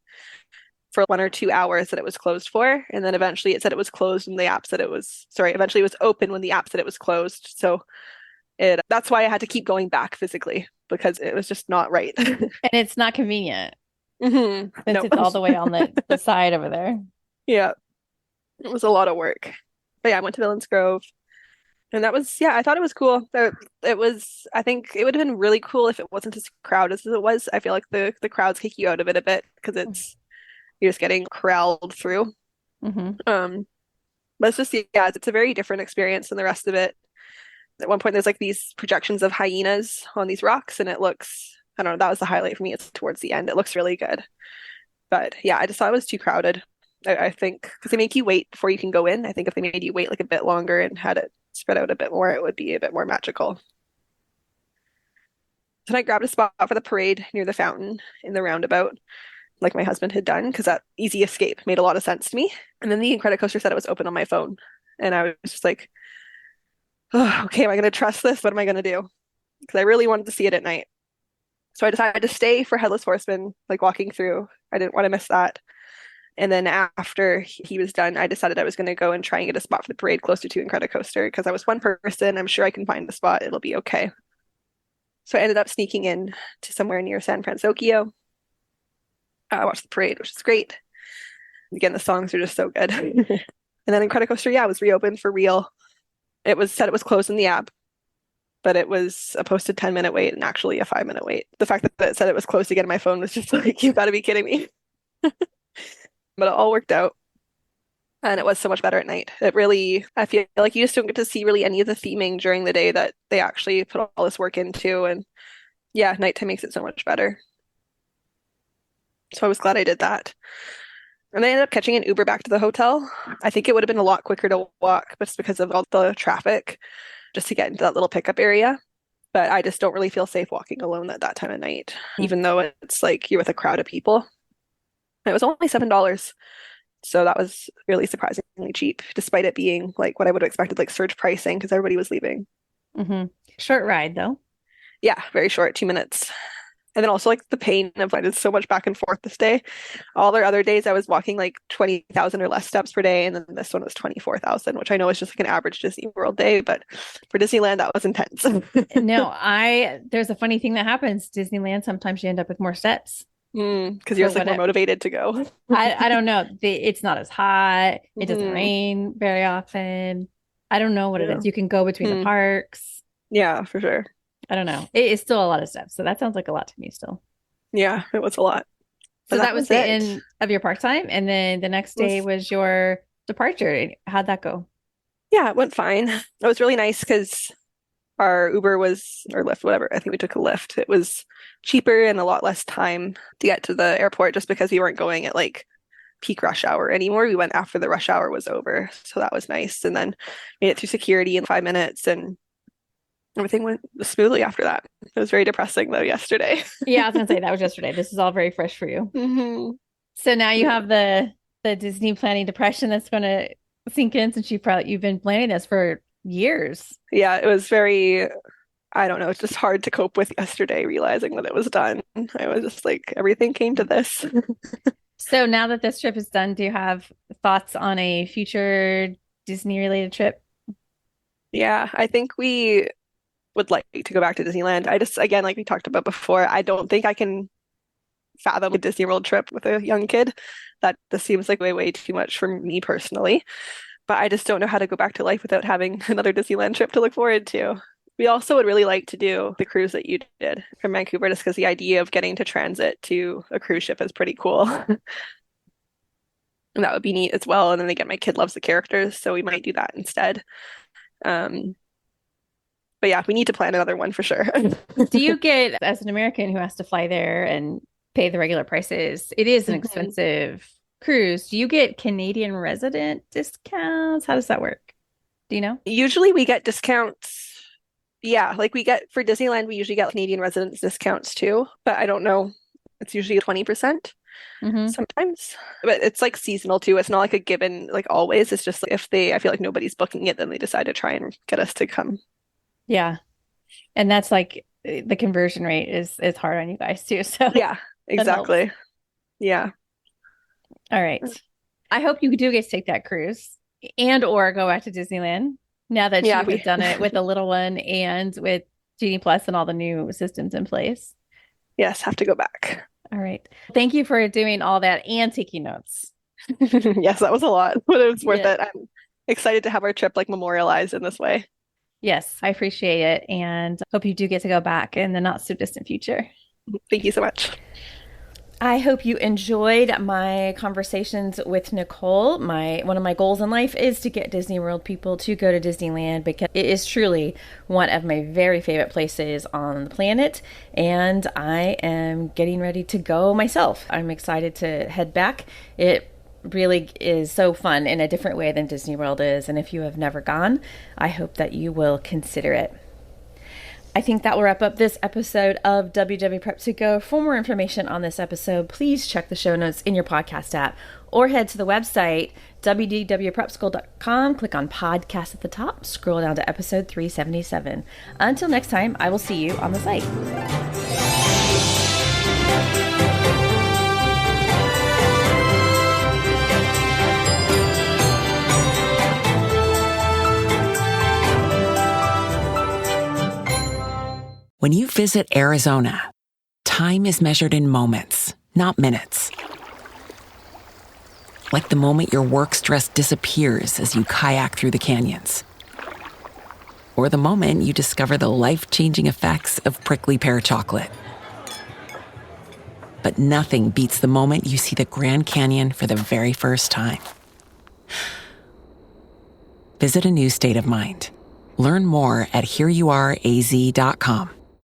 for 1 or 2 hours that it was closed for. And then eventually it said it was closed and the app said it was, eventually it was open when the app said it was closed. So that's why I had to keep going back physically because it was just not right. And it's not convenient. Since it's all the way on the side over there. Yeah. It was a lot of work. But yeah, I went to Villains Grove. And that was, yeah, I thought it was cool. It was, I think it would have been really cool if it wasn't as crowded as it was. I feel like the crowds kick you out of it a bit because you're just getting corralled through. Mm-hmm. But it's just, yeah, it's a very different experience than the rest of it. At one point, there's like these projections of hyenas on these rocks, and it looks, I don't know, that was the highlight for me. It's towards the end. It looks really good. But yeah, I just thought it was too crowded. I think because they make you wait before you can go in. I think if they made you wait like a bit longer and had it spread out a bit more, it would be a bit more magical. Then I grabbed a spot for the parade near the fountain in the roundabout, like my husband had done, because that easy escape made a lot of sense to me. And then the Incredicoaster said it was open on my phone. And I was just like, oh, okay, am I going to trust this? What am I going to do? Because I really wanted to see it at night. So I decided to stay for Headless Horseman, like walking through. I didn't want to miss that. And then after he was done, I decided I was going to go and try and get a spot for the parade closer to Incredicoaster because I was one person. I'm sure I can find a spot. It'll be okay. So I ended up sneaking in to somewhere near San Francisco. I watched the parade, which is great. Again, the songs are just so good. And then Incredicoaster, yeah, was reopened for real. It was said it was closed in the app, but it was a posted 10-minute wait and actually a 5-minute wait. The fact that it said it was closed again on my phone was just like, you've got to be kidding me. But it all worked out. And it was so much better at night. It really, I feel like you just don't get to see really any of the theming during the day that they actually put all this work into. And yeah, nighttime makes it so much better. So I was glad I did that. And I ended up catching an Uber back to the hotel. I think it would have been a lot quicker to walk, but it's because of all the traffic just to get into that little pickup area. But I just don't really feel safe walking alone at that time of night, even though it's like you're with a crowd of people. It was only $7. So that was really surprisingly cheap, despite it being like what I would have expected, like surge pricing, because everybody was leaving. Mm-hmm. Short ride, though. Yeah, very short, 2 minutes. And then also like the pain of I did so much back and forth this day. All the other days I was walking like 20,000 or less steps per day. And then this one was 24,000, which I know is just like an average Disney World day. But for Disneyland, that was intense. No, there's a funny thing that happens. Disneyland, sometimes you end up with more steps. Because you're just like more motivated to go. I don't know. It's not as hot. It doesn't rain very often. I don't know what it is. You can go between the parks. Yeah, for sure. I don't know. It is still a lot of steps. So that sounds like a lot to me still. Yeah, it was a lot. So that was the end of your park time. And then the next day was your departure. How'd that go? Yeah, it went fine. It was really nice because our Uber or Lyft, whatever. I think we took a Lyft. It was cheaper and a lot less time to get to the airport just because we weren't going at like peak rush hour anymore. We went after the rush hour was over. So that was nice. And then made it through security in 5 minutes and everything went smoothly after that. It was very depressing though yesterday. Yeah, I was gonna say that was yesterday. This is all very fresh for you. Mm-hmm. So now you have the Disney planning depression that's going to sink in since you've been planning this for years. Yeah, it was very, I don't know, it's just hard to cope with yesterday realizing that it was done. I was just like, everything came to this. So now that this trip is done, do you have thoughts on a future Disney related trip? Yeah, I think we would like to go back to Disneyland. I just, again, like we talked about before, I don't think I can fathom a Disney World trip with a young kid. That just seems like way too much for me personally. But I just don't know how to go back to life without having another Disneyland trip to look forward to. We also would really like to do the cruise that you did from Vancouver, just because the idea of getting to transit to a cruise ship is pretty cool. And that would be neat as well. And then again, my kid loves the characters, so we might do that instead. But yeah, we need to plan another one for sure. Do you get, as an American who has to fly there and pay the regular prices, it is an expensive cruise. Do you get Canadian resident discounts? How does that work? Do you know? Usually we get discounts. Yeah, like we get for Disneyland, we usually get Canadian residents discounts too, but I don't know. It's usually 20% sometimes, but it's like seasonal too. It's not like a given, like always. It's just like I feel like nobody's booking it, then they decide to try and get us to come. Yeah. And that's like the conversion rate is hard on you guys too. So yeah, exactly. Yeah. All right. I hope you do get to take that cruise and or go back to Disneyland now that you've done it with the little one and with Genie Plus and all the new systems in place. Yes, have to go back. All right. Thank you for doing all that and taking notes. Yes, that was a lot, but it was worth it. I'm excited to have our trip like memorialized in this way. Yes, I appreciate it and hope you do get to go back in the not so distant future. Thank you so much. I hope you enjoyed my conversations with Nicole. One of my goals in life is to get Disney World people to go to Disneyland because it is truly one of my very favorite places on the planet, and I am getting ready to go myself. I'm excited to head back. It really is so fun in a different way than Disney World is, and if you have never gone, I hope that you will consider it. I think that will wrap up this episode of WW Prep to Go. For more information on this episode, please check the show notes in your podcast app or head to the website, wdwprepschool.com. Click on podcast at the top, scroll down to episode 377. Until next time, I will see you on the site. When you visit Arizona, time is measured in moments, not minutes. Like the moment your work stress disappears as you kayak through the canyons. Or the moment you discover the life-changing effects of prickly pear chocolate. But nothing beats the moment you see the Grand Canyon for the very first time. Visit a new state of mind. Learn more at hereyouareaz.com.